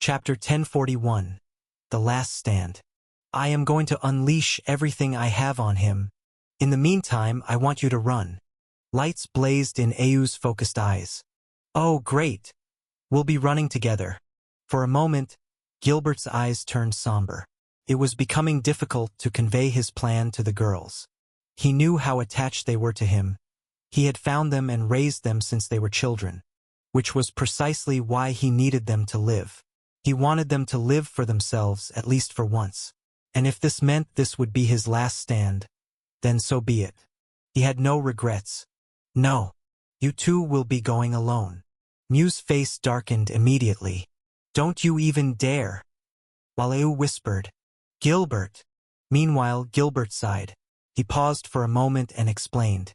Chapter 1041. The Last Stand. I am going to unleash everything I have on him. In the meantime, I want you to run. Lights blazed in Ayu's focused eyes. Oh, great. We'll be running together. For a moment, Gilbert's eyes turned somber. It was becoming difficult to convey his plan to the girls. He knew how attached they were to him. He had found them and raised them since they were children, which was precisely why he needed them to live. He wanted them to live for themselves, at least for once. And if this meant this would be his last stand, then so be it. He had no regrets. No, you two will be going alone. Mew's face darkened immediately. Don't you even dare. While Ayu whispered, Gilbert. Meanwhile, Gilbert sighed. He paused for a moment and explained.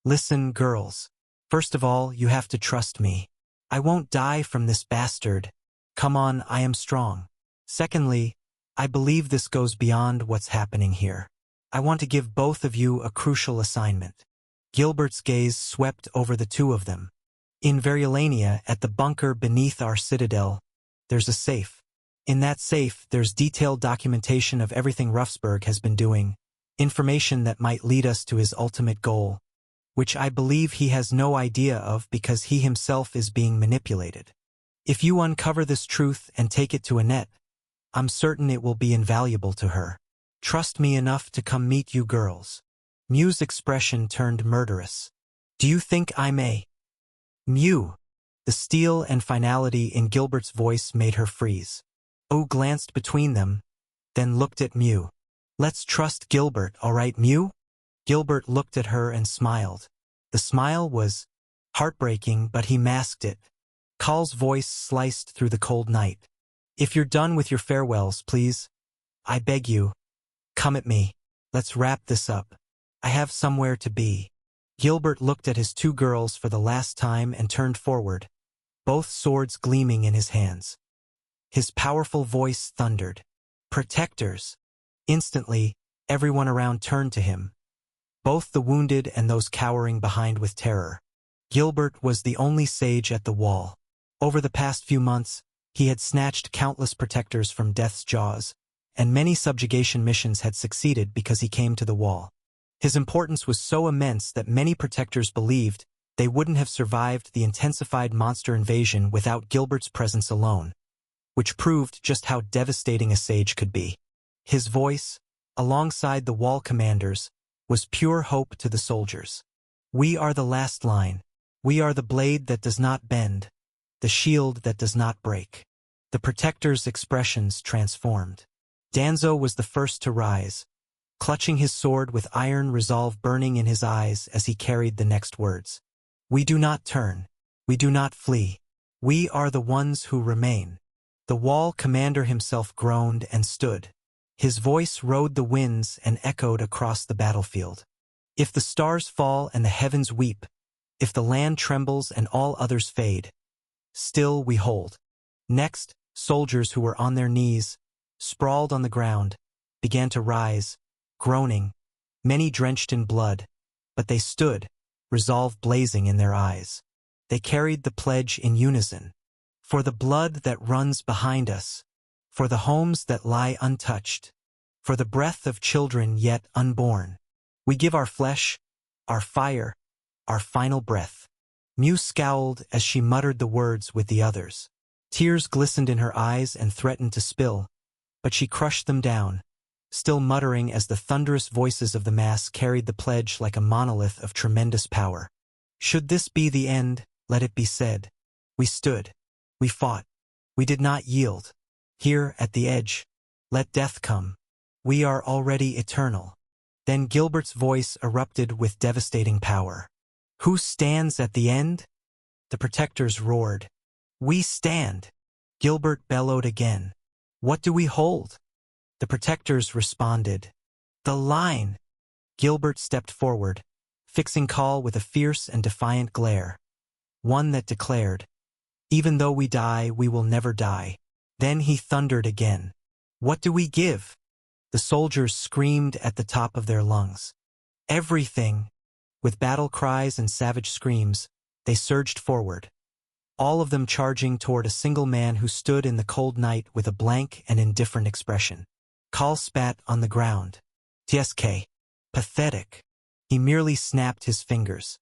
Listen, girls. First of all, you have to trust me. I won't die from this bastard. Come on, I am strong. Secondly, I believe this goes beyond what's happening here. I want to give both of you a crucial assignment. Gilbert's gaze swept over the two of them. In Verullania, at the bunker beneath our citadel, there's a safe. In that safe, there's detailed documentation of everything Ruffsburg has been doing, information that might lead us to his ultimate goal, which I believe he has no idea of because he himself is being manipulated. If you uncover this truth and take it to Annette, I'm certain it will be invaluable to her. Trust me enough to come meet you girls. Mew's expression turned murderous. Do you think I may? Mew. The steel and finality in Gilbert's voice made her freeze. Oh glanced between them, then looked at Mew. Let's trust Gilbert, all right, Mew? Gilbert looked at her and smiled. The smile was heartbreaking, but he masked it. Call's voice sliced through the cold night. If you're done with your farewells, please. I beg you. Come at me. Let's wrap this up. I have somewhere to be. Gilbert looked at his two girls for the last time and turned forward, both swords gleaming in his hands. His powerful voice thundered. Protectors. Instantly, everyone around turned to him, both the wounded and those cowering behind with terror. Gilbert was the only sage at the wall. Over the past few months, he had snatched countless protectors from death's jaws, and many subjugation missions had succeeded because he came to the wall. His importance was so immense that many protectors believed they wouldn't have survived the intensified monster invasion without Gilbert's presence alone, which proved just how devastating a sage could be. His voice, alongside the wall commanders, was pure hope to the soldiers. We are the last line. We are the blade that does not bend, the shield that does not break. The protectors' expressions transformed. Danzo was the first to rise, clutching his sword with iron resolve burning in his eyes as he carried the next words. We do not turn. We do not flee. We are the ones who remain. The wall commander himself groaned and stood. His voice rode the winds and echoed across the battlefield. If the stars fall and the heavens weep, if the land trembles and all others fade, still we hold. Next, soldiers who were on their knees, sprawled on the ground, began to rise, groaning, many drenched in blood, but they stood, resolve blazing in their eyes. They carried the pledge in unison. For the blood that runs behind us, for the homes that lie untouched, for the breath of children yet unborn, we give our flesh, our fire, our final breath. Mew scowled as she muttered the words with the others. Tears glistened in her eyes and threatened to spill, but she crushed them down, still muttering as the thunderous voices of the mass carried the pledge like a monolith of tremendous power. Should this be the end, let it be said. We stood. We fought. We did not yield. Here, at the edge, let death come. We are already eternal. Then Gilbert's voice erupted with devastating power. Who stands at the end? The protectors roared. We stand. Gilbert bellowed again. What do we hold? The protectors responded. The line. Gilbert stepped forward, fixing Call with a fierce and defiant glare. One that declared, even though we die, we will never die. Then he thundered again. What do we give? The soldiers screamed at the top of their lungs. Everything. With battle cries and savage screams, they surged forward. all of them charging toward a single man who stood in the cold night with a blank and indifferent expression. Kahl spat on the ground. Tsk. Pathetic. He merely snapped his fingers,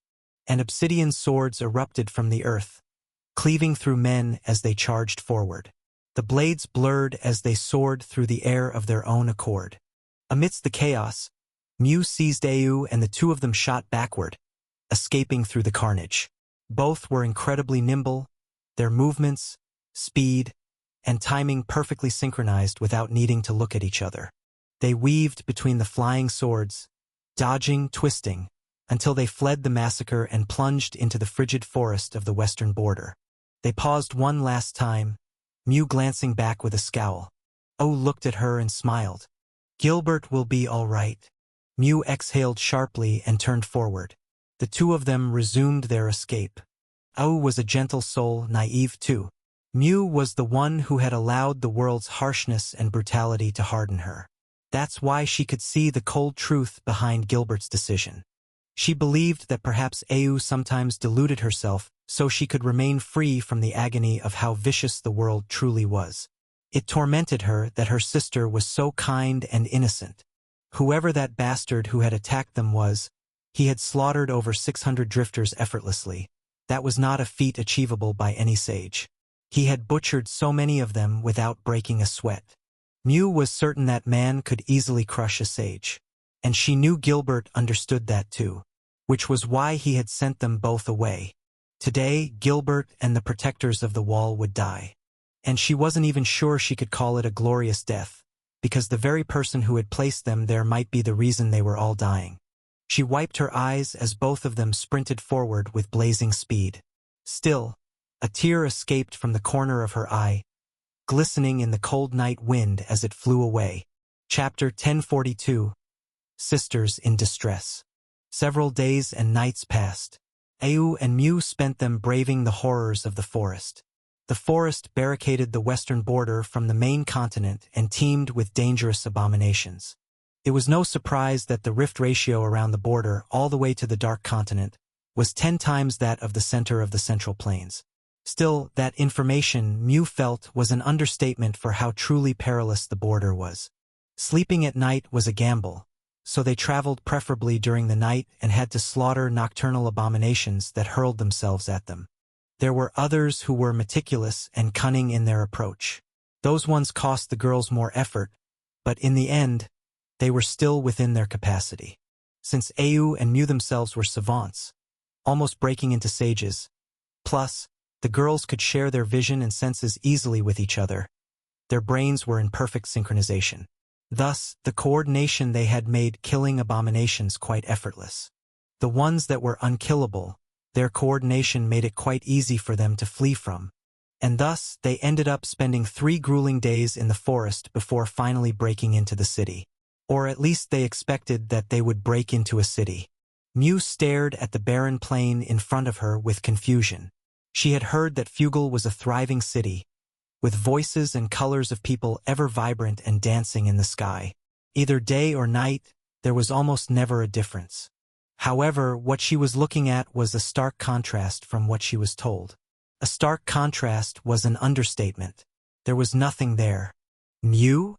and obsidian swords erupted from the earth, cleaving through men as they charged forward. The blades blurred as they soared through the air of their own accord. Amidst the chaos, Mew seized Au and the two of them shot backward, escaping through the carnage. Both were incredibly nimble, their movements, speed, and timing perfectly synchronized without needing to look at each other. They weaved between the flying swords, dodging, twisting, until they fled the massacre and plunged into the frigid forest of the western border. They paused one last time, Mew glancing back with a scowl. Au looked at her and smiled. Gilbert will be all right. Mew exhaled sharply and turned forward. The two of them resumed their escape. Au was a gentle soul, naive too. Mew was the one who had allowed the world's harshness and brutality to harden her. That's why she could see the cold truth behind Gilbert's decision. She believed that perhaps Au sometimes deluded herself so she could remain free from the agony of how vicious the world truly was. It tormented her that her sister was so kind and innocent. Whoever that bastard who had attacked them was, he had slaughtered over 600 drifters effortlessly. That was not a feat achievable by any sage. He had butchered so many of them without breaking a sweat. Mew was certain that man could easily crush a sage. And she knew Gilbert understood that too, which was why he had sent them both away. Today, Gilbert and the protectors of the wall would die. And she wasn't even sure she could call it a glorious death, because the very person who had placed them there might be the reason they were all dying. She wiped her eyes as both of them sprinted forward with blazing speed. Still, a tear escaped from the corner of her eye, glistening in the cold night wind as it flew away. Chapter 1042. Sisters in Distress. Several days and nights passed. Au and Mew spent them braving the horrors of the forest. The forest barricaded the western border from the main continent and teemed with dangerous abominations. It was no surprise that the rift ratio around the border all the way to the Dark Continent was 10 times that of the center of the Central Plains. Still, that information, Mew felt, was an understatement for how truly perilous the border was. Sleeping at night was a gamble, so they traveled preferably during the night and had to slaughter nocturnal abominations that hurled themselves at them. There were others who were meticulous and cunning in their approach. Those ones cost the girls more effort, but in the end, they were still within their capacity. Since Au and Mew themselves were savants, almost breaking into sages, plus, the girls could share their vision and senses easily with each other. Their brains were in perfect synchronization. Thus, the coordination they had made killing abominations quite effortless. The ones that were unkillable, their coordination made it quite easy for them to flee from. And thus, they ended up spending 3 grueling days in the forest before finally breaking into the city. Or at least they expected that they would break into a city. Mew stared at the barren plain in front of her with confusion. She had heard that Fugal was a thriving city, with voices and colors of people ever vibrant and dancing in the sky. Either day or night, there was almost never a difference. However, what she was looking at was a stark contrast from what she was told. A stark contrast was an understatement. There was nothing there. Mew?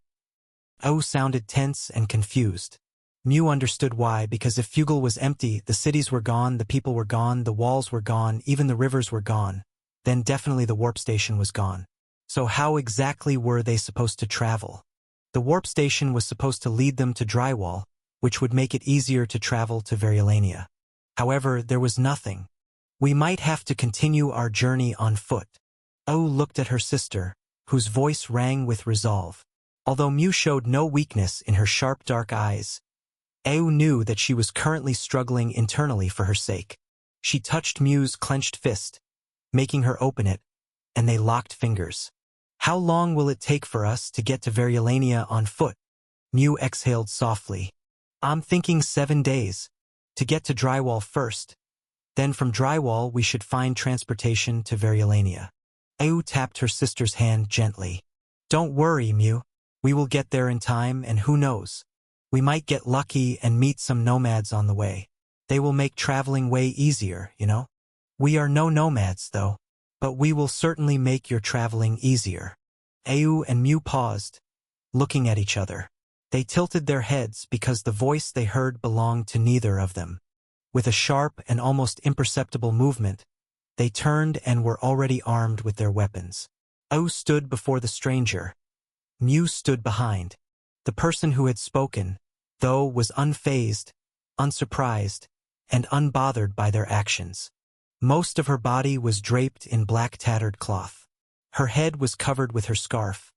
Au sounded tense and confused. Mew understood why, because if Fugal was empty, the cities were gone, the people were gone, the walls were gone, even the rivers were gone, then definitely the warp station was gone. So how exactly were they supposed to travel? The warp station was supposed to lead them to Drywall, which would make it easier to travel to Variolania. However, there was nothing. We might have to continue our journey on foot. Au looked at her sister, whose voice rang with resolve. Although Mew showed no weakness in her sharp dark eyes, Au knew that she was currently struggling internally for her sake. She touched Mew's clenched fist, making her open it, and they locked fingers. How long will it take for us to get to Variolania on foot? Mew exhaled softly. I'm thinking 7 days. To get to Drywall first. Then from Drywall we should find transportation to Variolania. Au tapped her sister's hand gently. Don't worry, Mew. We will get there in time, and who knows? We might get lucky and meet some nomads on the way. They will make traveling way easier, you know? We are no nomads, though. but we will certainly make your traveling easier. Au and Mew paused, looking at each other. They tilted their heads because the voice they heard belonged to neither of them. With a sharp and almost imperceptible movement, they turned and were already armed with their weapons. Au stood before the stranger. Mew stood behind. The person who had spoken, though, was unfazed, unsurprised, and unbothered by their actions. Most of her body was draped in black tattered cloth. Her head was covered with her scarf,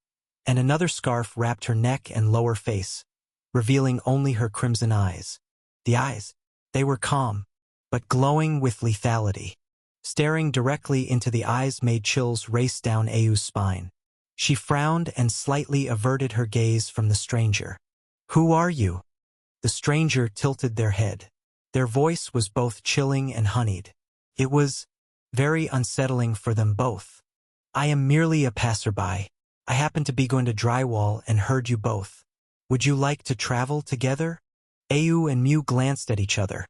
and another scarf wrapped her neck and lower face, revealing only her crimson eyes. The eyes, they were calm, but glowing with lethality. Staring directly into the eyes made chills race down Au's spine. She frowned and slightly averted her gaze from the stranger. "Who are you?" The stranger tilted their head. Their voice was both chilling and honeyed. It was very unsettling for them both. "I am merely a passerby. I happened to be going to Drywall and heard you both. Would you like to travel together?" Au and Mew glanced at each other.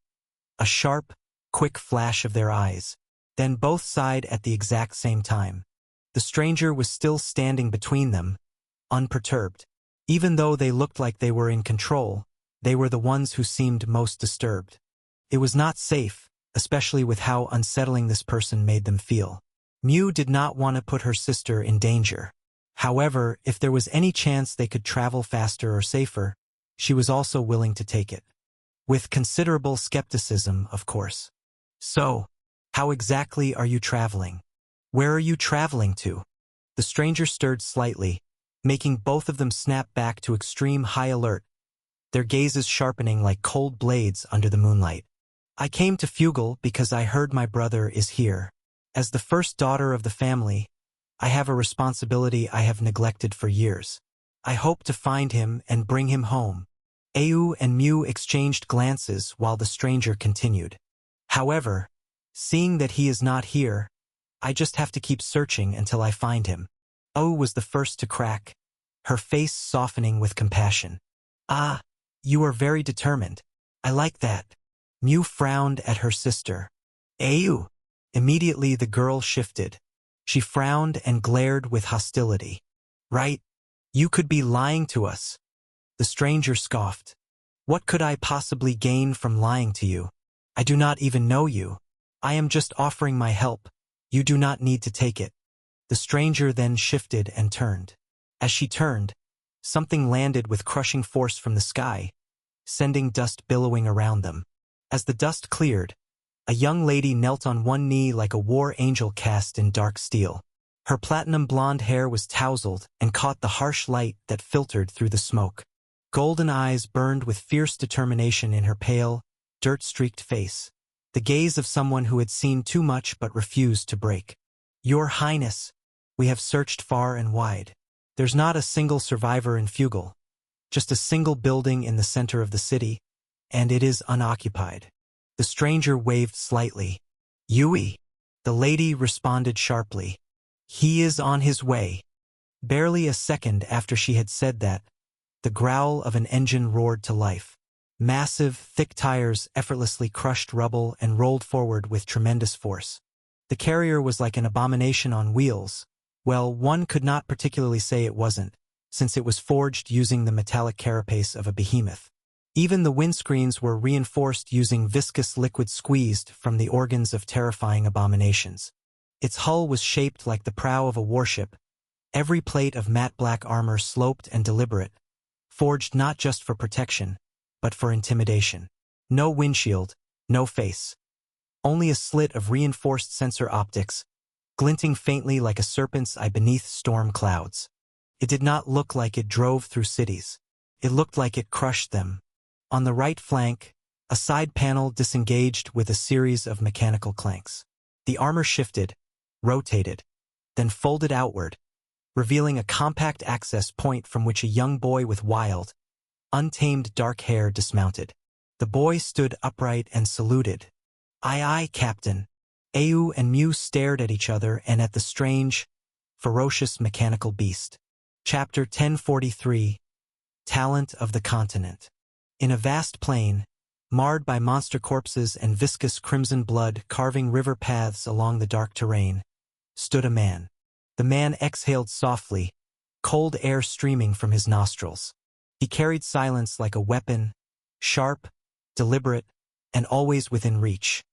A sharp, quick flash of their eyes. Then both sighed at the exact same time. The stranger was still standing between them, unperturbed. Even though they looked like they were in control, they were the ones who seemed most disturbed. It was not safe, especially with how unsettling this person made them feel. Mew did not want to put her sister in danger. However, if there was any chance they could travel faster or safer, she was also willing to take it. With considerable skepticism, of course. "So, how exactly are you traveling? Where are you traveling to?" The stranger stirred slightly, making both of them snap back to extreme high alert, their gazes sharpening like cold blades under the moonlight. "I came to Fugle because I heard my brother is here. As the first daughter of the family, I have a responsibility I have neglected for years. I hope to find him and bring him home." Au and Mew exchanged glances while the stranger continued. "However, seeing that he is not here, I just have to keep searching until I find him." Au was the first to crack, her face softening with compassion. "Ah, you are very determined. I like that." Mew frowned at her sister. "Au." Immediately the girl shifted. She frowned and glared with hostility. "Right? You could be lying to us." The stranger scoffed. "What could I possibly gain from lying to you? I do not even know you. I am just offering my help. You do not need to take it." The stranger then shifted and turned. As she turned, something landed with crushing force from the sky, sending dust billowing around them. As the dust cleared, a young lady knelt on one knee like a war angel cast in dark steel. Her platinum blonde hair was tousled and caught the harsh light that filtered through the smoke. Golden eyes burned with fierce determination in her pale, dirt-streaked face, the gaze of someone who had seen too much but refused to break. "Your Highness, we have searched far and wide. There's not a single survivor in Fugle, just a single building in the center of the city, and it is unoccupied." The stranger waved slightly. "Yui." The lady responded sharply. "He is on his way." Barely a second after she had said that, the growl of an engine roared to life. Massive, thick tires effortlessly crushed rubble and rolled forward with tremendous force. The carrier was like an abomination on wheels. Well, one could not particularly say it wasn't, since it was forged using the metallic carapace of a behemoth. Even the windscreens were reinforced using viscous liquid squeezed from the organs of terrifying abominations. Its hull was shaped like the prow of a warship, every plate of matte black armor sloped and deliberate, forged not just for protection, but for intimidation. No windshield, no face. Only a slit of reinforced sensor optics, glinting faintly like a serpent's eye beneath storm clouds. It did not look like it drove through cities. It looked like it crushed them. On the right flank, a side panel disengaged with a series of mechanical clanks. The armor shifted, rotated, then folded outward, revealing a compact access point from which a young boy with wild, untamed dark hair dismounted. The boy stood upright and saluted. "Aye, aye, Captain." Au and Mew stared at each other and at the strange, ferocious mechanical beast. Chapter 1043. Talent of the Continent. In a vast plain, marred by monster corpses and viscous crimson blood carving river paths along the dark terrain, stood a man. The man exhaled softly, cold air streaming from his nostrils. He carried silence like a weapon, sharp, deliberate, and always within reach.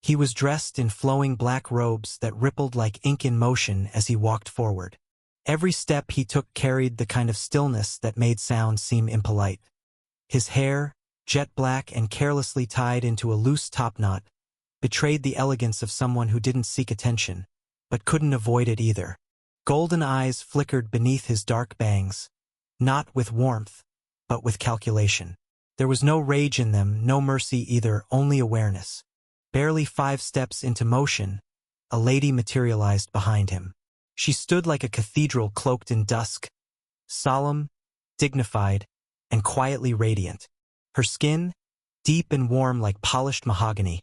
He was dressed in flowing black robes that rippled like ink in motion as he walked forward. Every step he took carried the kind of stillness that made sound seem impolite. His hair, jet black and carelessly tied into a loose topknot, betrayed the elegance of someone who didn't seek attention, but couldn't avoid it either. Golden eyes flickered beneath his dark bangs, not with warmth, but with calculation. There was no rage in them, no mercy either, only awareness. Barely 5 steps into motion, a lady materialized behind him. She stood like a cathedral cloaked in dusk, solemn, dignified, and quietly radiant. Her skin, deep and warm like polished mahogany,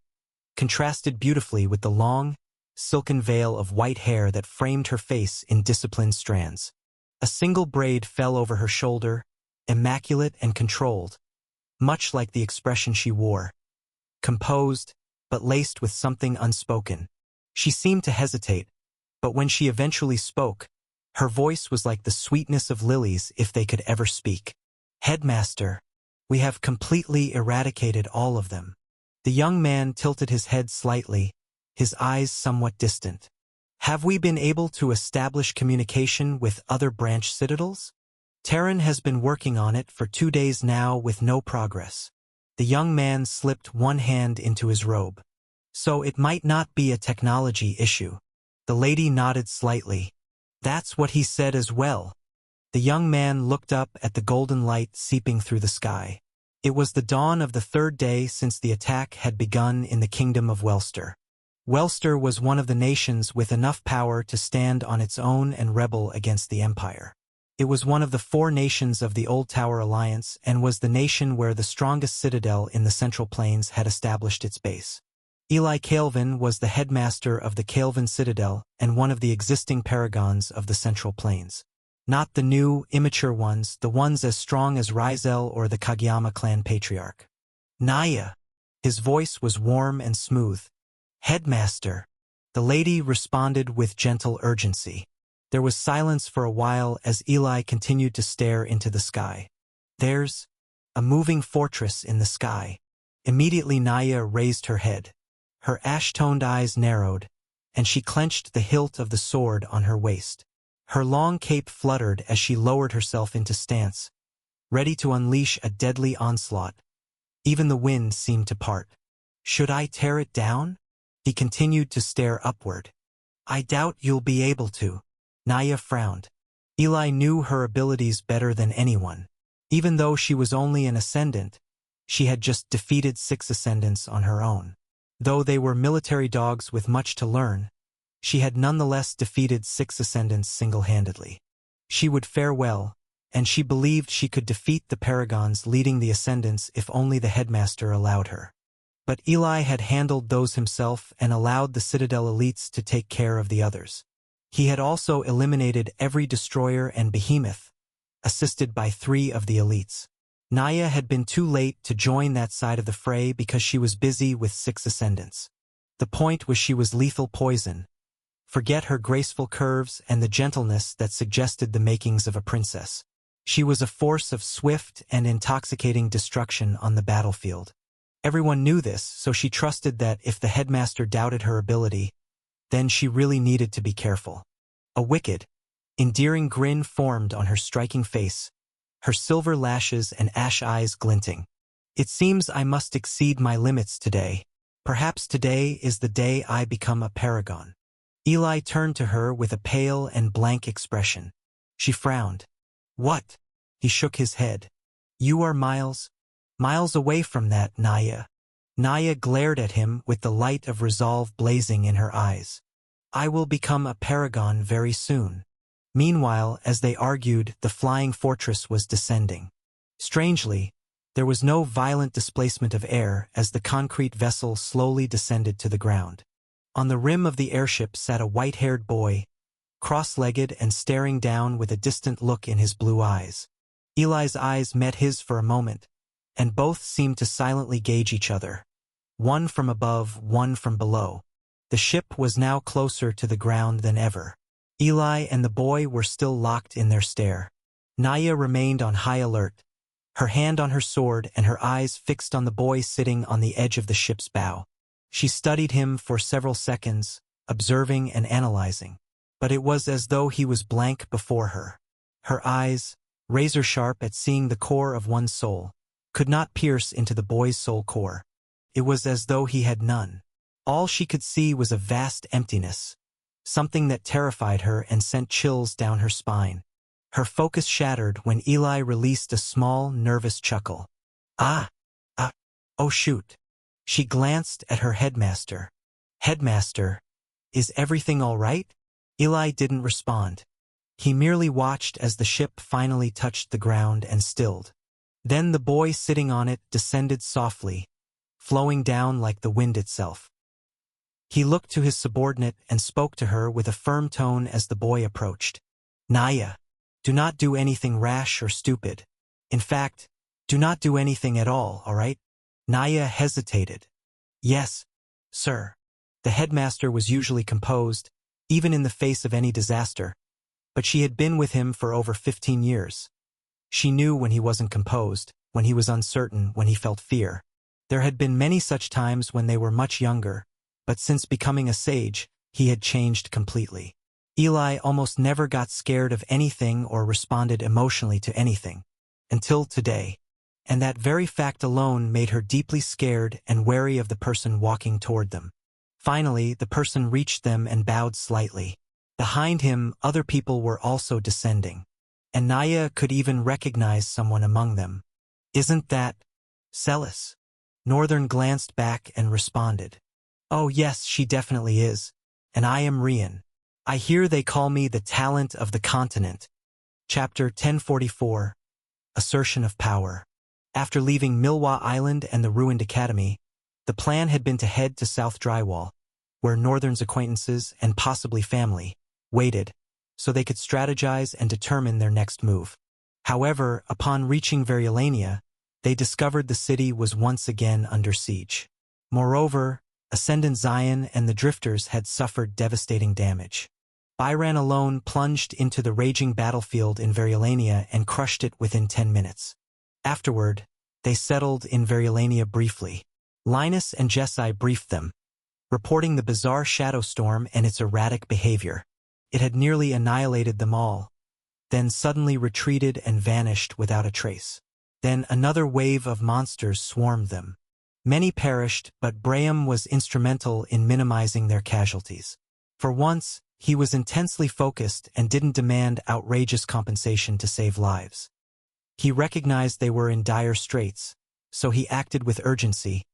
contrasted beautifully with the long, silken veil of white hair that framed her face in disciplined strands. A single braid fell over her shoulder, immaculate and controlled, much like the expression she wore. Composed, but laced with something unspoken. She seemed to hesitate, but when she eventually spoke, her voice was like the sweetness of lilies if they could ever speak. "Headmaster, we have completely eradicated all of them." The young man tilted his head slightly, his eyes somewhat distant. "Have we been able to establish communication with other branch citadels?" "Terran has been working on it for 2 days now with no progress." The young man slipped one hand into his robe. "So it might not be a technology issue." The lady nodded slightly. "That's what he said as well." The young man looked up at the golden light seeping through the sky. It was the dawn of the 3rd day since the attack had begun in the kingdom of Welster. Welster was one of the nations with enough power to stand on its own and rebel against the Empire. It was one of the 4 nations of the Old Tower Alliance and was the nation where the strongest citadel in the Central Plains had established its base. Eli Kael'van was the headmaster of the Kael'van Citadel and one of the existing paragons of the Central Plains. Not the new, immature ones, the ones as strong as Rizel or the Kageyama clan patriarch. "Naya." His voice was warm and smooth. "Headmaster." The lady responded with gentle urgency. There was silence for a while as Eli continued to stare into the sky. "There's a moving fortress in the sky." Immediately Naya raised her head. Her ash-toned eyes narrowed, and she clenched the hilt of the sword on her waist. Her long cape fluttered as she lowered herself into stance, ready to unleash a deadly onslaught. Even the wind seemed to part. "Should I tear it down?" He continued to stare upward. "I doubt you'll be able to." Naya frowned. Eli knew her abilities better than anyone. Even though she was only an ascendant, she had just defeated 6 ascendants on her own. Though they were military dogs with much to learn, she had nonetheless defeated 6 ascendants single-handedly. She would fare well, and she believed she could defeat the paragons leading the ascendants if only the headmaster allowed her. But Eli had handled those himself and allowed the Citadel elites to take care of the others. He had also eliminated every destroyer and behemoth, assisted by 3 of the elites. Naya had been too late to join that side of the fray because she was busy with 6 ascendants. The point was she was lethal poison. Forget her graceful curves and the gentleness that suggested the makings of a princess. She was a force of swift and intoxicating destruction on the battlefield. Everyone knew this, so she trusted that if the headmaster doubted her ability, then she really needed to be careful. A wicked, endearing grin formed on her striking face, her silver lashes and ash eyes glinting. "It seems I must exceed my limits today. Perhaps today is the day I become a paragon." Eli turned to her with a pale and blank expression. She frowned. "What?" He shook his head. "You are miles away from that, Naya." Naya glared at him with the light of resolve blazing in her eyes. "I will become a paragon very soon." Meanwhile, as they argued, the flying fortress was descending. Strangely, there was no violent displacement of air as the concrete vessel slowly descended to the ground. On the rim of the airship sat a white-haired boy, cross-legged and staring down with a distant look in his blue eyes. Eli's eyes met his for a moment, and both seemed to silently gauge each other, one from above, one from below. The ship was now closer to the ground than ever. Eli and the boy were still locked in their stare. Naya remained on high alert, her hand on her sword and her eyes fixed on the boy sitting on the edge of the ship's bow. She studied him for several seconds, observing and analyzing. But it was as though he was blank before her. Her eyes, razor-sharp at seeing the core of one's soul, could not pierce into the boy's soul core. It was as though he had none. All she could see was a vast emptiness, something that terrified her and sent chills down her spine. Her focus shattered when Eli released a small, nervous chuckle. Oh shoot. She glanced at her headmaster. Headmaster, is everything all right? Eli didn't respond. He merely watched as the ship finally touched the ground and stilled. Then the boy sitting on it descended softly, flowing down like the wind itself. He looked to his subordinate and spoke to her with a firm tone as the boy approached. Naya, do not do anything rash or stupid. In fact, do not do anything at all, all right? Naya hesitated. Yes, sir. The headmaster was usually composed, even in the face of any disaster, but she had been with him for over 15 years. She knew when he wasn't composed, when he was uncertain, when he felt fear. There had been many such times when they were much younger, but since becoming a sage, he had changed completely. Eli almost never got scared of anything or responded emotionally to anything, until today, and that very fact alone made her deeply scared and wary of the person walking toward them. Finally, the person reached them and bowed slightly. Behind him, other people were also descending, and Naya could even recognize someone among them. Isn't that Celis? Northern glanced back and responded. Oh yes, she definitely is. And I am Rian. I hear they call me the talent of the continent. Chapter 1044. Assertion of Power. After leaving Milwa Island and the ruined academy, the plan had been to head to South Drywall, where Northern's acquaintances and possibly family waited, so they could strategize and determine their next move. However, upon reaching Variolania, they discovered the city was once again under siege. Moreover, Ascendant Zion and the Drifters had suffered devastating damage. Byran alone plunged into the raging battlefield in Variolania and crushed it within 10 minutes. Afterward, they settled in Variolania briefly. Linus and Jessi briefed them, reporting the bizarre shadow storm and its erratic behavior. It had nearly annihilated them all, then suddenly retreated and vanished without a trace. Then another wave of monsters swarmed them. Many perished, but Braham was instrumental in minimizing their casualties. For once, he was intensely focused and didn't demand outrageous compensation to save lives. He recognized they were in dire straits, so he acted with urgency,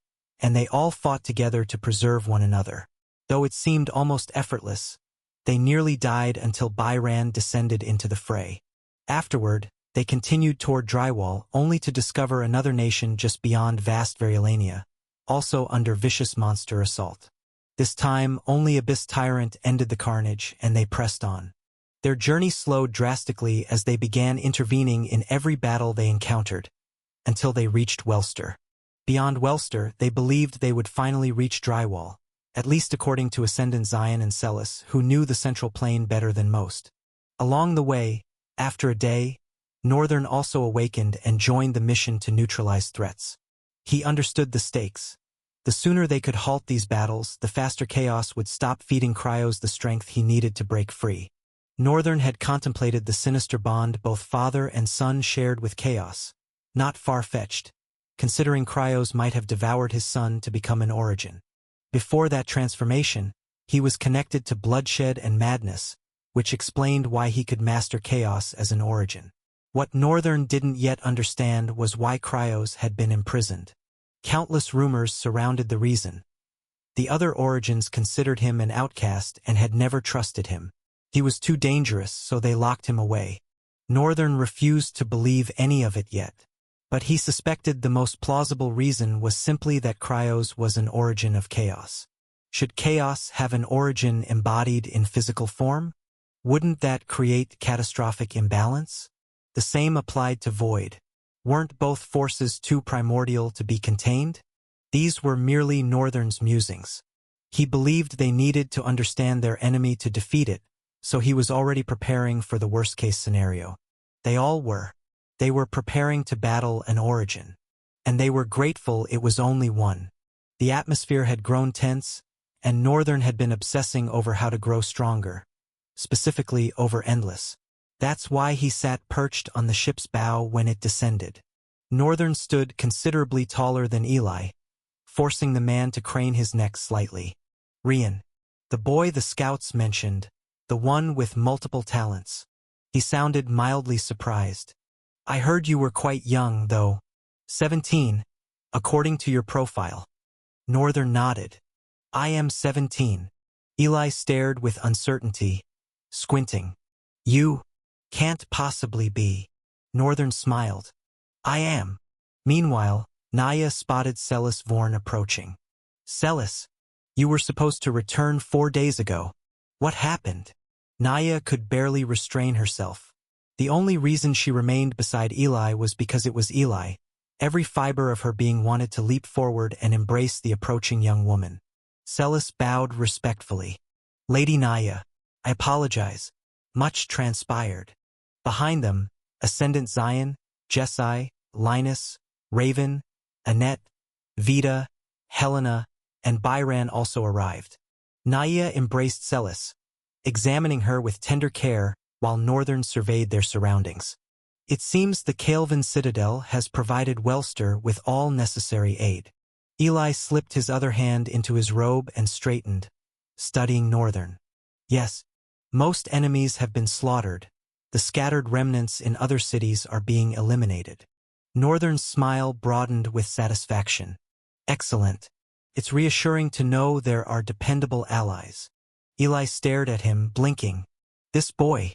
and they all fought together to preserve one another. Though it seemed almost effortless, they nearly died until Byran descended into the fray. Afterward, they continued toward Drywall, only to discover another nation just beyond vast Variolania, also under vicious monster assault. This time, only Abyss Tyrant ended the carnage, and they pressed on. Their journey slowed drastically as they began intervening in every battle they encountered, until they reached Welster. Beyond Welster, they believed they would finally reach Drywall, at least according to Ascendant Zion and Celis, who knew the Central Plain better than most. Along the way, after a day, Northern also awakened and joined the mission to neutralize threats. He understood the stakes. The sooner they could halt these battles, the faster Chaos would stop feeding Cryos the strength he needed to break free. Northern had contemplated the sinister bond both father and son shared with Chaos. Not far-fetched, considering Cryos might have devoured his son to become an Origin. Before that transformation, he was connected to bloodshed and madness, which explained why he could master Chaos as an Origin. What Northern didn't yet understand was why Cryos had been imprisoned. Countless rumors surrounded the reason. The other Origins considered him an outcast and had never trusted him. He was too dangerous, so they locked him away. Northern refused to believe any of it yet, but he suspected the most plausible reason was simply that Cryos was an origin of Chaos. Should Chaos have an origin embodied in physical form? Wouldn't that create catastrophic imbalance? The same applied to Void. Weren't both forces too primordial to be contained? These were merely Northern's musings. He believed they needed to understand their enemy to defeat it, so he was already preparing for the worst-case scenario. They all were. They were preparing to battle an origin. And they were grateful it was only one. The atmosphere had grown tense, and Northern had been obsessing over how to grow stronger, specifically over Endless. That's why he sat perched on the ship's bow when it descended. Northern stood considerably taller than Eli, forcing the man to crane his neck slightly. Rian, the boy the scouts mentioned, the one with multiple talents. He sounded mildly surprised. I heard you were quite young, though. 17, according to your profile. Northern nodded. I am 17. Eli stared with uncertainty, squinting. You can't possibly be. Northern smiled. I am. Meanwhile, Naya spotted Celis Vorn approaching. Celis, you were supposed to return 4 days ago. What happened? Naya could barely restrain herself. The only reason she remained beside Eli was because it was Eli. Every fiber of her being wanted to leap forward and embrace the approaching young woman. Celis bowed respectfully. Lady Naya, I apologize. Much transpired. Behind them, Ascendant Zion, Jessi, Linus, Raven, Annette, Vita, Helena, and Byran also arrived. Naya embraced Celis, examining her with tender care while Northern surveyed their surroundings. It seems the Kelvin Citadel has provided Wellster with all necessary aid. Eli slipped his other hand into his robe and straightened, studying Northern. Yes, most enemies have been slaughtered. The scattered remnants in other cities are being eliminated. Northern's smile broadened with satisfaction. Excellent. It's reassuring to know there are dependable allies. Eli stared at him, blinking. This boy.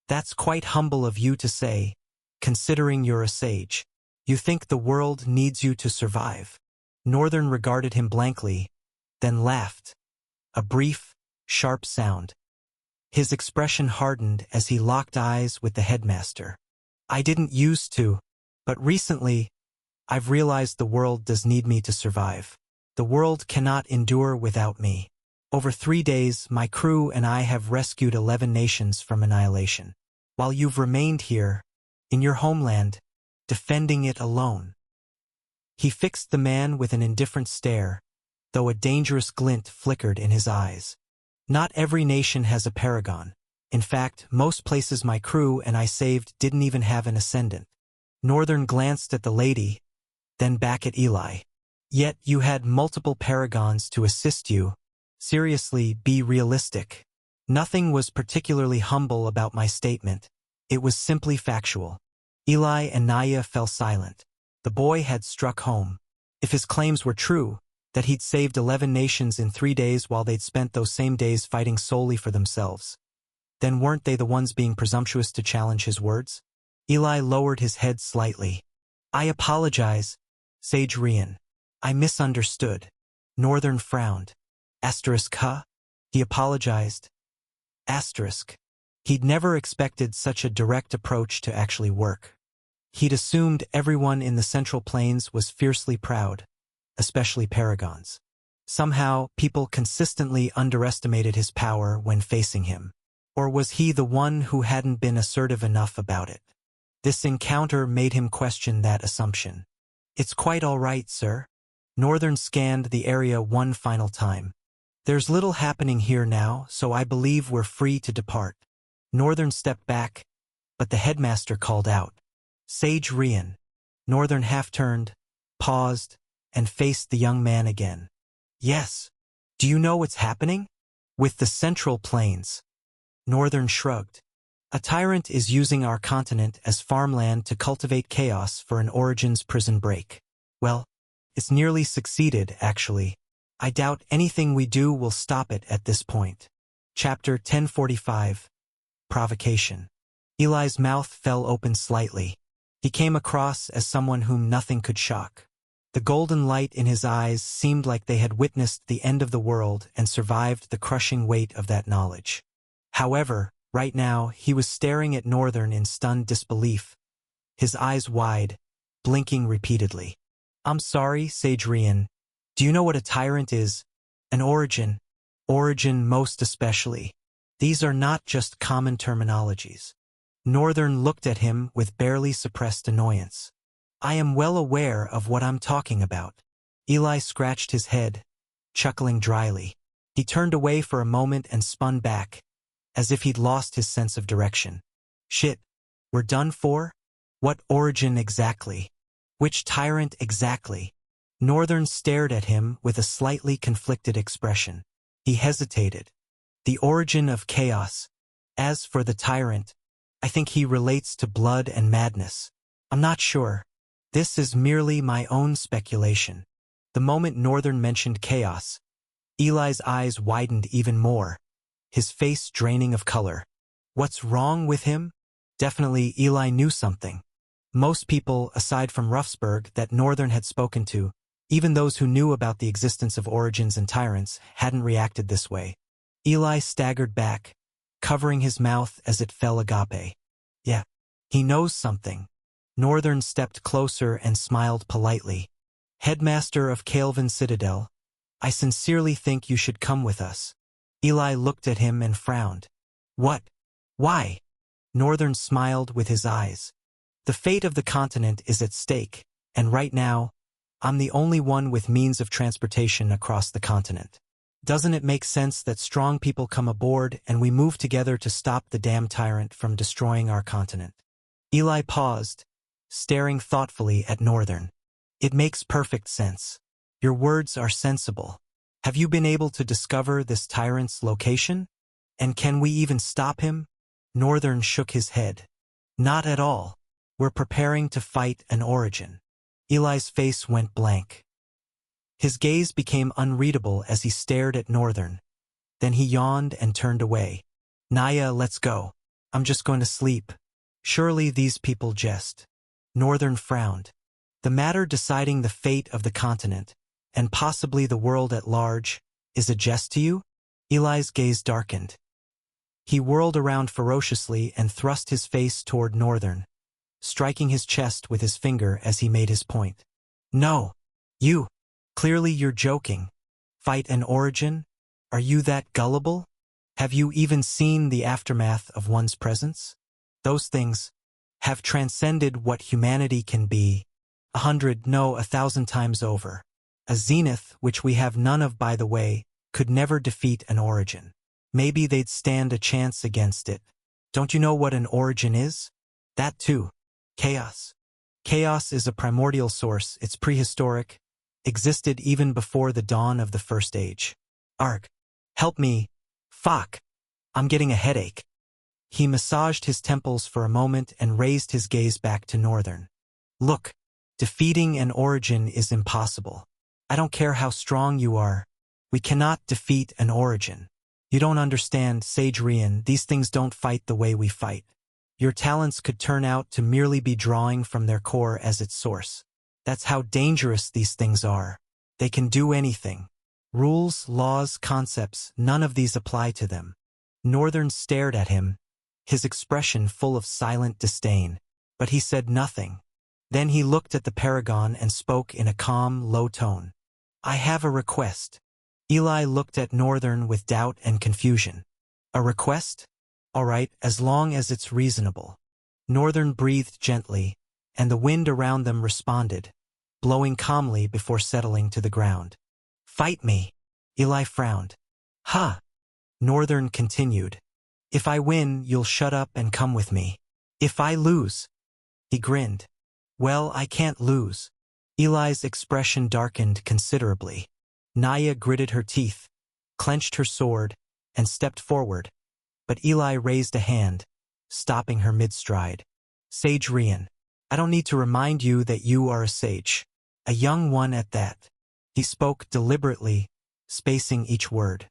That's quite humble of you to say, considering you're a sage. You think the world needs you to survive. Northern regarded him blankly, then laughed. A brief, sharp sound. His expression hardened as he locked eyes with the headmaster. I didn't used to, but recently, I've realized the world does need me to survive. The world cannot endure without me. Over 3 days, my crew and I have rescued 11 nations from annihilation. While you've remained here, in your homeland, defending it alone. He fixed the man with an indifferent stare, though a dangerous glint flickered in his eyes. Not every nation has a paragon. In fact, most places my crew and I saved didn't even have an ascendant. Northern glanced at the lady, then back at Eli. Yet you had multiple paragons to assist you. Seriously, be realistic. Nothing was particularly humble about my statement. It was simply factual. Eli and Naya fell silent. The boy had struck home. If his claims were true, that he'd saved 11 nations in 3 days while they'd spent those same days fighting solely for themselves, then weren't they the ones being presumptuous to challenge his words? Eli lowered his head slightly. I apologize, Sage Rian. I misunderstood. Northern frowned. Asterisk, huh? He apologized. Asterisk. He'd never expected such a direct approach to actually work. He'd assumed everyone in the Central Plains was fiercely proud, especially paragons. Somehow, people consistently underestimated his power when facing him. Or was he the one who hadn't been assertive enough about it? This encounter made him question that assumption. It's quite all right, sir. Northern scanned the area one final time. There's little happening here now, so I believe we're free to depart. Northern stepped back, but the headmaster called out. Sage Rian. Northern half-turned, paused, and faced the young man again. Yes. Do you know what's happening? With the Central Plains. Northern shrugged. A tyrant is using our continent as farmland to cultivate chaos for an Origins prison break. Well, it's nearly succeeded, actually. I doubt anything we do will stop it at this point. Chapter 1045. Provocation. Eli's mouth fell open slightly. He came across as someone whom nothing could shock. The golden light in his eyes seemed like they had witnessed the end of the world and survived the crushing weight of that knowledge. However, right now, he was staring at Northern in stunned disbelief, his eyes wide, blinking repeatedly. I'm sorry, Sage Rian. Do you know what a tyrant is? An origin? Origin most especially. These are not just common terminologies. Northern looked at him with barely suppressed annoyance. I am well aware of what I'm talking about. Eli scratched his head, chuckling dryly. He turned away for a moment and spun back, as if he'd lost his sense of direction. Shit, we're done for? What origin exactly? Which tyrant exactly? Northern stared at him with a slightly conflicted expression. He hesitated. The origin of chaos. As for the tyrant, I think he relates to blood and madness. I'm not sure. This is merely my own speculation. The moment Northern mentioned chaos, Eli's eyes widened even more, his face draining of color. What's wrong with him? Definitely Eli knew something. Most people, aside from Ruffsburg, that Northern had spoken to, even those who knew about the existence of origins and tyrants, hadn't reacted this way. Eli staggered back, covering his mouth as it fell agape. Yeah, he knows something. Northern stepped closer and smiled politely. Headmaster of Kael'van Citadel, I sincerely think you should come with us. Eli looked at him and frowned. What? Why? Northern smiled with his eyes. The fate of the continent is at stake, and right now, I'm the only one with means of transportation across the continent. Doesn't it make sense that strong people come aboard and we move together to stop the damn tyrant from destroying our continent? Eli paused, staring thoughtfully at Northern. It makes perfect sense. Your words are sensible. Have you been able to discover this tyrant's location? And can we even stop him? Northern shook his head. Not at all. We're preparing to fight an origin. Eli's face went blank. His gaze became unreadable as he stared at Northern. Then he yawned and turned away. Naya, let's go. I'm just going to sleep. Surely these people jest. Northern frowned. The matter deciding the fate of the continent, and possibly the world at large, is a jest to you? Eli's gaze darkened. He whirled around ferociously and thrust his face toward Northern, striking his chest with his finger as he made his point. No. You. Clearly you're joking. Fight an origin? Are you that gullible? Have you even seen the aftermath of one's presence? Those things have transcended what humanity can be, 100, no, 1,000 times over. A zenith, which we have none of by the way, could never defeat an origin. Maybe they'd stand a chance against it. Don't you know what an origin is? That too. Chaos. Chaos is a primordial source, it's prehistoric, existed even before the dawn of the First Age. Ark. Help me. Fuck. I'm getting a headache. He massaged his temples for a moment and raised his gaze back to Northern. Look, defeating an origin is impossible. I don't care how strong you are. We cannot defeat an origin. You don't understand, Sage Rian, these things don't fight the way we fight. Your talents could turn out to merely be drawing from their core as its source. That's how dangerous these things are. They can do anything. Rules, laws, concepts, none of these apply to them. Northern stared at him, his expression full of silent disdain, but he said nothing. Then he looked at the Paragon and spoke in a calm, low tone. I have a request. Eli looked at Northern with doubt and confusion. A request? All right, as long as it's reasonable. Northern breathed gently, and the wind around them responded, blowing calmly before settling to the ground. Fight me. Eli frowned. Huh. Northern continued. If I win, you'll shut up and come with me. If I lose. He grinned. Well, I can't lose. Eli's expression darkened considerably. Naya gritted her teeth, clenched her sword, and stepped forward. But Eli raised a hand, stopping her mid-stride. Sage Rian, I don't need to remind you that you are a sage. A young one at that. He spoke deliberately, spacing each word.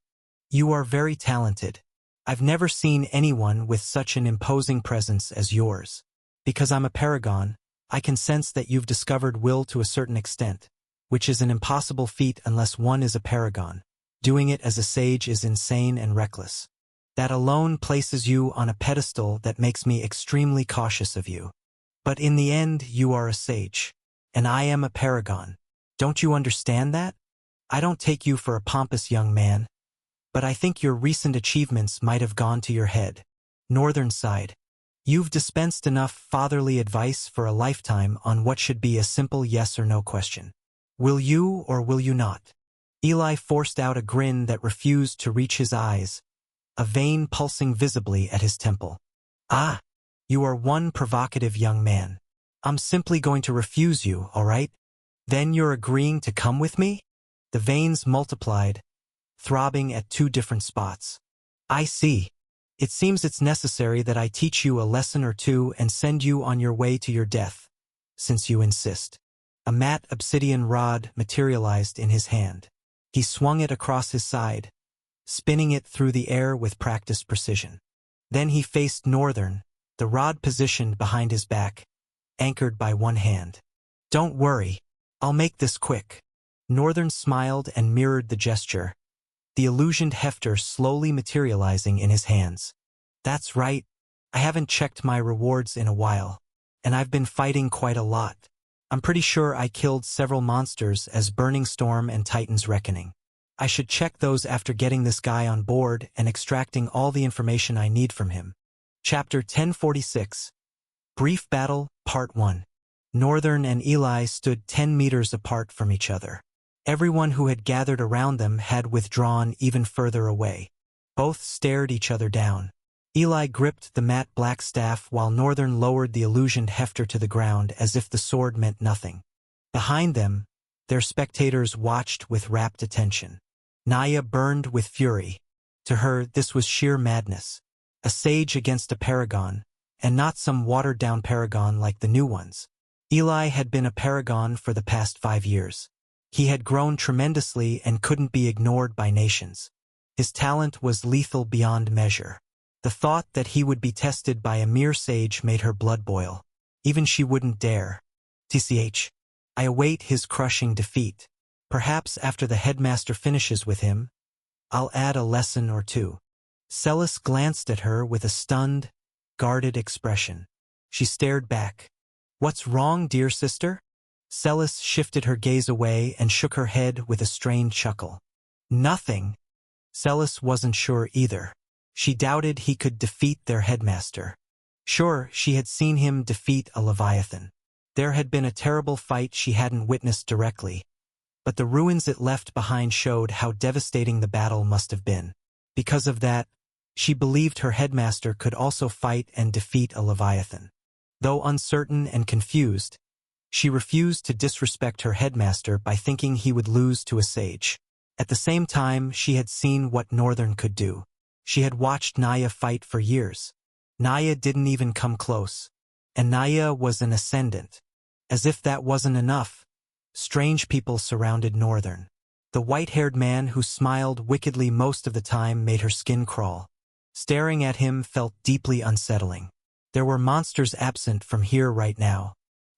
You are very talented. I've never seen anyone with such an imposing presence as yours. Because I'm a paragon, I can sense that you've discovered will to a certain extent, which is an impossible feat unless one is a paragon. Doing it as a sage is insane and reckless. That alone places you on a pedestal that makes me extremely cautious of you. But in the end, you are a sage. And I am a paragon. Don't you understand that? I don't take you for a pompous young man. but I think your recent achievements might have gone to your head. Northern sighed. You've dispensed enough fatherly advice for a lifetime on what should be a simple yes or no question. Will you or will you not? Eli forced out a grin that refused to reach his eyes, a vein pulsing visibly at his temple. Ah, you are one provocative young man. I'm simply going to refuse you, all right? Then you're agreeing to come with me? The veins multiplied, throbbing at 2 different spots. I see. It seems it's necessary that I teach you a lesson or 2 and send you on your way to your death, since you insist. A matte obsidian rod materialized in his hand. He swung it across his side, spinning it through the air with practiced precision. Then he faced Northern, the rod positioned behind his back, anchored by one hand. Don't worry, I'll make this quick. Northern smiled and mirrored the gesture, the illusioned hefter slowly materializing in his hands. That's right, I haven't checked my rewards in a while, and I've been fighting quite a lot. I'm pretty sure I killed several monsters as Burning Storm and Titan's Reckoning. I should check those after getting this guy on board and extracting all the information I need from him. Chapter 1046. Brief Battle, Part 1. Northern and Eli stood 10 meters apart from each other. Everyone who had gathered around them had withdrawn even further away. Both stared each other down. Eli gripped the matte black staff while Northern lowered the illusioned hefter to the ground as if the sword meant nothing. Behind them, their spectators watched with rapt attention. Naya burned with fury. To her, this was sheer madness. A sage against a paragon, and not some watered-down paragon like the new ones. Eli had been a paragon for the past 5 years. He had grown tremendously and couldn't be ignored by nations. His talent was lethal beyond measure. The thought that he would be tested by a mere sage made her blood boil. Even she wouldn't dare. TCH. I await his crushing defeat. Perhaps after the headmaster finishes with him, I'll add a lesson or 2. Celis glanced at her with a stunned, guarded expression. She stared back. What's wrong, dear sister? Celis shifted her gaze away and shook her head with a strained chuckle. Nothing. Celis wasn't sure either. She doubted he could defeat their headmaster. Sure, she had seen him defeat a Leviathan. There had been a terrible fight she hadn't witnessed directly, but the ruins it left behind showed how devastating the battle must have been. Because of that, she believed her headmaster could also fight and defeat a Leviathan. Though uncertain and confused, she refused to disrespect her headmaster by thinking he would lose to a sage. At the same time, she had seen what Northern could do. She had watched Naya fight for years. Naya didn't even come close. And Naya was an ascendant. As if that wasn't enough, strange people surrounded Northern. The white-haired man who smiled wickedly most of the time made her skin crawl. Staring at him felt deeply unsettling. There were monsters absent from here right now.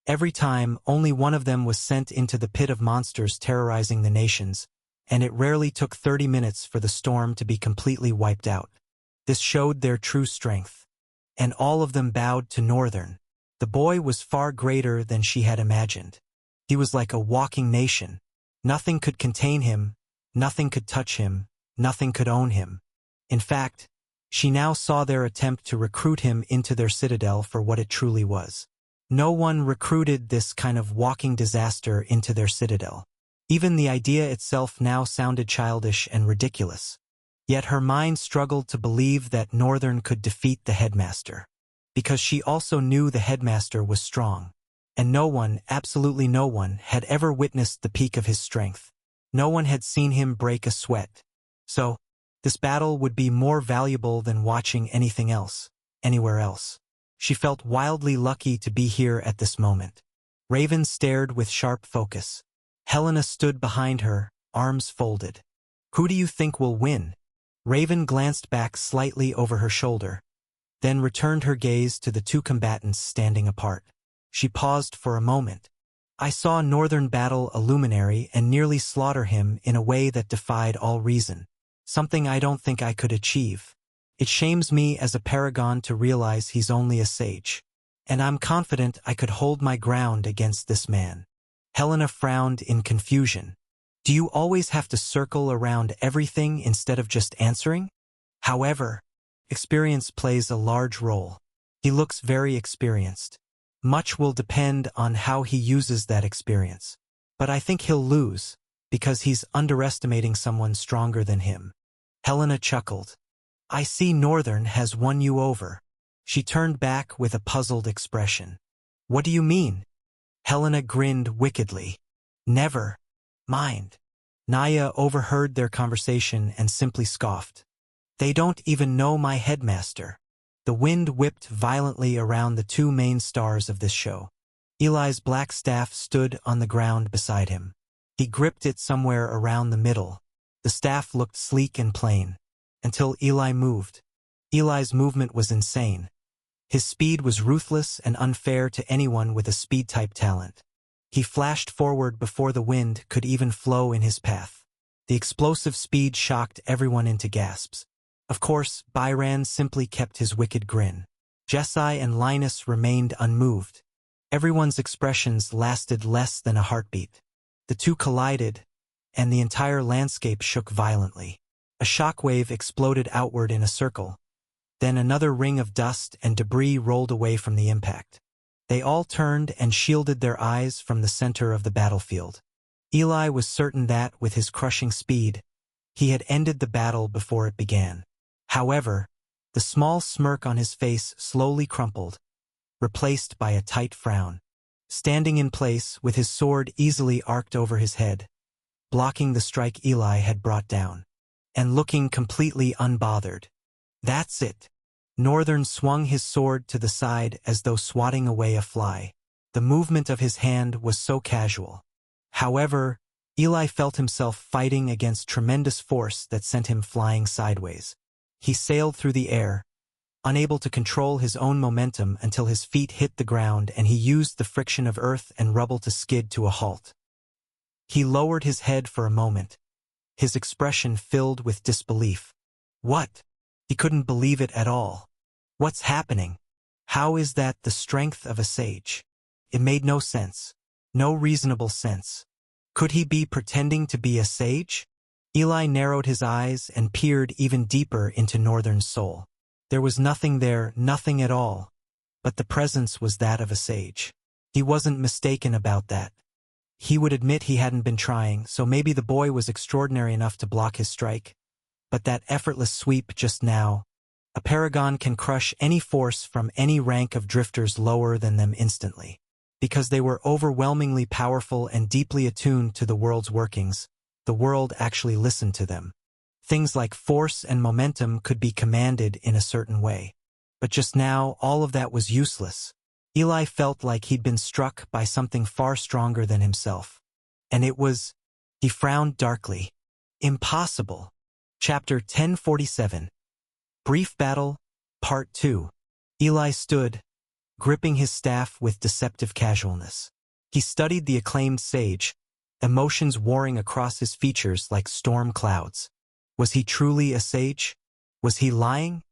Every time, only one of them was sent into the pit of monsters terrorizing the nations, and it rarely took 30 minutes for the storm to be completely wiped out. This showed their true strength. And all of them bowed to Northern. The boy was far greater than she had imagined. He was like a walking nation. Nothing could contain him, nothing could touch him, nothing could own him. In fact, she now saw their attempt to recruit him into their citadel for what it truly was. No one recruited this kind of walking disaster into their citadel. Even the idea itself now sounded childish and ridiculous. Yet her mind struggled to believe that Northern could defeat the headmaster. Because she also knew the headmaster was strong. And no one, absolutely no one, had ever witnessed the peak of his strength. No one had seen him break a sweat. So, this battle would be more valuable than watching anything else, anywhere else. She felt wildly lucky to be here at this moment. Raven stared with sharp focus. Helena stood behind her, arms folded. Who do you think will win? Raven glanced back slightly over her shoulder, then returned her gaze to the 2 combatants standing apart. She paused for a moment. I saw Northern battle a luminary and nearly slaughter him in a way that defied all reason. Something I don't think I could achieve. It shames me as a paragon to realize he's only a sage. And I'm confident I could hold my ground against this man. Helena frowned in confusion. Do you always have to circle around everything instead of just answering? However, experience plays a large role. He looks very experienced. Much will depend on how he uses that experience. But I think he'll lose, because he's underestimating someone stronger than him. Helena chuckled. I see Northern has won you over. She turned back with a puzzled expression. What do you mean? Helena grinned wickedly. Never mind. Naya overheard their conversation and simply scoffed. They don't even know my headmaster. The wind whipped violently around the two main stars of this show. Eli's black staff stood on the ground beside him. He gripped it somewhere around the middle. The staff looked sleek and plain. Until Eli moved. Eli's movement was insane. His speed was ruthless and unfair to anyone with a speed-type talent. He flashed forward before the wind could even flow in his path. The explosive speed shocked everyone into gasps. Of course, Byran simply kept his wicked grin. Jesai and Linus remained unmoved. Everyone's expressions lasted less than a heartbeat. The two collided, and the entire landscape shook violently. A shockwave exploded outward in a circle. Then another ring of dust and debris rolled away from the impact. They all turned and shielded their eyes from the center of the battlefield. Eli was certain that, with his crushing speed, he had ended the battle before it began. However, the small smirk on his face slowly crumpled, replaced by a tight frown. Standing in place with his sword easily arced over his head, blocking the strike Eli had brought down, and looking completely unbothered. That's it. Northern swung his sword to the side as though swatting away a fly. The movement of his hand was so casual. However, Eli felt himself fighting against tremendous force that sent him flying sideways. He sailed through the air, unable to control his own momentum until his feet hit the ground and he used the friction of earth and rubble to skid to a halt. He lowered his head for a moment, his expression filled with disbelief. What? He couldn't believe it at all. What's happening? How is that the strength of a sage? It made no sense. No reasonable sense. Could he be pretending to be a sage? Eli narrowed his eyes and peered even deeper into Northern's soul. There was nothing there, nothing at all. But the presence was that of a sage. He wasn't mistaken about that. He would admit he hadn't been trying, so maybe the boy was extraordinary enough to block his strike. But that effortless sweep just now, a paragon can crush any force from any rank of drifters lower than them instantly. Because they were overwhelmingly powerful and deeply attuned to the world's workings, the world actually listened to them. Things like force and momentum could be commanded in a certain way. But just now, all of that was useless. Eli felt like he'd been struck by something far stronger than himself. And it was... He frowned darkly. Impossible. Chapter 1047. Brief Battle, Part 2. Eli stood, gripping his staff with deceptive casualness. He studied the acclaimed sage, emotions warring across his features like storm clouds. Was he truly a sage? Was he lying?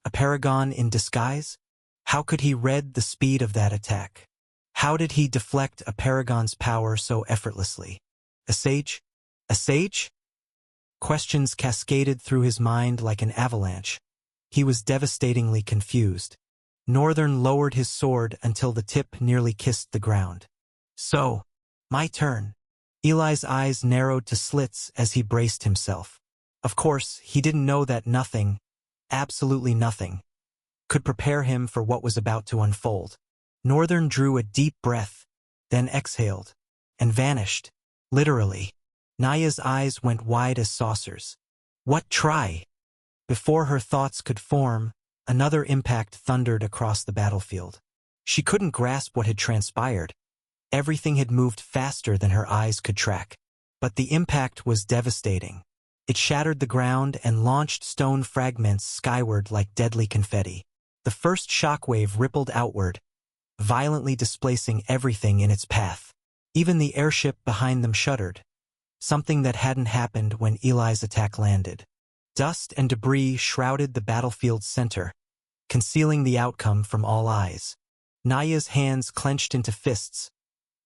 A paragon in disguise? How could he read the speed of that attack? How did he deflect a paragon's power so effortlessly? A sage? A sage? Questions cascaded through his mind like an avalanche. He was devastatingly confused. Northern lowered his sword until the tip nearly kissed the ground. So, my turn. Eli's eyes narrowed to slits as he braced himself. Of course, he didn't know that nothing, absolutely nothing, could prepare him for what was about to unfold. Northern drew a deep breath, then exhaled, and vanished, literally. Naya's eyes went wide as saucers. What try? Before her thoughts could form, another impact thundered across the battlefield. She couldn't grasp what had transpired. Everything had moved faster than her eyes could track. But the impact was devastating. It shattered the ground and launched stone fragments skyward like deadly confetti. The first shockwave rippled outward, violently displacing everything in its path. Even the airship behind them shuddered, something that hadn't happened when Eli's attack landed. Dust and debris shrouded the battlefield's center, concealing the outcome from all eyes. Naya's hands clenched into fists,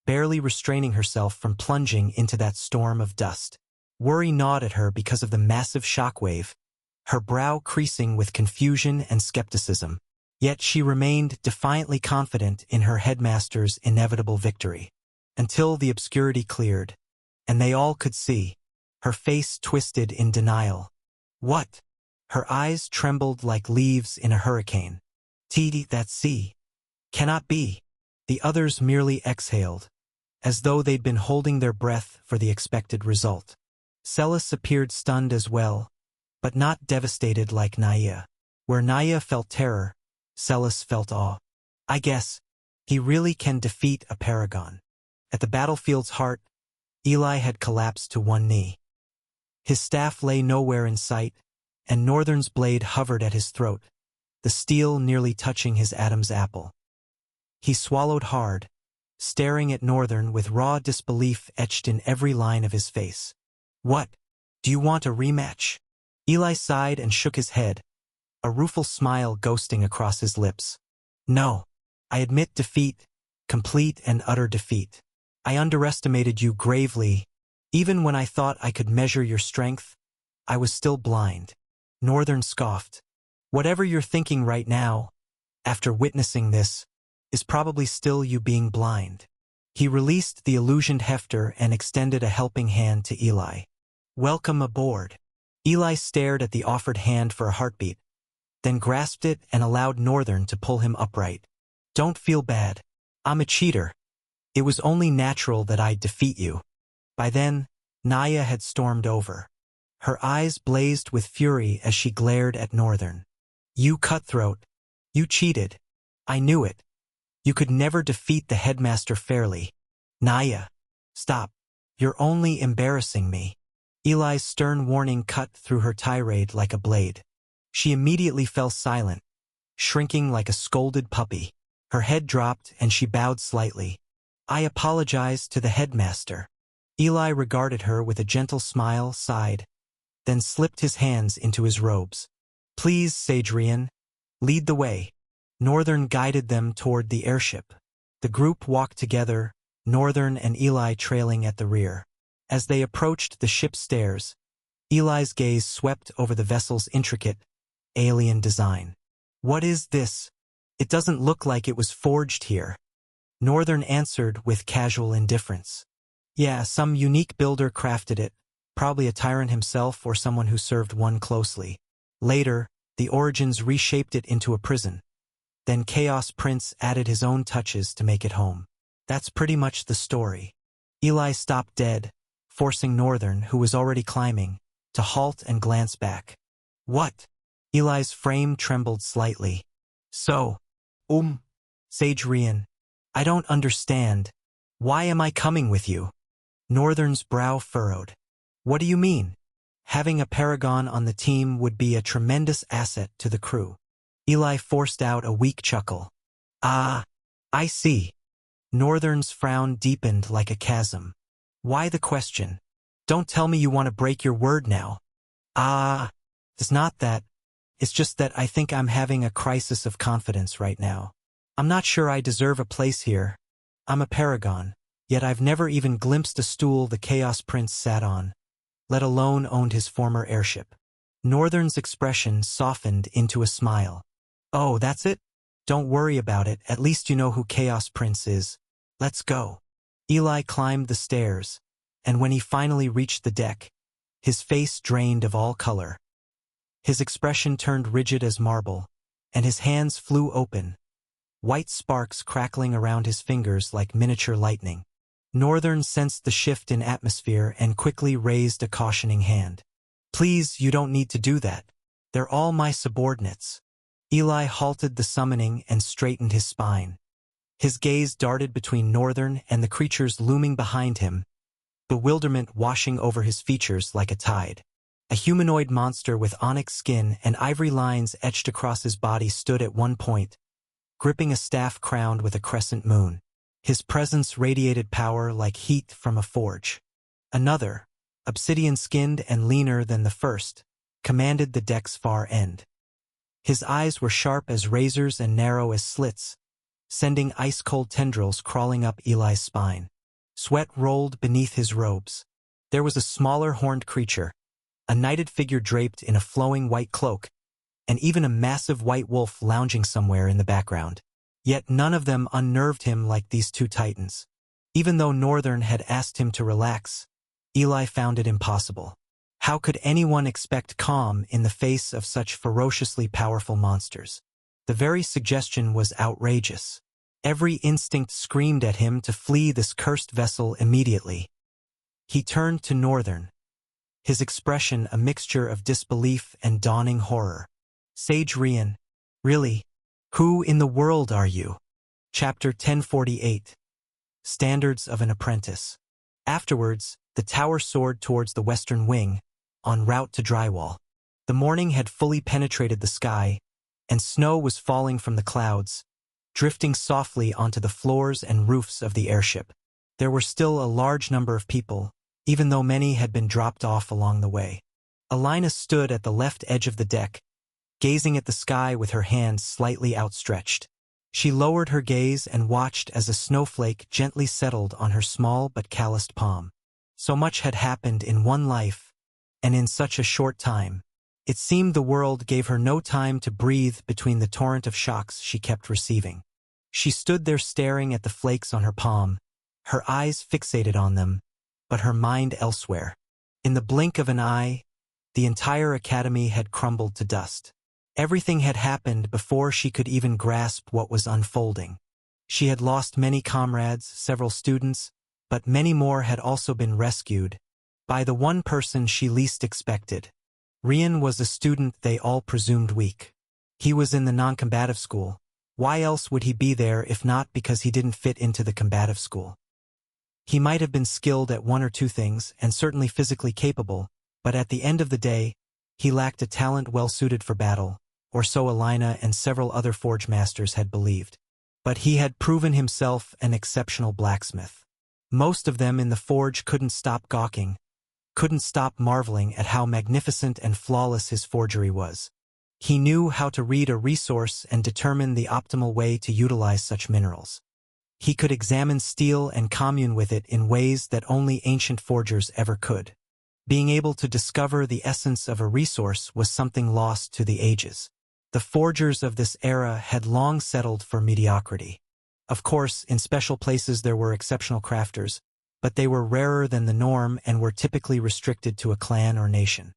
barely restraining herself from plunging into that storm of dust. Worry gnawed at her because of the massive shockwave, her brow creasing with confusion and skepticism. Yet she remained defiantly confident in her headmaster's inevitable victory. Until the obscurity cleared, and they all could see, her face twisted in denial. What? Her eyes trembled like leaves in a hurricane. That sea. Cannot be. The others merely exhaled, as though they'd been holding their breath for the expected result. Celis appeared stunned as well, but not devastated like Naya. Where Naya felt terror, Celis felt awe. I guess, he really can defeat a paragon. At the battlefield's heart, Eli had collapsed to one knee. His staff lay nowhere in sight, and Northern's blade hovered at his throat, the steel nearly touching his Adam's apple. He swallowed hard, staring at Northern with raw disbelief etched in every line of his face. What? Do you want a rematch? Eli sighed and shook his head, a rueful smile ghosting across his lips. No. I admit defeat, complete and utter defeat. I underestimated you gravely. Even when I thought I could measure your strength, I was still blind. Northern scoffed. Whatever you're thinking right now, after witnessing this, is probably still you being blind. He released the illusioned Hefter and extended a helping hand to Eli. Welcome aboard. Eli stared at the offered hand for a heartbeat, then grasped it and allowed Northern to pull him upright. Don't feel bad. I'm a cheater. It was only natural that I'd defeat you. By then, Naya had stormed over. Her eyes blazed with fury as she glared at Northern. You cutthroat. You cheated. I knew it. You could never defeat the headmaster fairly. Naya. Stop. You're only embarrassing me. Eli's stern warning cut through her tirade like a blade. She immediately fell silent, shrinking like a scolded puppy. Her head dropped and she bowed slightly. I apologize to the headmaster. Eli regarded her with a gentle smile, sighed, then slipped his hands into his robes. Please, Sadrian, lead the way. Northern guided them toward the airship. The group walked together, Northern and Eli trailing at the rear. As they approached the ship's stairs, Eli's gaze swept over the vessel's intricate, alien design. What is this? It doesn't look like it was forged here. Northern answered with casual indifference. Yeah, some unique builder crafted it, probably a tyrant himself or someone who served one closely. Later, the Origins reshaped it into a prison. Then Chaos Prince added his own touches to make it home. That's pretty much the story. Eli stopped dead, forcing Northern, who was already climbing, to halt and glance back. What? Eli's frame trembled slightly. So, Sadrian, I don't understand. Why am I coming with you? Northern's brow furrowed. What do you mean? Having a paragon on the team would be a tremendous asset to the crew. Eli forced out a weak chuckle. Ah, I see. Northern's frown deepened like a chasm. Why the question? Don't tell me you want to break your word now. Ah, it's not that. It's just that I think I'm having a crisis of confidence right now. I'm not sure I deserve a place here. I'm a paragon, yet I've never even glimpsed a stool the Chaos Prince sat on, let alone owned his former airship. Northern's expression softened into a smile. Oh, that's it? Don't worry about it, at least you know who Chaos Prince is. Let's go. Eli climbed the stairs, and when he finally reached the deck, his face drained of all color. His expression turned rigid as marble, and his hands flew open, white sparks crackling around his fingers like miniature lightning. Northern sensed the shift in atmosphere and quickly raised a cautioning hand. Please, you don't need to do that. They're all my subordinates. Eli halted the summoning and straightened his spine. His gaze darted between Northern and the creatures looming behind him, bewilderment washing over his features like a tide. A humanoid monster with onyx skin and ivory lines etched across his body stood at one point, gripping a staff crowned with a crescent moon. His presence radiated power like heat from a forge. Another, obsidian-skinned and leaner than the first, commanded the deck's far end. His eyes were sharp as razors and narrow as slits, sending ice-cold tendrils crawling up Eli's spine. Sweat rolled beneath his robes. There was a smaller horned creature, a knighted figure draped in a flowing white cloak, and even a massive white wolf lounging somewhere in the background. Yet none of them unnerved him like these two titans. Even though Northern had asked him to relax, Eli found it impossible. How could anyone expect calm in the face of such ferociously powerful monsters? The very suggestion was outrageous. Every instinct screamed at him to flee this cursed vessel immediately. He turned to Northern, his expression a mixture of disbelief and dawning horror. Sage Rian, really? Who in the world are you? Chapter 1048. Standards of an Apprentice. Afterwards, the tower soared towards the western wing, en route to Drywall. The morning had fully penetrated the sky, and snow was falling from the clouds, drifting softly onto the floors and roofs of the airship. There were still a large number of people, even though many had been dropped off along the way. Alina stood at the left edge of the deck, gazing at the sky with her hands slightly outstretched. She lowered her gaze and watched as a snowflake gently settled on her small but calloused palm. So much had happened in one life, and in such a short time. It seemed the world gave her no time to breathe between the torrent of shocks she kept receiving. She stood there staring at the flakes on her palm, her eyes fixated on them, but her mind elsewhere. In the blink of an eye, the entire academy had crumbled to dust. Everything had happened before she could even grasp what was unfolding. She had lost many comrades, several students, but many more had also been rescued by the one person she least expected. Rian was a student they all presumed weak. He was in the non-combative school. Why else would he be there if not because he didn't fit into the combative school? He might have been skilled at one or two things and certainly physically capable, but at the end of the day, he lacked a talent well-suited for battle, or so Alina and several other forge masters had believed. But he had proven himself an exceptional blacksmith. Most of them in the forge couldn't stop gawking, couldn't stop marveling at how magnificent and flawless his forgery was. He knew how to read a resource and determine the optimal way to utilize such minerals. He could examine steel and commune with it in ways that only ancient forgers ever could. Being able to discover the essence of a resource was something lost to the ages. The forgers of this era had long settled for mediocrity. Of course, in special places there were exceptional crafters, but they were rarer than the norm and were typically restricted to a clan or nation.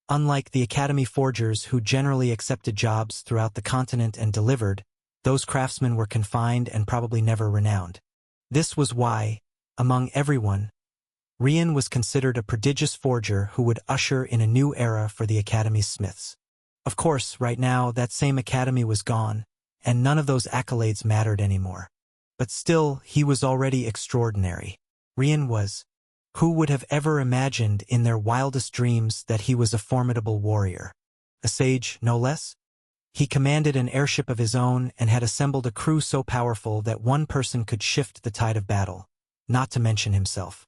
Unlike the Academy forgers who generally accepted jobs throughout the continent and delivered, those craftsmen were confined and probably never renowned. This was why, among everyone, Rian was considered a prodigious forger who would usher in a new era for the Academy's smiths. Of course, right now, that same academy was gone, and none of those accolades mattered anymore. But still, he was already extraordinary. Rian was. Who would have ever imagined in their wildest dreams that he was a formidable warrior? A sage, no less? He commanded an airship of his own and had assembled a crew so powerful that one person could shift the tide of battle, not to mention himself.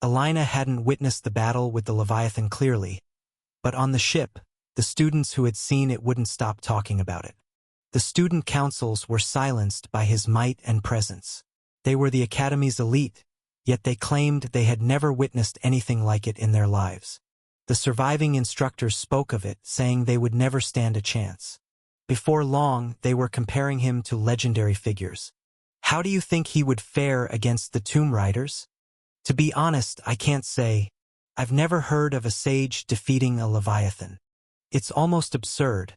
Alina hadn't witnessed the battle with the Leviathan clearly, but on the ship, the students who had seen it wouldn't stop talking about it. The student councils were silenced by his might and presence. They were the Academy's elite, yet they claimed they had never witnessed anything like it in their lives. The surviving instructors spoke of it, saying they would never stand a chance. Before long, they were comparing him to legendary figures. How do you think he would fare against the Tomb Riders? To be honest, I can't say. I've never heard of a sage defeating a Leviathan. It's almost absurd.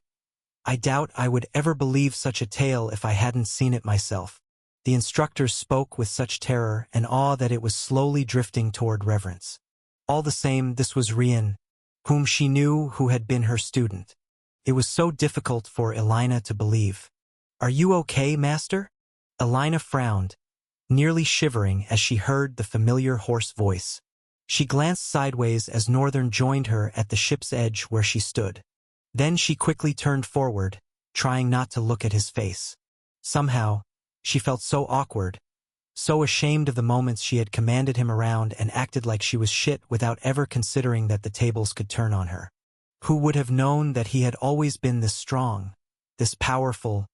I doubt I would ever believe such a tale if I hadn't seen it myself. The instructors spoke with such terror and awe that it was slowly drifting toward reverence. All the same, this was Rian, whom she knew, who had been her student. It was so difficult for Alina to believe. "Are you okay, Master?" Alina frowned, nearly shivering as she heard the familiar hoarse voice. She glanced sideways as Northern joined her at the ship's edge where she stood. Then she quickly turned forward, trying not to look at his face. Somehow, she felt so awkward, so ashamed of the moments she had commanded him around and acted like she was shit without ever considering that the tables could turn on her. Who would have known that he had always been this strong, this powerful,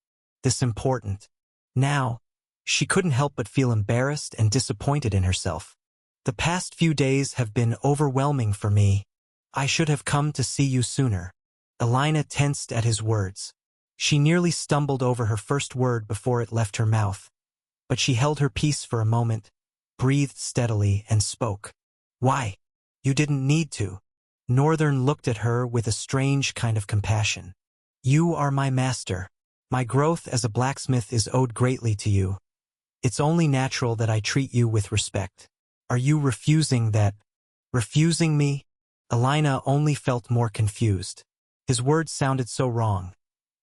this important? Now, she couldn't help but feel embarrassed and disappointed in herself. The past few days have been overwhelming for me. I should have come to see you sooner. Elena tensed at his words. She nearly stumbled over her first word before it left her mouth. But she held her peace for a moment, breathed steadily, and spoke. Why? You didn't need to. Northern looked at her with a strange kind of compassion. You are my master. My growth as a blacksmith is owed greatly to you. It's only natural that I treat you with respect. Are you refusing that? Refusing me? Elena only felt more confused. His words sounded so wrong,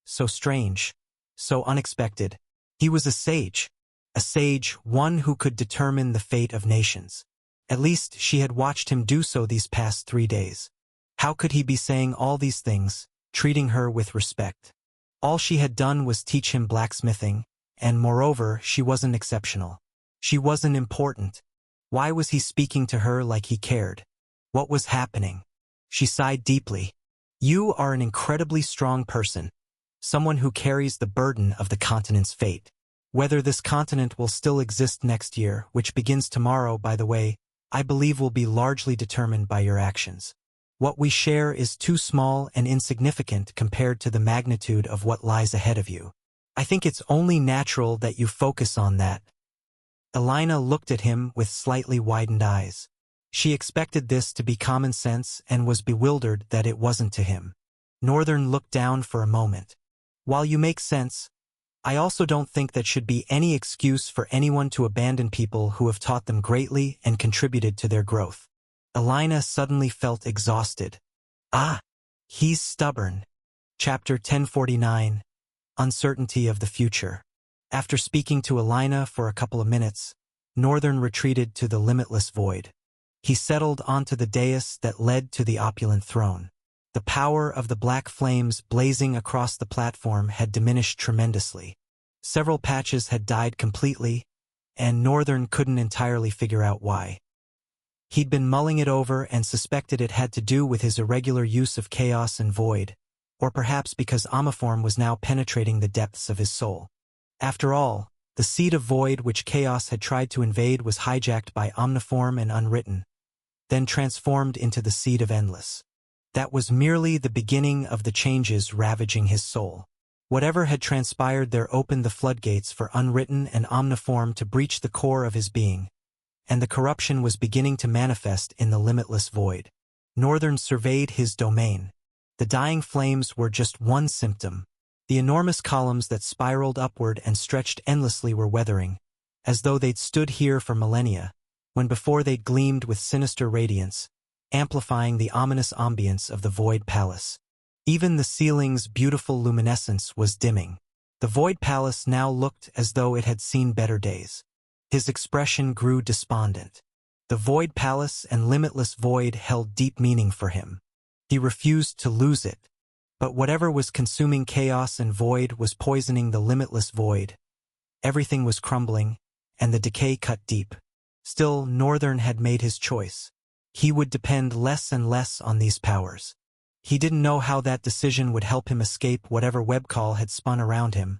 so strange, so unexpected. He was a sage, one who could determine the fate of nations. At least she had watched him do so these past 3 days. How could he be saying all these things, treating her with respect? All she had done was teach him blacksmithing, and moreover, she wasn't exceptional. She wasn't important. Why was he speaking to her like he cared? What was happening? She sighed deeply. You are an incredibly strong person, someone who carries the burden of the continent's fate. Whether this continent will still exist next year, which begins tomorrow, by the way, I believe will be largely determined by your actions. What we share is too small and insignificant compared to the magnitude of what lies ahead of you. I think it's only natural that you focus on that. Elena looked at him with slightly widened eyes. She expected this to be common sense and was bewildered that it wasn't to him. Northern looked down for a moment. While you make sense, I also don't think that should be any excuse for anyone to abandon people who have taught them greatly and contributed to their growth. Elena suddenly felt exhausted. Ah, he's stubborn. Chapter 1049. Uncertainty of the future. After speaking to Elena for a couple of minutes, Northern retreated to the limitless void. He settled onto the dais that led to the opulent throne. The power of the black flames blazing across the platform had diminished tremendously. Several patches had died completely, and Northern couldn't entirely figure out why. He'd been mulling it over and suspected it had to do with his irregular use of chaos and void, or perhaps because Omniform was now penetrating the depths of his soul. After all, the seed of void which chaos had tried to invade was hijacked by Omniform and Unwritten, then transformed into the seed of Endless. That was merely the beginning of the changes ravaging his soul. Whatever had transpired there opened the floodgates for Unwritten and Omniform to breach the core of his being, and the corruption was beginning to manifest in the limitless void. Northern surveyed his domain. The dying flames were just one symptom. The enormous columns that spiraled upward and stretched endlessly were weathering, as though they'd stood here for millennia, when before they'd gleamed with sinister radiance, amplifying the ominous ambience of the Void Palace. Even the ceiling's beautiful luminescence was dimming. The Void Palace now looked as though it had seen better days. His expression grew despondent. The Void Palace and limitless void held deep meaning for him. He refused to lose it. But whatever was consuming chaos and void was poisoning the limitless void. Everything was crumbling, and the decay cut deep. Still, Northern had made his choice. He would depend less and less on these powers. He didn't know how that decision would help him escape whatever webcall had spun around him,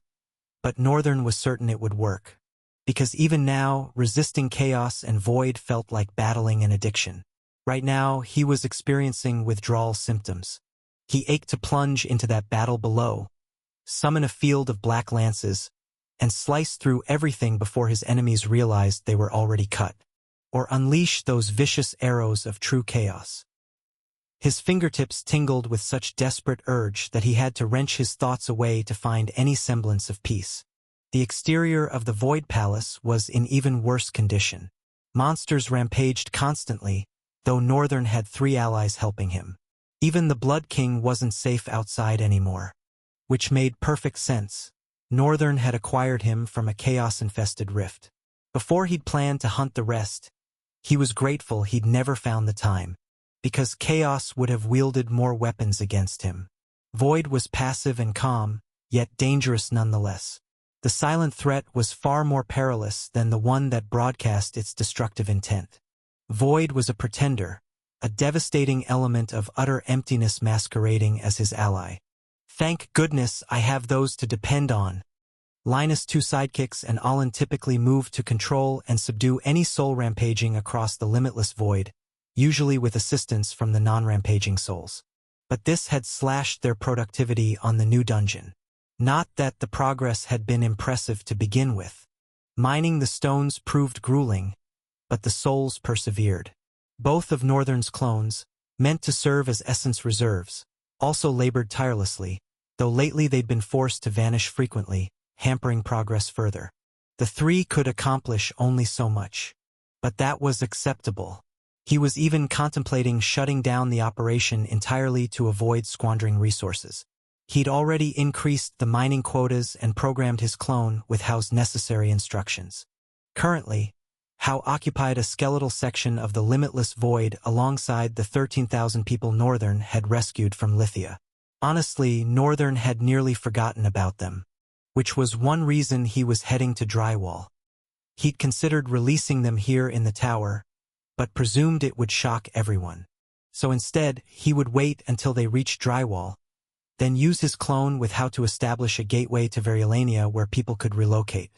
but Northern was certain it would work. Because even now, resisting chaos and void felt like battling an addiction. Right now, he was experiencing withdrawal symptoms. He ached to plunge into that battle below, summon a field of black lances, and slice through everything before his enemies realized they were already cut, or unleash those vicious arrows of true chaos. His fingertips tingled with such desperate urge that he had to wrench his thoughts away to find any semblance of peace. The exterior of the Void Palace was in even worse condition. Monsters rampaged constantly, though Northern had 3 allies helping him. Even the Blood King wasn't safe outside anymore. Which made perfect sense. Northern had acquired him from a chaos-infested rift. Before he'd planned to hunt the rest, he was grateful he'd never found the time, because chaos would have wielded more weapons against him. Void was passive and calm, yet dangerous nonetheless. The silent threat was far more perilous than the one that broadcast its destructive intent. Void was a pretender, a devastating element of utter emptiness masquerading as his ally. Thank goodness I have those to depend on. Linus' two sidekicks and Alan typically moved to control and subdue any soul rampaging across the limitless void, usually with assistance from the non-rampaging souls. But this had slashed their productivity on the new dungeon. Not that the progress had been impressive to begin with. Mining the stones proved grueling, but the souls persevered. Both of Northern's clones, meant to serve as essence reserves, also labored tirelessly, though lately they'd been forced to vanish frequently, hampering progress further. The three could accomplish only so much. But that was acceptable. He was even contemplating shutting down the operation entirely to avoid squandering resources. He'd already increased the mining quotas and programmed his clone with Hao's necessary instructions. Currently, Hao occupied a skeletal section of the limitless void alongside the 13,000 people Northern had rescued from Lithia. Honestly, Northern had nearly forgotten about them, which was one reason he was heading to Drywall. He'd considered releasing them here in the tower, but presumed it would shock everyone. So instead, he would wait until they reached Drywall, then use his clone with Hao to establish a gateway to Variolania where people could relocate.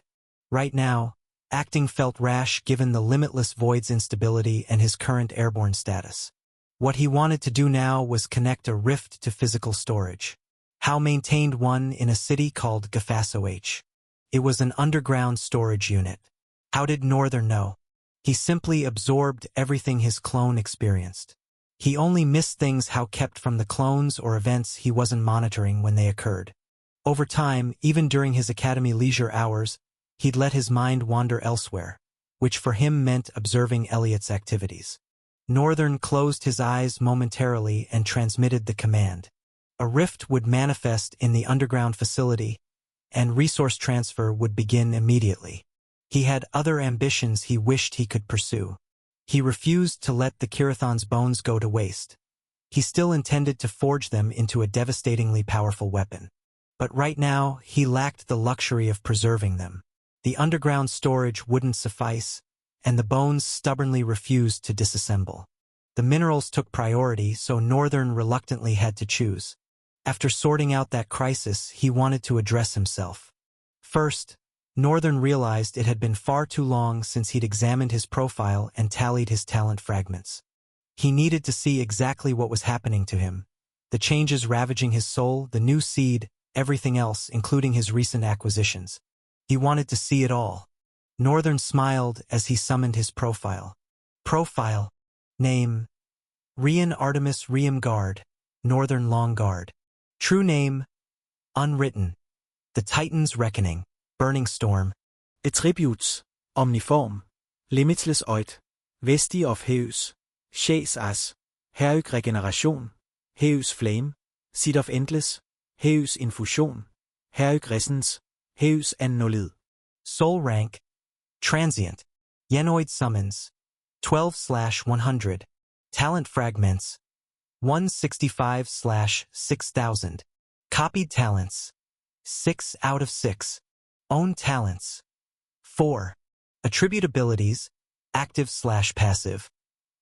Right now, acting felt rash given the limitless void's instability and his current airborne status. What he wanted to do now was connect a rift to physical storage. Hao maintained one in a city called Gafaso H. It was an underground storage unit. How did Northern know? He simply absorbed everything his clone experienced. He only missed things Hao kept from the clones or events he wasn't monitoring when they occurred. Over time, even during his academy leisure hours, he'd let his mind wander elsewhere, which for him meant observing Elliot's activities. Northern closed his eyes momentarily and transmitted the command. A rift would manifest in the underground facility, and resource transfer would begin immediately. He had other ambitions he wished he could pursue. He refused to let the Kirathon's bones go to waste. He still intended to forge them into a devastatingly powerful weapon. But right now, he lacked the luxury of preserving them. The underground storage wouldn't suffice, and the bones stubbornly refused to disassemble. The minerals took priority, so Northern reluctantly had to choose. After sorting out that crisis, he wanted to address himself. First, Northern realized it had been far too long since he'd examined his profile and tallied his talent fragments. He needed to see exactly what was happening to him, the changes ravaging his soul, the new seed, everything else, including his recent acquisitions. He wanted to see it all. Northern smiled as he summoned his profile. Profile. Name. Rian Artemis Riamgard, Northern Longguard. True name. Unwritten. The Titan's Reckoning. Burning Storm. Attributes. Omniform. Limitless Oid. Vestige of Heus. Sjæls As. Herøg Regeneration. Heus Flame. Seed of Endless. Heus Infusion. Herøg Resens. Heus Annolid. Soul rank. Transient. Yenoid summons. 12/100. Talent fragments. 165/6000. Copied talents. 6 out of 6. Own talents. 4. Attribute abilities. Active/passive.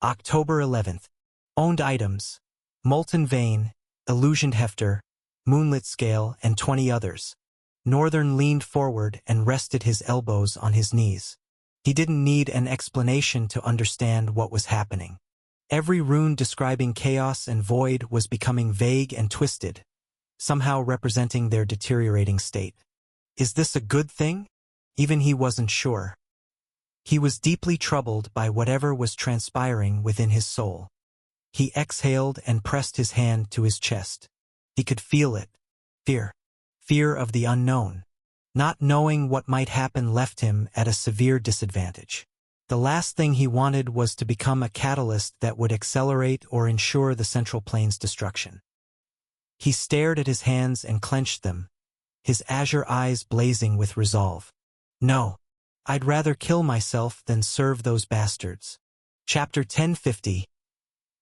October 11th. Owned items. Molten Vein, Illusioned Hefter, Moonlit Scale, and 20 others. Northern leaned forward and rested his elbows on his knees. He didn't need an explanation to understand what was happening. Every rune describing chaos and void was becoming vague and twisted, somehow representing their deteriorating state. Is this a good thing? Even he wasn't sure. He was deeply troubled by whatever was transpiring within his soul. He exhaled and pressed his hand to his chest. He could feel it. Fear. Fear of the unknown. Not knowing what might happen left him at a severe disadvantage. The last thing he wanted was to become a catalyst that would accelerate or ensure the Central Plane's destruction. He stared at his hands and clenched them, his azure eyes blazing with resolve. No, I'd rather kill myself than serve those bastards. Chapter 1050.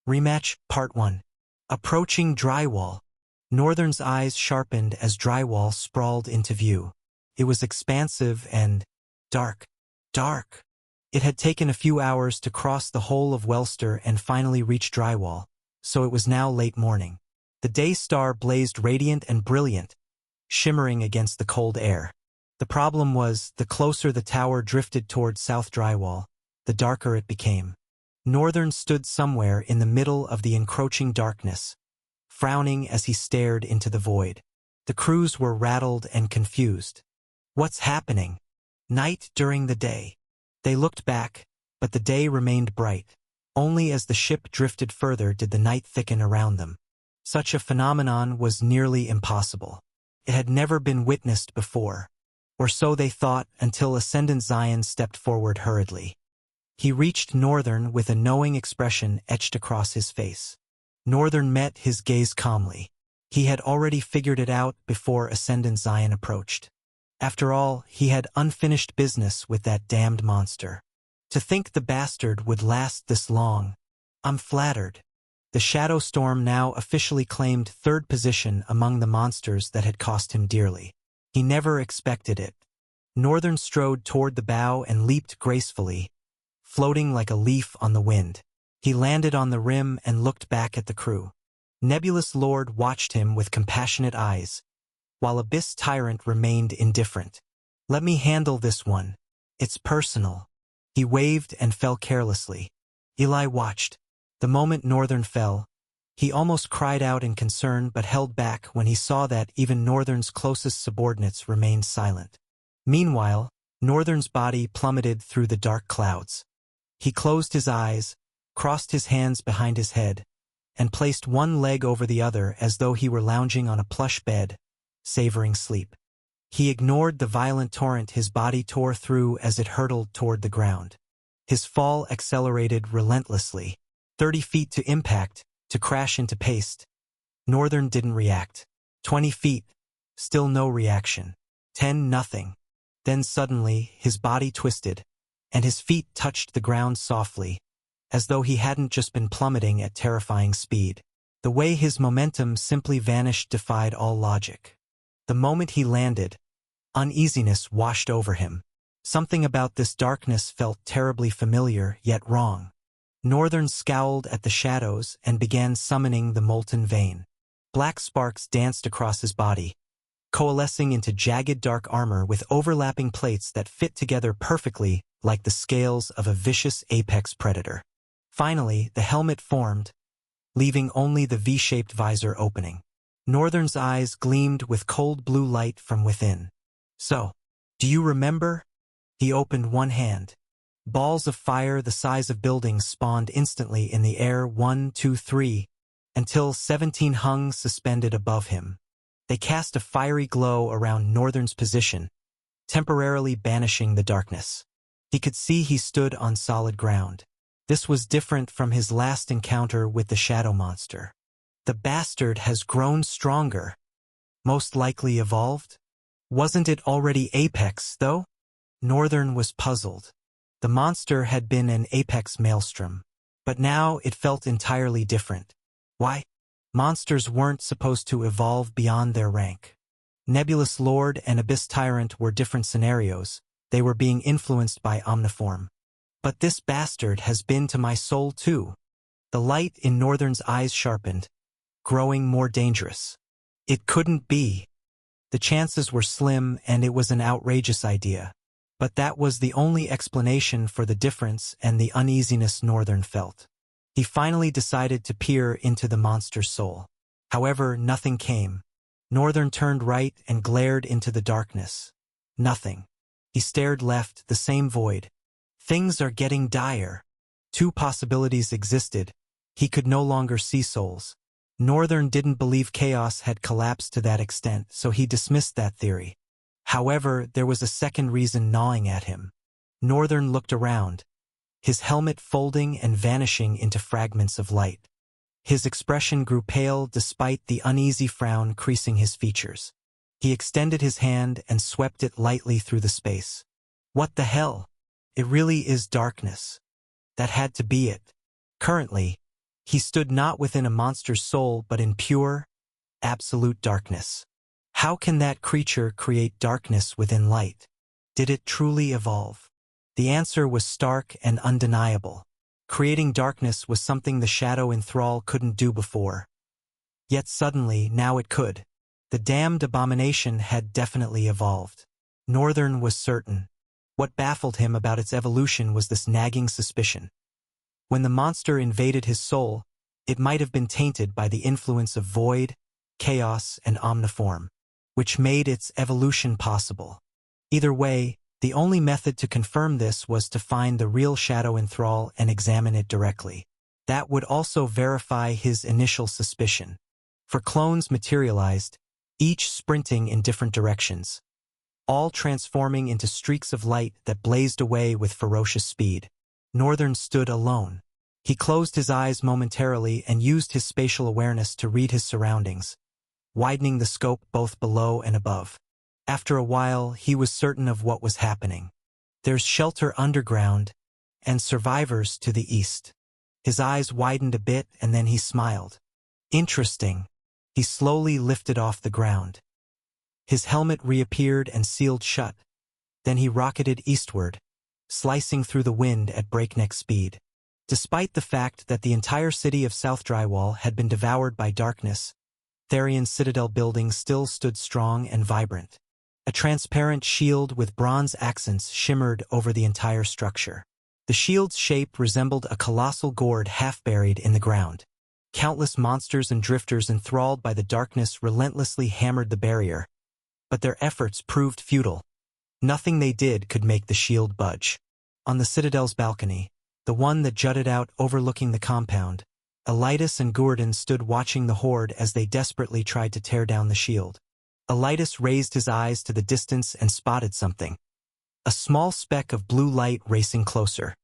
Rematch, Part 1. Approaching Drywall. Northern's eyes sharpened as Drywall sprawled into view. It was expansive and dark. Dark. It had taken a few hours to cross the whole of Welster and finally reach Drywall, so it was now late morning. The day star blazed radiant and brilliant, shimmering against the cold air. The problem was, the closer the tower drifted toward South Drywall, the darker it became. Northern stood somewhere in the middle of the encroaching darkness, frowning as he stared into the void. The crews were rattled and confused. What's happening? Night during the day. They looked back, but the day remained bright. Only as the ship drifted further did the night thicken around them. Such a phenomenon was nearly impossible. It had never been witnessed before. Or so they thought until Ascendant Zion stepped forward hurriedly. He reached Northern with a knowing expression etched across his face. Northern met his gaze calmly. He had already figured it out before Ascendant Zion approached. After all, he had unfinished business with that damned monster. To think the bastard would last this long. I'm flattered. The Shadow Storm now officially claimed third position among the monsters that had cost him dearly. He never expected it. Northern strode toward the bow and leaped gracefully, floating like a leaf on the wind. He landed on the rim and looked back at the crew. Nebulous Lord watched him with compassionate eyes, while Abyss Tyrant remained indifferent. Let me handle this one. It's personal. He waved and fell carelessly. Eli watched. The moment Northern fell, he almost cried out in concern but held back when he saw that even Northern's closest subordinates remained silent. Meanwhile, Northern's body plummeted through the dark clouds. He closed his eyes, crossed his hands behind his head, and placed one leg over the other as though he were lounging on a plush bed, savoring sleep. He ignored the violent torrent his body tore through as it hurtled toward the ground. His fall accelerated relentlessly. 30 feet to impact, to crash into paste. Northern didn't react. 20 feet, still no reaction. 10, nothing. Then suddenly, his body twisted, and his feet touched the ground softly, as though he hadn't just been plummeting at terrifying speed. The way his momentum simply vanished defied all logic. The moment he landed, uneasiness washed over him. Something about this darkness felt terribly familiar, yet wrong. Northern scowled at the shadows and began summoning the molten vein. Black sparks danced across his body, coalescing into jagged dark armor with overlapping plates that fit together perfectly like the scales of a vicious apex predator. Finally, the helmet formed, leaving only the V-shaped visor opening. Northern's eyes gleamed with cold blue light from within. So, do you remember? He opened one hand. Balls of fire the size of buildings spawned instantly in the air 1, 2, 3, until 17 hung suspended above him. They cast a fiery glow around Northern's position, temporarily banishing the darkness. He could see he stood on solid ground. This was different from his last encounter with the shadow monster. The bastard has grown stronger. Most likely evolved? Wasn't it already Apex, though? Northern was puzzled. The monster had been an Apex maelstrom, but now it felt entirely different. Why? Monsters weren't supposed to evolve beyond their rank. Nebulous Lord and Abyss Tyrant were different scenarios. They were being influenced by Omniform. But this bastard has been to my soul too. The light in Northern's eyes sharpened, growing more dangerous. It couldn't be. The chances were slim and it was an outrageous idea. But that was the only explanation for the difference and the uneasiness Northern felt. He finally decided to peer into the monster's soul. However, nothing came. Northern turned right and glared into the darkness. Nothing. He stared left, the same void. Things are getting dire. 2 possibilities existed. He could no longer see souls. Northern didn't believe chaos had collapsed to that extent, so he dismissed that theory. However, there was a second reason gnawing at him. Northern looked around, his helmet folding and vanishing into fragments of light. His expression grew pale despite the uneasy frown creasing his features. He extended his hand and swept it lightly through the space. What the hell? It really is darkness. That had to be it. Currently, he stood not within a monster's soul but in pure, absolute darkness. How can that creature create darkness within light? Did it truly evolve? The answer was stark and undeniable. Creating darkness was something the shadow in Thrall couldn't do before. Yet suddenly, now it could. The damned abomination had definitely evolved. Northern was certain. What baffled him about its evolution was this nagging suspicion. When the monster invaded his soul, it might have been tainted by the influence of void, chaos, and omniform, which made its evolution possible. Either way, the only method to confirm this was to find the real shadow in Thrall and examine it directly. That would also verify his initial suspicion. For clones materialized, each sprinting in different directions, all transforming into streaks of light that blazed away with ferocious speed. Northern stood alone. He closed his eyes momentarily and used his spatial awareness to read his surroundings, widening the scope both below and above. After a while, he was certain of what was happening. There's shelter underground, and survivors to the east. His eyes widened a bit and then he smiled. Interesting. He slowly lifted off the ground. His helmet reappeared and sealed shut. Then he rocketed eastward, slicing through the wind at breakneck speed. Despite the fact that the entire city of South Drywall had been devoured by darkness, Tharion's citadel building still stood strong and vibrant. A transparent shield with bronze accents shimmered over the entire structure. The shield's shape resembled a colossal gourd half buried in the ground. Countless monsters and drifters enthralled by the darkness relentlessly hammered the barrier, but their efforts proved futile. Nothing they did could make the shield budge. On the citadel's balcony, the one that jutted out overlooking the compound, Elitis and Gurdon stood watching the horde as they desperately tried to tear down the shield. Elitis raised his eyes to the distance and spotted something. A small speck of blue light racing closer.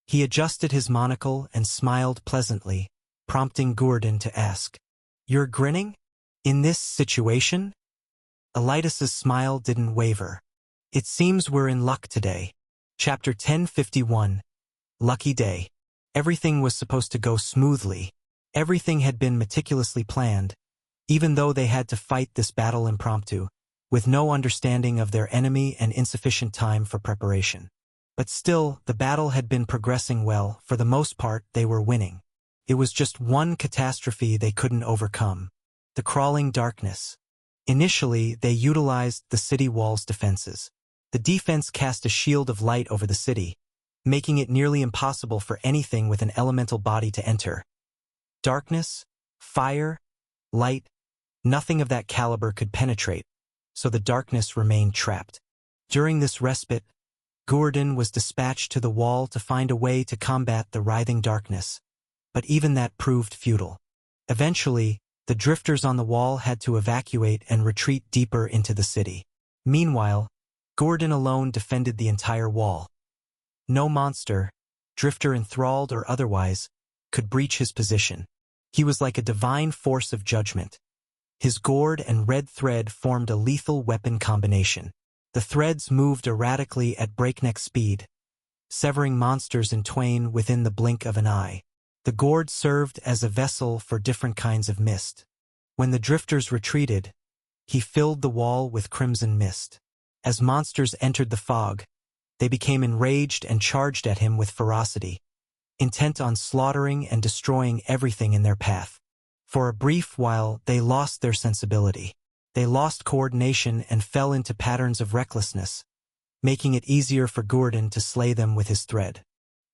He adjusted his monocle and smiled pleasantly, prompting Gurdon to ask, "You're grinning? In this situation?" Elitis's smile didn't waver. "It seems we're in luck today." Chapter 1051. Lucky Day. Everything was supposed to go smoothly. Everything had been meticulously planned, even though they had to fight this battle impromptu, with no understanding of their enemy and insufficient time for preparation. But still, the battle had been progressing well. For the most part, they were winning. It was just one catastrophe they couldn't overcome: the crawling darkness. Initially, they utilized the city wall's defenses. The defense cast a shield of light over the city, making it nearly impossible for anything with an elemental body to enter. Darkness, fire, light, nothing of that caliber could penetrate, so the darkness remained trapped. During this respite, Gurdon was dispatched to the wall to find a way to combat the writhing darkness, but even that proved futile. Eventually, the drifters on the wall had to evacuate and retreat deeper into the city. Meanwhile, Gurdon alone defended the entire wall. No monster, drifter enthralled or otherwise, could breach his position. He was like a divine force of judgment. His gourd and red thread formed a lethal weapon combination. The threads moved erratically at breakneck speed, severing monsters in twain within the blink of an eye. The gourd served as a vessel for different kinds of mist. When the drifters retreated, he filled the wall with crimson mist. As monsters entered the fog, they became enraged and charged at him with ferocity, intent on slaughtering and destroying everything in their path. For a brief while, they lost their sensibility. They lost coordination and fell into patterns of recklessness, making it easier for Gurdon to slay them with his thread.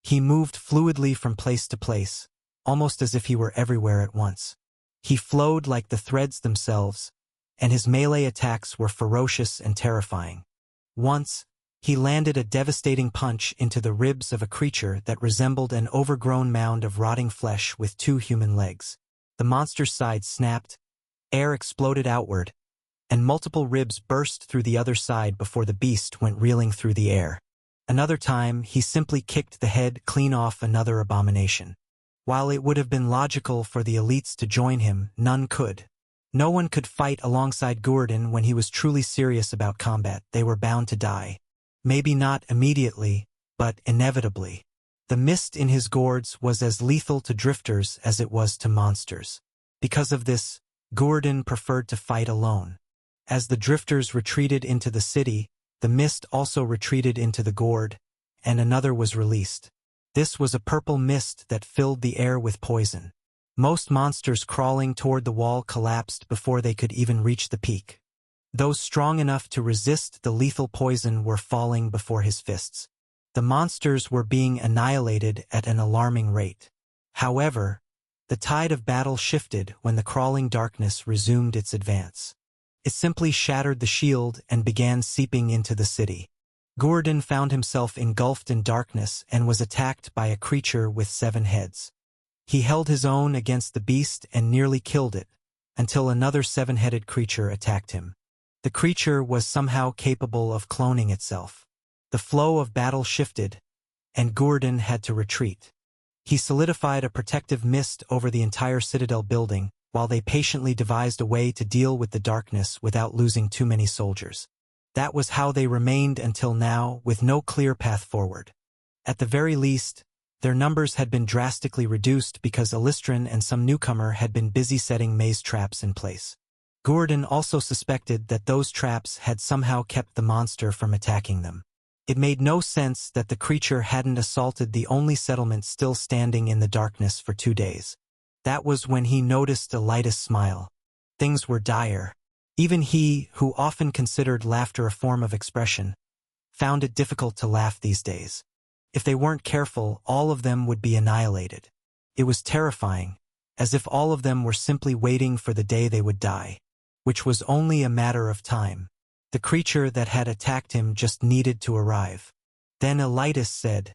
He moved fluidly from place to place, almost as if he were everywhere at once. He flowed like the threads themselves, and his melee attacks were ferocious and terrifying. Once, he landed a devastating punch into the ribs of a creature that resembled an overgrown mound of rotting flesh with 2 human legs. The monster's side snapped, air exploded outward, and multiple ribs burst through the other side before the beast went reeling through the air. Another time, he simply kicked the head clean off another abomination. While it would have been logical for the elites to join him, none could. No one could fight alongside Gurdon when he was truly serious about combat. They were bound to die. Maybe not immediately, but inevitably. The mist in his gourds was as lethal to drifters as it was to monsters. Because of this, Gurdon preferred to fight alone. As the drifters retreated into the city, the mist also retreated into the gourd, and another was released. This was a purple mist that filled the air with poison. Most monsters crawling toward the wall collapsed before they could even reach the peak. Those strong enough to resist the lethal poison were falling before his fists. The monsters were being annihilated at an alarming rate. However, the tide of battle shifted when the crawling darkness resumed its advance. It simply shattered the shield and began seeping into the city. Gordon found himself engulfed in darkness and was attacked by a creature with 7 heads. He held his own against the beast and nearly killed it, until another 7-headed creature attacked him. The creature was somehow capable of cloning itself. The flow of battle shifted, and Gordon had to retreat. He solidified a protective mist over the entire Citadel building, while they patiently devised a way to deal with the darkness without losing too many soldiers. That was how they remained until now, with no clear path forward. At the very least, their numbers had been drastically reduced because Alistran and some newcomer had been busy setting maze traps in place. Gordon also suspected that those traps had somehow kept the monster from attacking them. It made no sense that the creature hadn't assaulted the only settlement still standing in the darkness for 2 days. That was when he noticed Elidas smile. Things were dire. Even he, who often considered laughter a form of expression, found it difficult to laugh these days. If they weren't careful, all of them would be annihilated. It was terrifying, as if all of them were simply waiting for the day they would die, which was only a matter of time. The creature that had attacked him just needed to arrive. Then Elidas said,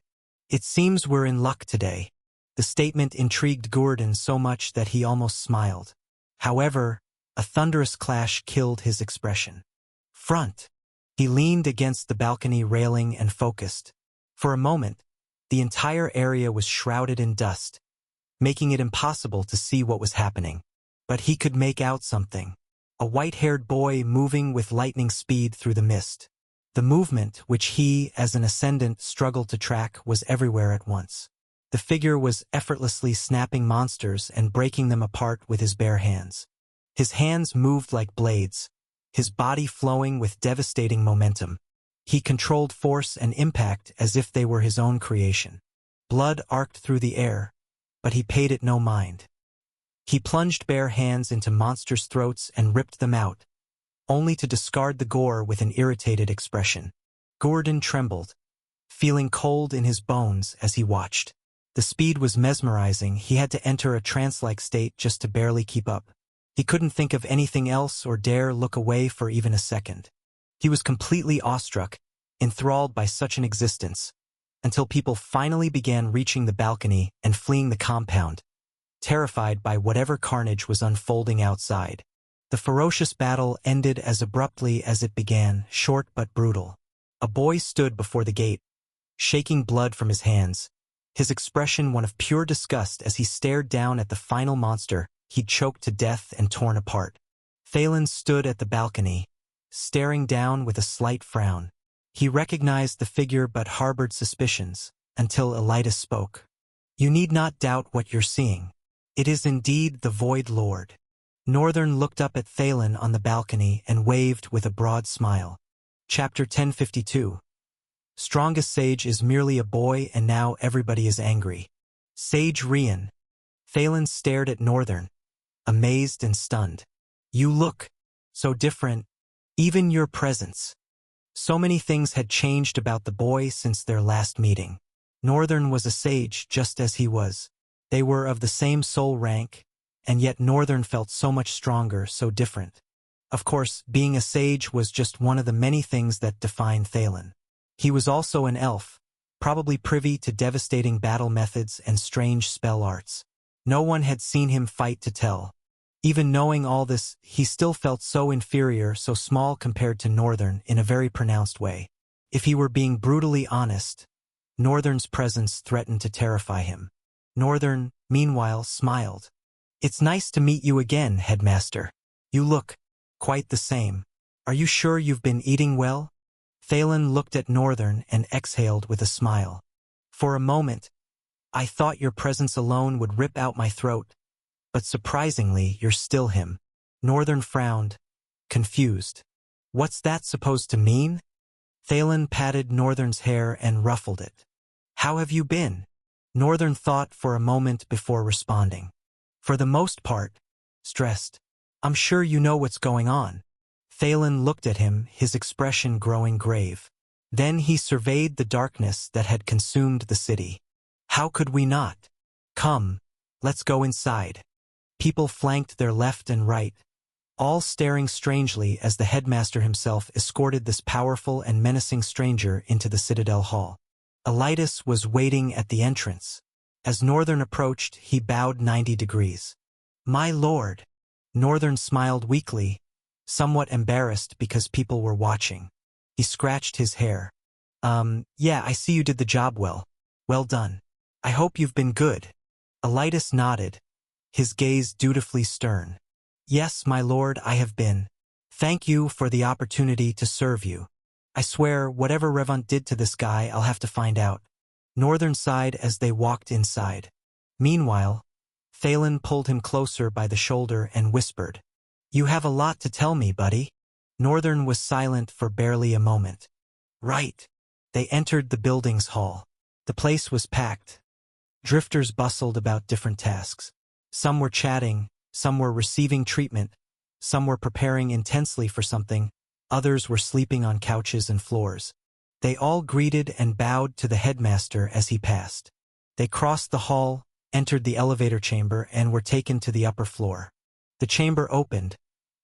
"It seems we're in luck today." The statement intrigued Gordon so much that he almost smiled. However, a thunderous clash killed his expression. "Front!" He leaned against the balcony railing and focused. For a moment, the entire area was shrouded in dust, making it impossible to see what was happening. But he could make out something. A white-haired boy moving with lightning speed through the mist. The movement, which he, as an ascendant, struggled to track, was everywhere at once. The figure was effortlessly snapping monsters and breaking them apart with his bare hands. His hands moved like blades, his body flowing with devastating momentum. He controlled force and impact as if they were his own creation. Blood arced through the air, but he paid it no mind. He plunged bare hands into monsters' throats and ripped them out, only to discard the gore with an irritated expression. Gordon trembled, feeling cold in his bones as he watched. The speed was mesmerizing. He had to enter a trance-like state just to barely keep up. He couldn't think of anything else or dare look away for even a second. He was completely awestruck, enthralled by such an existence, until people finally began reaching the balcony and fleeing the compound, terrified by whatever carnage was unfolding outside. The ferocious battle ended as abruptly as it began, short but brutal. A boy stood before the gate, shaking blood from his hands, his expression one of pure disgust as he stared down at the final monster he'd choked to death and torn apart. Thalen stood at the balcony, staring down with a slight frown. He recognized the figure but harbored suspicions, until Elidas spoke. "You need not doubt what you're seeing. It is indeed the Void Lord." Northern looked up at Thalen on the balcony and waved with a broad smile. Chapter 1052. Strongest Sage is merely a boy and now everybody is angry. Sage Rian. Thalen stared at Northern, amazed and stunned. "You look so different. Even your presence." So many things had changed about the boy since their last meeting. Northern was a sage just as he was. They were of the same soul rank, and yet Northern felt so much stronger, so different. Of course, being a sage was just one of the many things that defined Thalen. He was also an elf, probably privy to devastating battle methods and strange spell arts. No one had seen him fight to tell. Even knowing all this, he still felt so inferior, so small compared to Northern in a very pronounced way. If he were being brutally honest, Northern's presence threatened to terrify him. Northern, meanwhile, smiled. "It's nice to meet you again, Headmaster. You look quite the same. Are you sure you've been eating well?" Thalen looked at Northern and exhaled with a smile. "For a moment, I thought your presence alone would rip out my throat. But surprisingly, you're still him." Northern frowned, confused. "What's that supposed to mean?" Thalen patted Northern's hair and ruffled it. "How have you been?" Northern thought for a moment before responding. "For the most part, stressed. I'm sure you know what's going on." Thalen looked at him, his expression growing grave. Then he surveyed the darkness that had consumed the city. How could we not? Come, let's go inside. People flanked their left and right, all staring strangely as the headmaster himself escorted this powerful and menacing stranger into the Citadel Hall. Elitis was waiting at the entrance. As Northern approached, he bowed 90 degrees. My lord. Northern smiled weakly, somewhat embarrassed because people were watching. He scratched his hair. Yeah, I see you did the job well. Well done. I hope you've been good. Elitis nodded, his gaze dutifully stern. Yes, my lord, I have been. Thank you for the opportunity to serve you. I swear, whatever Revant did to this guy, I'll have to find out. Northern sighed as they walked inside. Meanwhile, Thalen pulled him closer by the shoulder and whispered, You have a lot to tell me, buddy. Northern was silent for barely a moment. Right. They entered the building's hall. The place was packed. Drifters bustled about different tasks. Some were chatting, some were receiving treatment, some were preparing intensely for something, others were sleeping on couches and floors. They all greeted and bowed to the headmaster as he passed. They crossed the hall, entered the elevator chamber, and were taken to the upper floor. The chamber opened,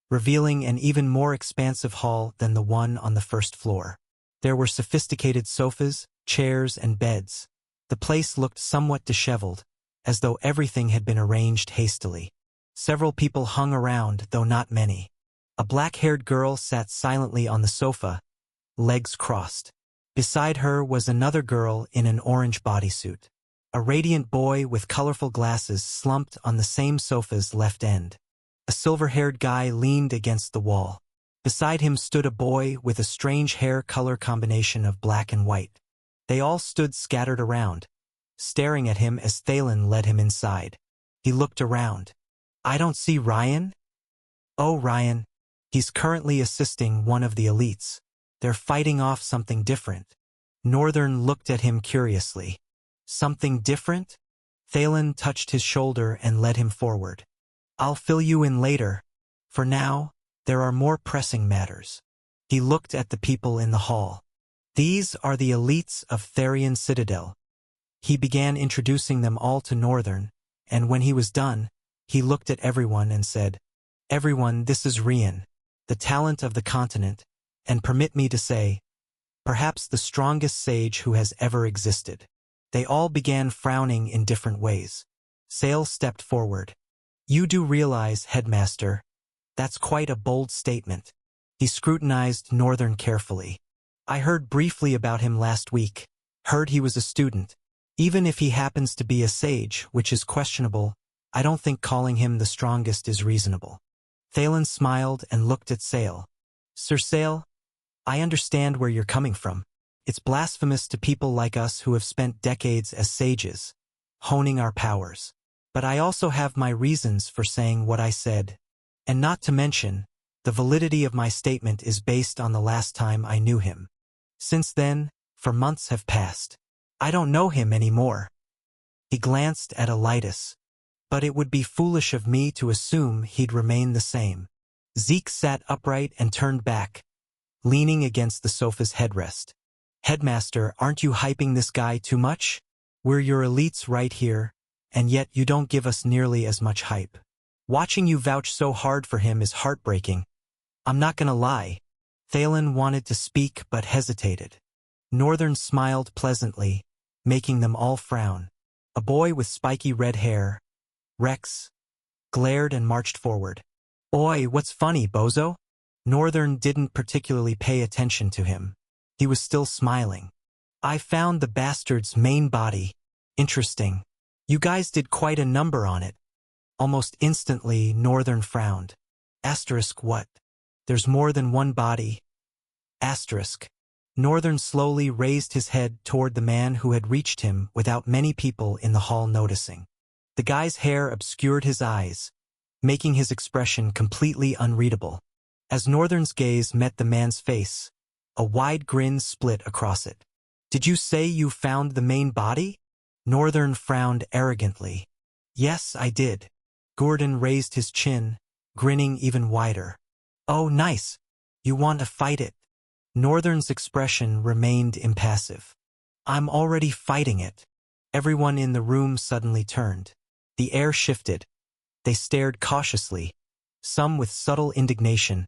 revealing an even more expansive hall than the one on the first floor. There were sophisticated sofas, chairs, and beds. The place looked somewhat disheveled, as though everything had been arranged hastily. Several people hung around, though not many. A black-haired girl sat silently on the sofa, legs crossed. Beside her was another girl in an orange bodysuit. A radiant boy with colorful glasses slumped on the same sofa's left end. A silver-haired guy leaned against the wall. Beside him stood a boy with a strange hair color combination of black and white. They all stood scattered around, staring at him as Thalen led him inside. He looked around. I don't see Ryan? Oh, Ryan. He's currently assisting one of the elites. They're fighting off something different. Northern looked at him curiously. Something different? Thalen touched his shoulder and led him forward. I'll fill you in later. For now, there are more pressing matters. He looked at the people in the hall. These are the elites of Therian Citadel. He began introducing them all to Northern, and when he was done, he looked at everyone and said, Everyone, this is Rian, the talent of the continent, and permit me to say, perhaps the strongest sage who has ever existed. They all began frowning in different ways. Sale stepped forward. You do realize, Headmaster, that's quite a bold statement. He scrutinized Northern carefully. I heard briefly about him last week. Heard he was a student. Even if he happens to be a sage, which is questionable, I don't think calling him the strongest is reasonable. Thalen smiled and looked at Sale. Sir Sale, I understand where you're coming from. It's blasphemous to people like us who have spent decades as sages, honing our powers. But I also have my reasons for saying what I said. And not to mention, the validity of my statement is based on the last time I knew him. Since then, for months have passed. I don't know him anymore. He glanced at Elitis. But it would be foolish of me to assume he'd remain the same. Zeke sat upright and turned back, leaning against the sofa's headrest. Headmaster, aren't you hyping this guy too much? We're your elites right here, and yet you don't give us nearly as much hype. Watching you vouch so hard for him is heartbreaking. I'm not gonna lie. Thalen wanted to speak but hesitated. Northern smiled pleasantly, making them all frown. A boy with spiky red hair, Rex, glared and marched forward. Oi, what's funny, bozo? Northern didn't particularly pay attention to him. He was still smiling. I found the bastard's main body. Interesting. You guys did quite a number on it. Almost instantly, Northern frowned. Asterisk what? There's more than one body. Asterisk. Northern slowly raised his head toward the man who had reached him without many people in the hall noticing. The guy's hair obscured his eyes, making his expression completely unreadable. As Northern's gaze met the man's face, a wide grin split across it. Did you say you found the main body? Northern frowned arrogantly. Yes, I did. Gordon raised his chin, grinning even wider. Oh, nice. You want to fight it? Northern's expression remained impassive. I'm already fighting it. Everyone in the room suddenly turned. The air shifted. They stared cautiously, some with subtle indignation,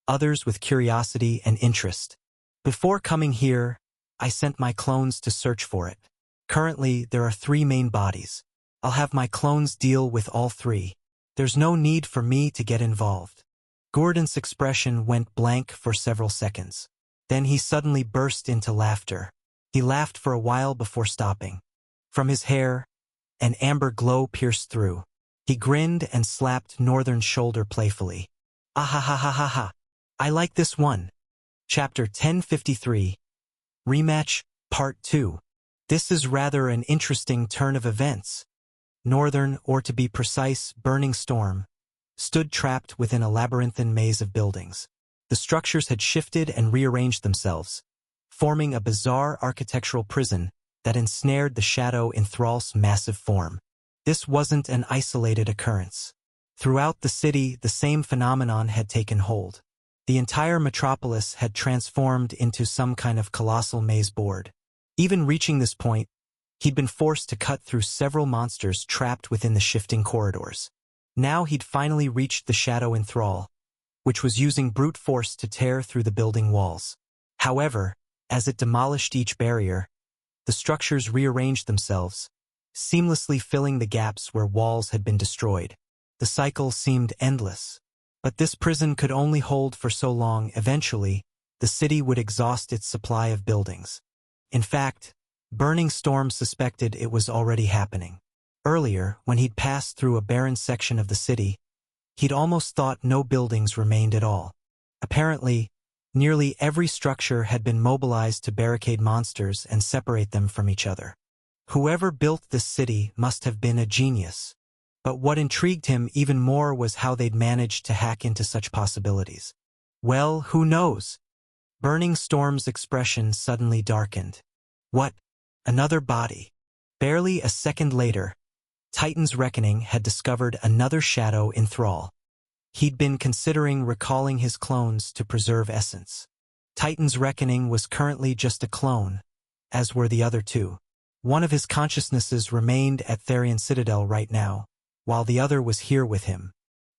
others with curiosity and interest. Before coming here, I sent my clones to search for it. Currently, there are 3 main bodies. I'll have my clones deal with all 3. There's no need for me to get involved. Gordon's expression went blank for several seconds. Then he suddenly burst into laughter. He laughed for a while before stopping. From his hair, an amber glow pierced through. He grinned and slapped Northern's shoulder playfully. Ah ha ha ha ha ha. I like this one. Chapter 1053. Rematch, Part 2. This is rather an interesting turn of events. Northern, or to be precise, Burning Storm, stood trapped within a labyrinthine maze of buildings. The structures had shifted and rearranged themselves, forming a bizarre architectural prison that ensnared the shadow in Thrall's massive form. This wasn't an isolated occurrence. Throughout the city, the same phenomenon had taken hold. The entire metropolis had transformed into some kind of colossal maze board. Even reaching this point, he'd been forced to cut through several monsters trapped within the shifting corridors. Now he'd finally reached the shadow in Thrall, which was using brute force to tear through the building walls. However, as it demolished each barrier, the structures rearranged themselves, seamlessly filling the gaps where walls had been destroyed. The cycle seemed endless. But this prison could only hold for so long. Eventually, the city would exhaust its supply of buildings. In fact, Burning Storm suspected it was already happening. Earlier, when he'd passed through a barren section of the city, he'd almost thought no buildings remained at all. Apparently, nearly every structure had been mobilized to barricade monsters and separate them from each other. Whoever built this city must have been a genius. But what intrigued him even more was how they'd managed to hack into such possibilities. Well, who knows? Burning Storm's expression suddenly darkened. What? Another body? Barely a second later, Titan's Reckoning had discovered another shadow in Thrall. He'd been considering recalling his clones to preserve essence. Titan's Reckoning was currently just a clone, as were the other 2. One of his consciousnesses remained at Therian Citadel right now, while the other was here with him.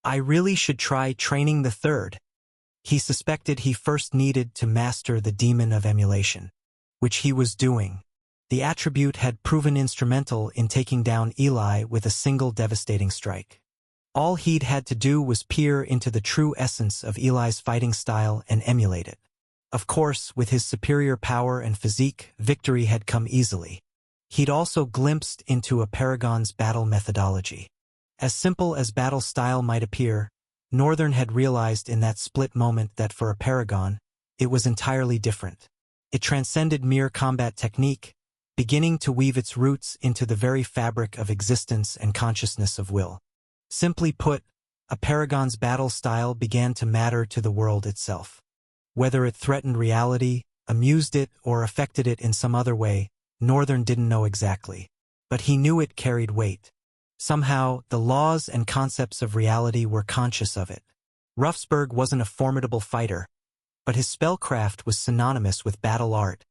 I really should try training the third. He suspected he first needed to master the demon of emulation, which he was doing. The attribute had proven instrumental in taking down Eli with a single devastating strike. All he'd had to do was peer into the true essence of Eli's fighting style and emulate it. Of course, with his superior power and physique, victory had come easily. He'd also glimpsed into a Paragon's battle methodology. As simple as battle style might appear, Northern had realized in that split moment that for a Paragon, it was entirely different. It transcended mere combat technique, beginning to weave its roots into the very fabric of existence and consciousness of will. Simply put, a Paragon's battle style began to matter to the world itself. Whether it threatened reality, amused it, or affected it in some other way, Northern didn't know exactly. But he knew it carried weight. Somehow, the laws and concepts of reality were conscious of it. Ruffsberg wasn't a formidable fighter, but his spellcraft was synonymous with battle art,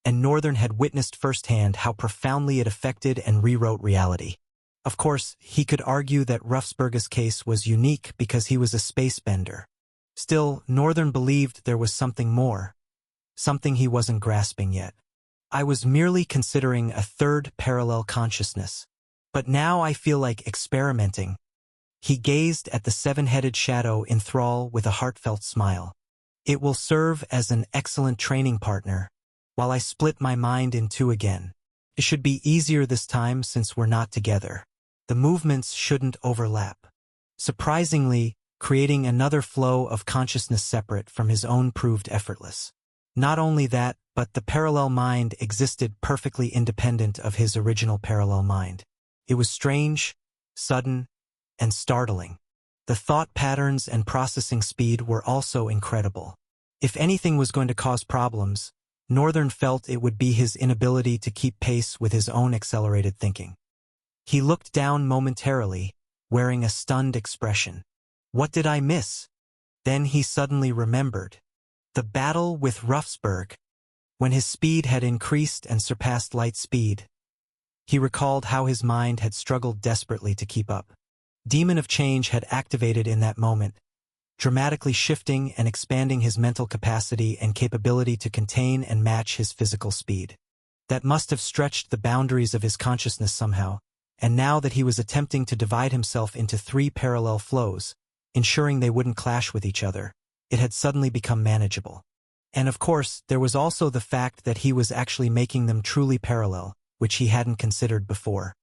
and Northern had witnessed firsthand how profoundly it affected and rewrote reality. Of course, he could argue that Ruffsberg's case was unique because he was a spacebender. Still, Northern believed there was something more, something he wasn't grasping yet. I was merely considering a third parallel consciousness. But now I feel like experimenting. He gazed at the 7-headed shadow in Thrall with a heartfelt smile. It will serve as an excellent training partner, while I split my mind in 2 again. It should be easier this time since we're not together. The movements shouldn't overlap. Surprisingly, creating another flow of consciousness separate from his own proved effortless. Not only that, but the parallel mind existed perfectly independent of his original parallel mind. It was strange, sudden, and startling. The thought patterns and processing speed were also incredible. If anything was going to cause problems, Northern felt it would be his inability to keep pace with his own accelerated thinking. He looked down momentarily, wearing a stunned expression. What did I miss? Then he suddenly remembered. The battle with Ruffsberg. When his speed had increased and surpassed light speed, he recalled how his mind had struggled desperately to keep up. Demon of Change had activated in that moment, dramatically shifting and expanding his mental capacity and capability to contain and match his physical speed. That must have stretched the boundaries of his consciousness somehow, and now that he was attempting to divide himself into 3 parallel flows, ensuring they wouldn't clash with each other, it had suddenly become manageable. And of course, there was also the fact that he was actually making them truly parallel, which he hadn't considered before.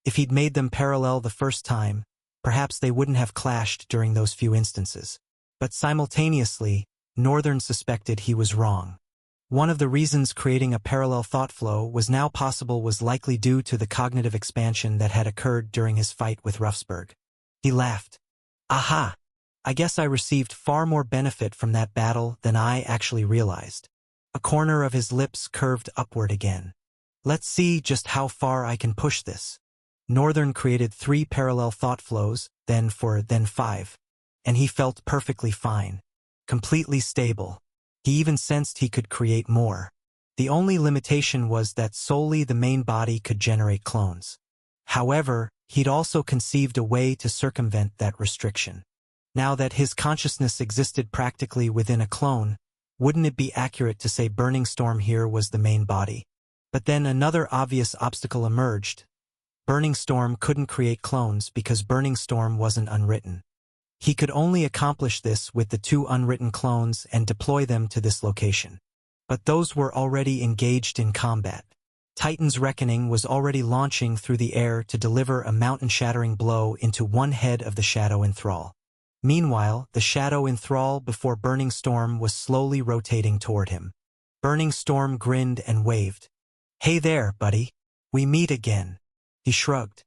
If he'd made them parallel the first time, perhaps they wouldn't have clashed during those few instances. But simultaneously, Northern suspected he was wrong. One of the reasons creating a parallel thought flow was now possible was likely due to the cognitive expansion that had occurred during his fight with Ruffsberg. He laughed. Aha! I guess I received far more benefit from that battle than I actually realized. A corner of his lips curved upward again. Let's see just how far I can push this. Northern created 3 parallel thought flows, then 4, then 5. And he felt perfectly fine. Completely stable. He even sensed he could create more. The only limitation was that solely the main body could generate clones. However, he'd also conceived a way to circumvent that restriction. Now that his consciousness existed practically within a clone, wouldn't it be accurate to say Burning Storm here was the main body? But then another obvious obstacle emerged. Burning Storm couldn't create clones because Burning Storm wasn't unwritten. He could only accomplish this with the 2 unwritten clones and deploy them to this location. But those were already engaged in combat. Titan's Reckoning was already launching through the air to deliver a mountain-shattering blow into one head of the Shadow Enthrall. Meanwhile, the Shadow Enthrall before Burning Storm was slowly rotating toward him. Burning Storm grinned and waved. Hey there, buddy. We meet again. He shrugged.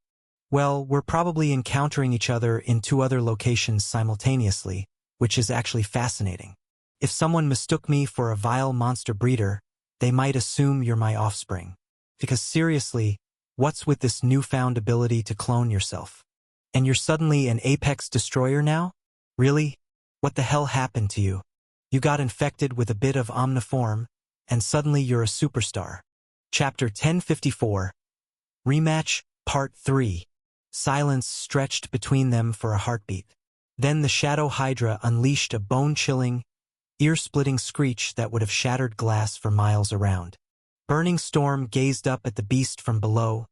Well, we're probably encountering each other in 2 other locations simultaneously, which is actually fascinating. If someone mistook me for a vile monster breeder, they might assume you're my offspring. Because seriously, what's with this newfound ability to clone yourself? And you're suddenly an apex destroyer now? Really? What the hell happened to you? You got infected with a bit of Omniform, and suddenly you're a superstar. Chapter 1054. Rematch, Part 3. Silence stretched between them for a heartbeat. Then the Shadow Hydra unleashed a bone-chilling, ear-splitting screech that would have shattered glass for miles around. Burning Storm gazed up at the beast from below,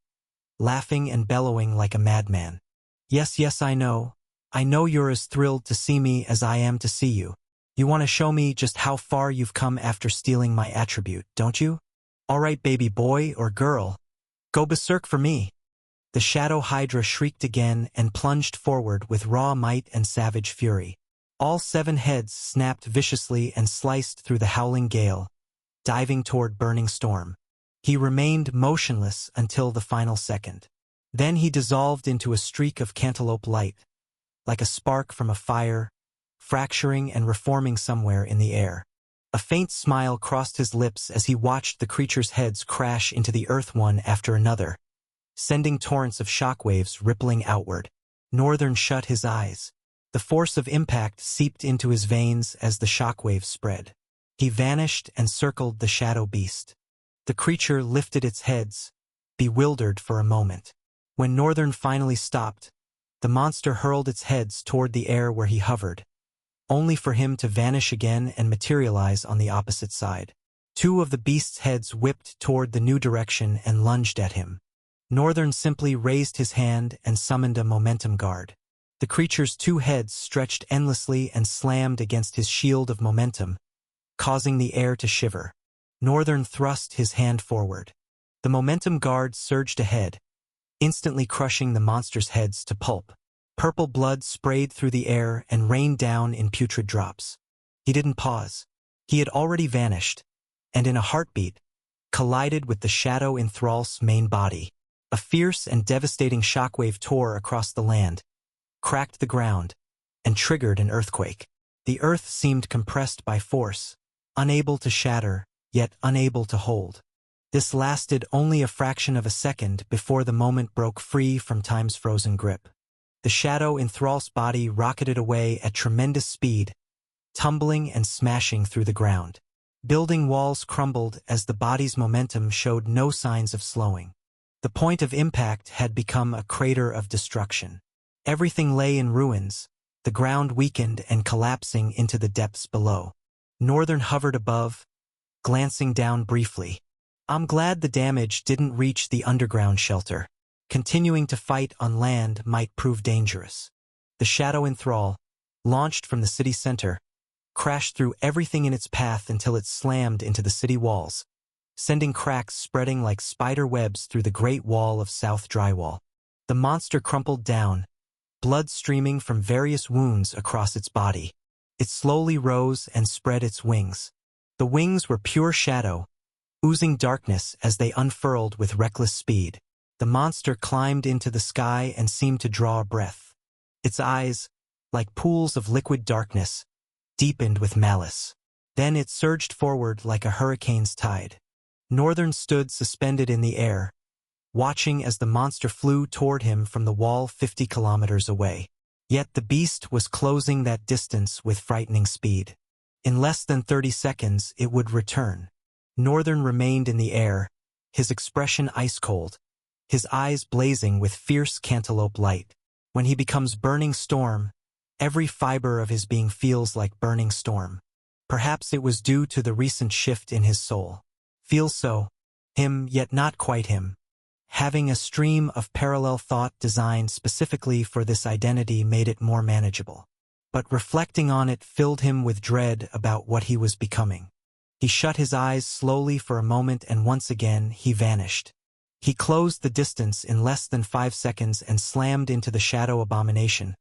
laughing and bellowing like a madman. Yes, I know. I know you're as thrilled to see me as I am to see you. You want to show me just how far you've come after stealing my attribute, don't you? All right, baby boy or girl. Go berserk for me. The Shadow Hydra shrieked again and plunged forward with raw might and savage fury. All 7 heads snapped viciously and sliced through the howling gale, diving toward Burning Storm. He remained motionless until the final second. Then he dissolved into a streak of cantaloupe light, like a spark from a fire, fracturing and reforming somewhere in the air. A faint smile crossed his lips as he watched the creature's heads crash into the earth one after another, sending torrents of shockwaves rippling outward. Northern shut his eyes. The force of impact seeped into his veins as the shockwaves spread. He vanished and circled the shadow beast. The creature lifted its heads, bewildered for a moment. When Northern finally stopped, the monster hurled its heads toward the air where he hovered, only for him to vanish again and materialize on the opposite side. 2 of the beast's heads whipped toward the new direction and lunged at him. Northern simply raised his hand and summoned a momentum guard. The creature's 2 heads stretched endlessly and slammed against his shield of momentum, causing the air to shiver. Northern thrust his hand forward. The momentum guard surged ahead, instantly crushing the monster's heads to pulp. Purple blood sprayed through the air and rained down in putrid drops. He didn't pause. He had already vanished, and in a heartbeat, collided with the Shadow Enthrall's main body. A fierce and devastating shockwave tore across the land, cracked the ground, and triggered an earthquake. The earth seemed compressed by force, unable to shatter, yet unable to hold. This lasted only a fraction of a second before the moment broke free from time's frozen grip. The Shadow Enthrall's body rocketed away at tremendous speed, tumbling and smashing through the ground. Building walls crumbled as the body's momentum showed no signs of slowing. The point of impact had become a crater of destruction. Everything lay in ruins, the ground weakened and collapsing into the depths below. Northern hovered above, glancing down briefly. I'm glad the damage didn't reach the underground shelter. Continuing to fight on land might prove dangerous. The Shadow Enthrall, launched from the city center, crashed through everything in its path until it slammed into the city walls, sending cracks spreading like spider webs through the Great Wall of South Drywall. The monster crumpled down, blood streaming from various wounds across its body. It slowly rose and spread its wings. The wings were pure shadow, oozing darkness as they unfurled with reckless speed. The monster climbed into the sky and seemed to draw a breath. Its eyes, like pools of liquid darkness, deepened with malice. Then it surged forward like a hurricane's tide. Northern stood suspended in the air, watching as the monster flew toward him from the wall 50 kilometers away. Yet the beast was closing that distance with frightening speed. In less than 30 seconds, it would return. Northern remained in the air, his expression ice-cold, his eyes blazing with fierce cantaloupe light. When he becomes Burning Storm, every fiber of his being feels like Burning Storm. Perhaps it was due to the recent shift in his soul. Feels so, him yet not quite him. Having a stream of parallel thought designed specifically for this identity made it more manageable. But reflecting on it filled him with dread about what he was becoming. He shut his eyes slowly for a moment and once again he vanished. He closed the distance in less than 5 seconds and slammed into the shadow abomination,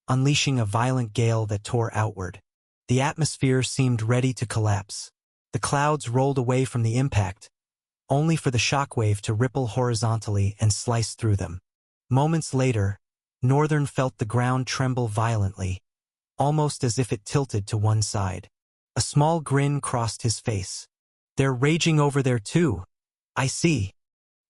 unleashing a violent gale that tore outward. The atmosphere seemed ready to collapse. The clouds rolled away from the impact, only for the shockwave to ripple horizontally and slice through them. Moments later, Northern felt the ground tremble violently, almost as if it tilted to one side. A small grin crossed his face. They're raging over there too. I see.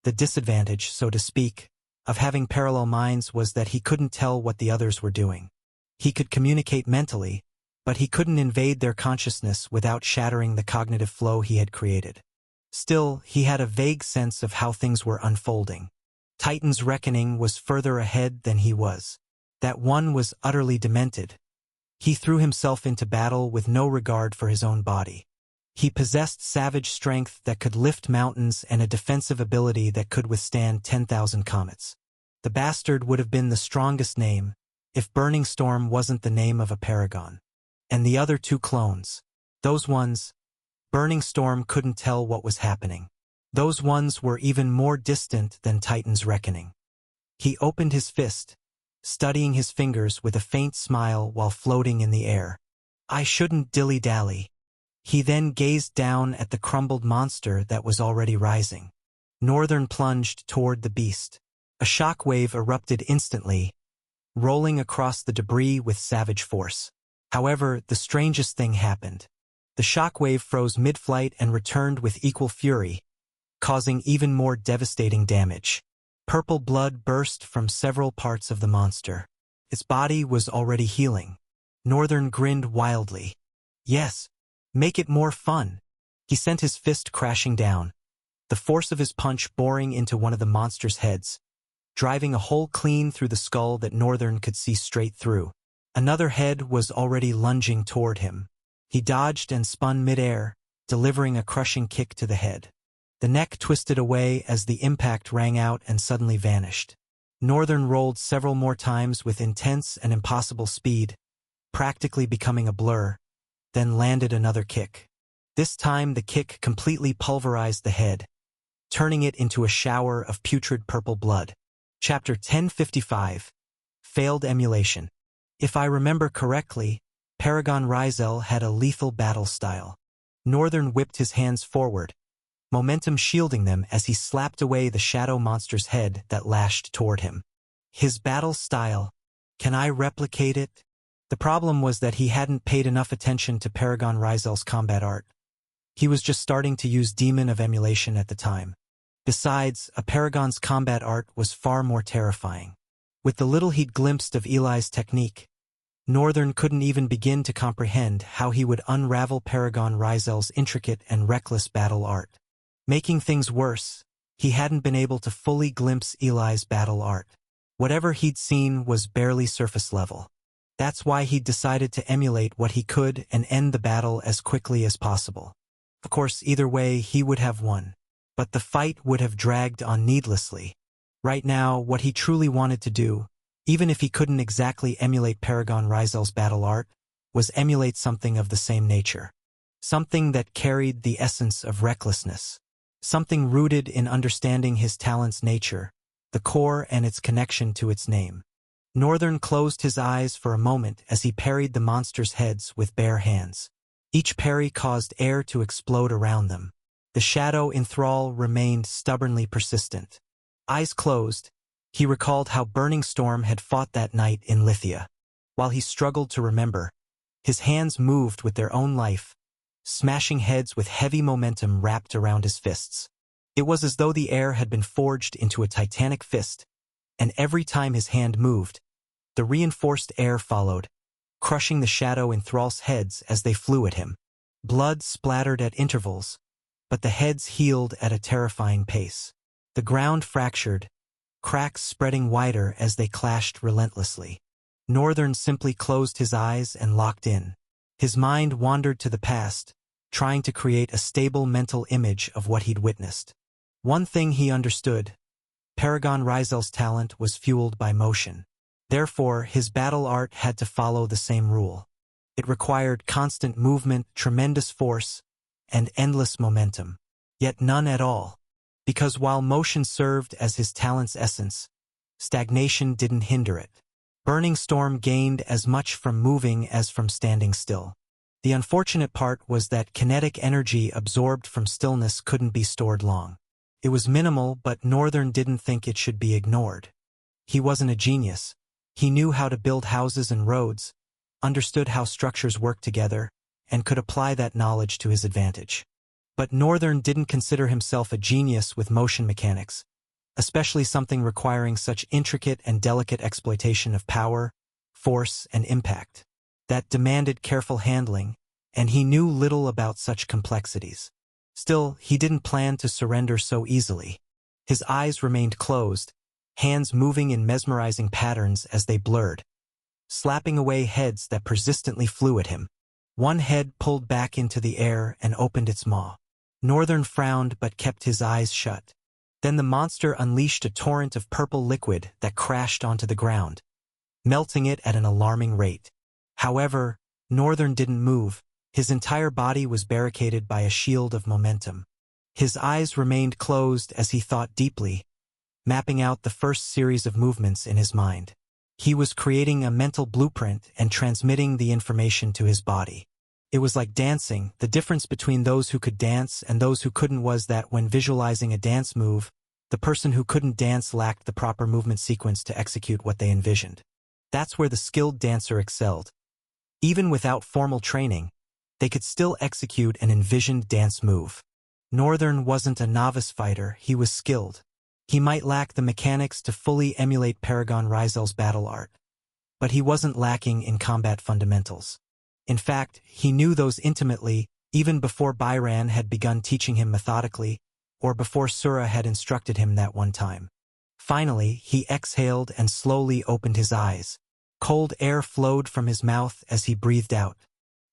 The disadvantage, so to speak, of having parallel minds was that he couldn't tell what the others were doing. He could communicate mentally, but he couldn't invade their consciousness without shattering the cognitive flow he had created. Still, he had a vague sense of how things were unfolding. Titan's reckoning was further ahead than he was. That one was utterly demented. He threw himself into battle with no regard for his own body. He possessed savage strength that could lift mountains and a defensive ability that could withstand 10,000 comets. The bastard would have been the strongest name if Burning Storm wasn't the name of a paragon. And the other two clones, those ones, Burning Storm couldn't tell what was happening. Those ones were even more distant than Titan's reckoning. He opened his fist, studying his fingers with a faint smile while floating in the air. I shouldn't dilly-dally. He then gazed down at the crumbled monster that was already rising. Northern plunged toward the beast. A shockwave erupted instantly, rolling across the debris with savage force. However, the strangest thing happened. The shockwave froze mid-flight and returned with equal fury, causing even more devastating damage. Purple blood burst from several parts of the monster. Its body was already healing. Northern grinned wildly. Yes. Make it more fun. He sent his fist crashing down, the force of his punch boring into one of the monster's heads, driving a hole clean through the skull that Northern could see straight through. Another head was already lunging toward him. He dodged and spun midair, delivering a crushing kick to the head. The neck twisted away as the impact rang out and suddenly vanished. Northern rolled several more times with intense and impossible speed, practically becoming a blur, then landed another kick. This time the kick completely pulverized the head, turning it into a shower of putrid purple blood. Chapter 1055. Failed Emulation. If I remember correctly, Paragon Ryzel had a lethal battle style. Northern whipped his hands forward, momentum shielding them as he slapped away the shadow monster's head that lashed toward him. His battle style. Can I replicate it? The problem was that he hadn't paid enough attention to Paragon Ryzel's combat art. He was just starting to use Demon of Emulation at the time. Besides, a Paragon's combat art was far more terrifying. With the little he'd glimpsed of Eli's technique, Northern couldn't even begin to comprehend how he would unravel Paragon Rizel's intricate and reckless battle art. Making things worse, he hadn't been able to fully glimpse Eli's battle art. Whatever he'd seen was barely surface level. That's why he'd decided to emulate what he could and end the battle as quickly as possible. Of course, either way, he would have won. But the fight would have dragged on needlessly. Right now, what he truly wanted to do, even if he couldn't exactly emulate Paragon Rizel's battle art, was emulate something of the same nature. Something that carried the essence of recklessness. Something rooted in understanding his talent's nature, the core and its connection to its name. Northern closed his eyes for a moment as he parried the monster's heads with bare hands. Each parry caused air to explode around them. The shadow in thrall remained stubbornly persistent. Eyes closed, he recalled how Burning Storm had fought that night in Lithia. While he struggled to remember, his hands moved with their own life, smashing heads with heavy momentum wrapped around his fists. It was as though the air had been forged into a titanic fist, and every time his hand moved, the reinforced air followed, crushing the shadow in thrall's heads as they flew at him. Blood splattered at intervals, but the heads healed at a terrifying pace. The ground fractured, cracks spreading wider as they clashed relentlessly. Northern simply closed his eyes and locked in. His mind wandered to the past, trying to create a stable mental image of what he'd witnessed. One thing he understood: Paragon Rizel's talent was fueled by motion. Therefore, his battle art had to follow the same rule. It required constant movement, tremendous force, and endless momentum. Yet none at all. Because while motion served as his talent's essence, stagnation didn't hinder it. Burning Storm gained as much from moving as from standing still. The unfortunate part was that kinetic energy absorbed from stillness couldn't be stored long. It was minimal, but Northern didn't think it should be ignored. He wasn't a genius. He knew how to build houses and roads, understood how structures worked together, and could apply that knowledge to his advantage. But Northern didn't consider himself a genius with motion mechanics, especially something requiring such intricate and delicate exploitation of power, force, and impact. That demanded careful handling, and he knew little about such complexities. Still, he didn't plan to surrender so easily. His eyes remained closed, hands moving in mesmerizing patterns as they blurred, slapping away heads that persistently flew at him. One head pulled back into the air and opened its maw. Northern frowned but kept his eyes shut. Then the monster unleashed a torrent of purple liquid that crashed onto the ground, melting it at an alarming rate. However, Northern didn't move. His entire body was barricaded by a shield of momentum. His eyes remained closed as he thought deeply, mapping out the first series of movements in his mind. He was creating a mental blueprint and transmitting the information to his body. It was like dancing. The difference between those who could dance and those who couldn't was that when visualizing a dance move, the person who couldn't dance lacked the proper movement sequence to execute what they envisioned. That's where the skilled dancer excelled. Even without formal training, they could still execute an envisioned dance move. Northern wasn't a novice fighter, he was skilled. He might lack the mechanics to fully emulate Paragon Rizel's battle art, but he wasn't lacking in combat fundamentals. In fact, he knew those intimately, even before Byran had begun teaching him methodically, or before Sura had instructed him that one time. Finally, he exhaled and slowly opened his eyes. Cold air flowed from his mouth as he breathed out.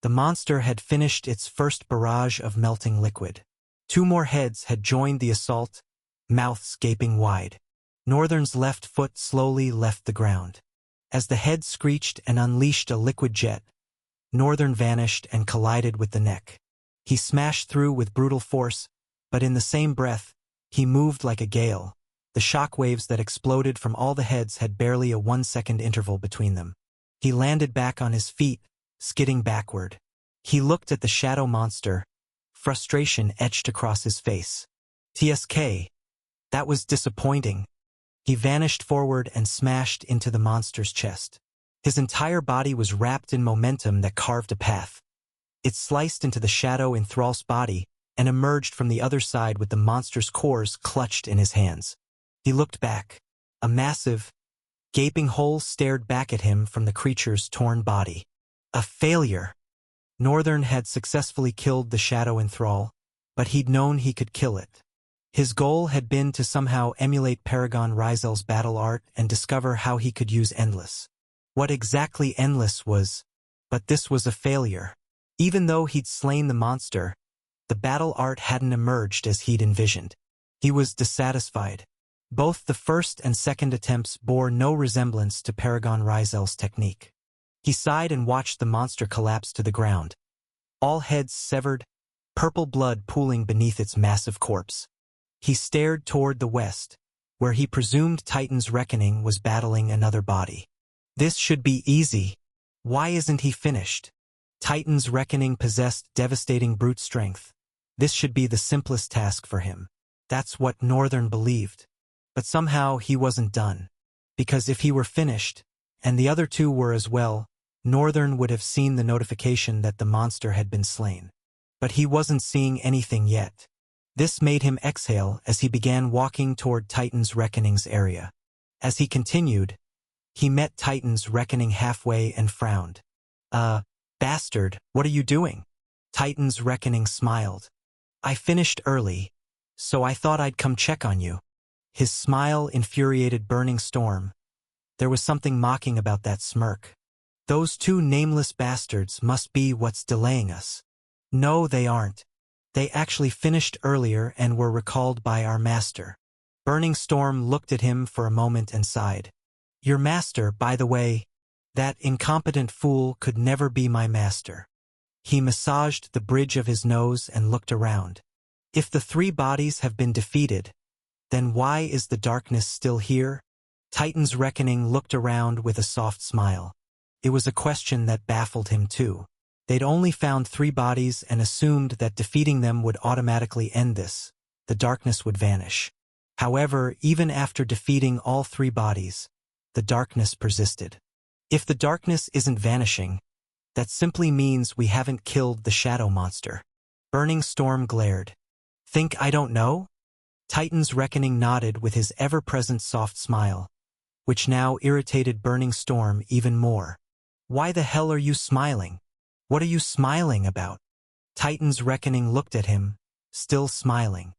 The monster had finished its first barrage of melting liquid. 2 more heads had joined the assault, mouths gaping wide. Northern's left foot slowly left the ground. As the head screeched and unleashed a liquid jet, Northern vanished and collided with the neck. He smashed through with brutal force, but in the same breath, he moved like a gale. The shock waves that exploded from all the heads had barely a 1-second interval between them. He landed back on his feet, skidding backward. He looked at the shadow monster, frustration etched across his face. TSK. That was disappointing. He vanished forward and smashed into the monster's chest. His entire body was wrapped in momentum that carved a path. It sliced into the shadow in Thrall's body and emerged from the other side with the monster's cores clutched in his hands. He looked back. A massive, Gaping holes stared back at him from the creature's torn body. A failure. Northern had successfully killed the shadow enthrall, but he'd known he could kill it. His goal had been to somehow emulate Paragon Ryzel's battle art and discover how he could use Endless. What exactly Endless was, but this was a failure. Even though he'd slain the monster, the battle art hadn't emerged as he'd envisioned. He was dissatisfied. Both the first and second attempts bore no resemblance to Paragon Ryzel's technique. He sighed and watched the monster collapse to the ground. All heads severed, purple blood pooling beneath its massive corpse. He stared toward the west, where he presumed Titan's Reckoning was battling another body. This should be easy. Why isn't he finished? Titan's Reckoning possessed devastating brute strength. This should be the simplest task for him. That's what Northern believed. But somehow he wasn't done. Because if he were finished, and the other two were as well, Northern would have seen the notification that the monster had been slain. But he wasn't seeing anything yet. This made him exhale as he began walking toward Titan's Reckoning's area. As he continued, he met Titan's Reckoning halfway and frowned. Bastard, what are you doing? Titan's Reckoning smiled. I finished early, so I thought I'd come check on you. His smile infuriated Burning Storm. There was something mocking about that smirk. Those two nameless bastards must be what's delaying us. No, they aren't. They actually finished earlier and were recalled by our master. Burning Storm looked at him for a moment and sighed. Your master, by the way, that incompetent fool could never be my master. He massaged the bridge of his nose and looked around. If the three bodies have been defeated, then why is the darkness still here? Titan's Reckoning looked around with a soft smile. It was a question that baffled him too. They'd only found 3 bodies and assumed that defeating them would automatically end this. The darkness would vanish. However, even after defeating all 3 bodies, the darkness persisted. If the darkness isn't vanishing, that simply means we haven't killed the shadow monster. Burning Storm glared. Think I don't know? Titan's Reckoning nodded with his ever-present soft smile, which now irritated Burning Storm even more. Why the hell are you smiling? What are you smiling about? Titan's Reckoning looked at him, still smiling.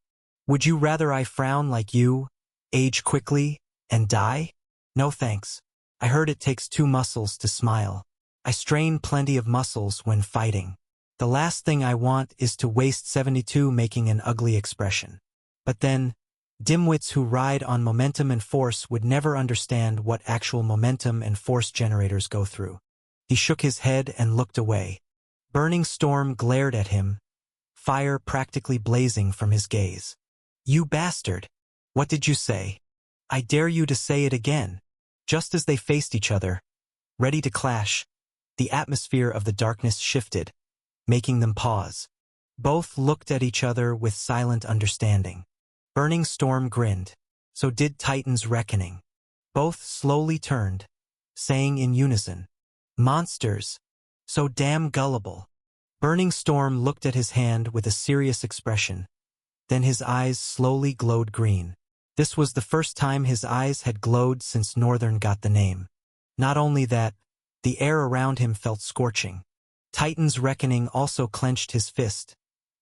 Would you rather I frown like you, age quickly, and die? No thanks. I heard it takes 2 muscles to smile. I strain plenty of muscles when fighting. The last thing I want is to waste 72 making an ugly expression. But then, dimwits who ride on momentum and force would never understand what actual momentum and force generators go through. He shook his head and looked away. Burning Storm glared at him, fire practically blazing from his gaze. You bastard! What did you say? I dare you to say it again. Just as they faced each other, ready to clash, the atmosphere of the darkness shifted, making them pause. Both looked at each other with silent understanding. Burning Storm grinned. So did Titan's Reckoning. Both slowly turned, saying in unison, Monsters! So damn gullible. Burning Storm looked at his hand with a serious expression. Then his eyes slowly glowed green. This was the first time his eyes had glowed since Northern got the name. Not only that, the air around him felt scorching. Titan's Reckoning also clenched his fist,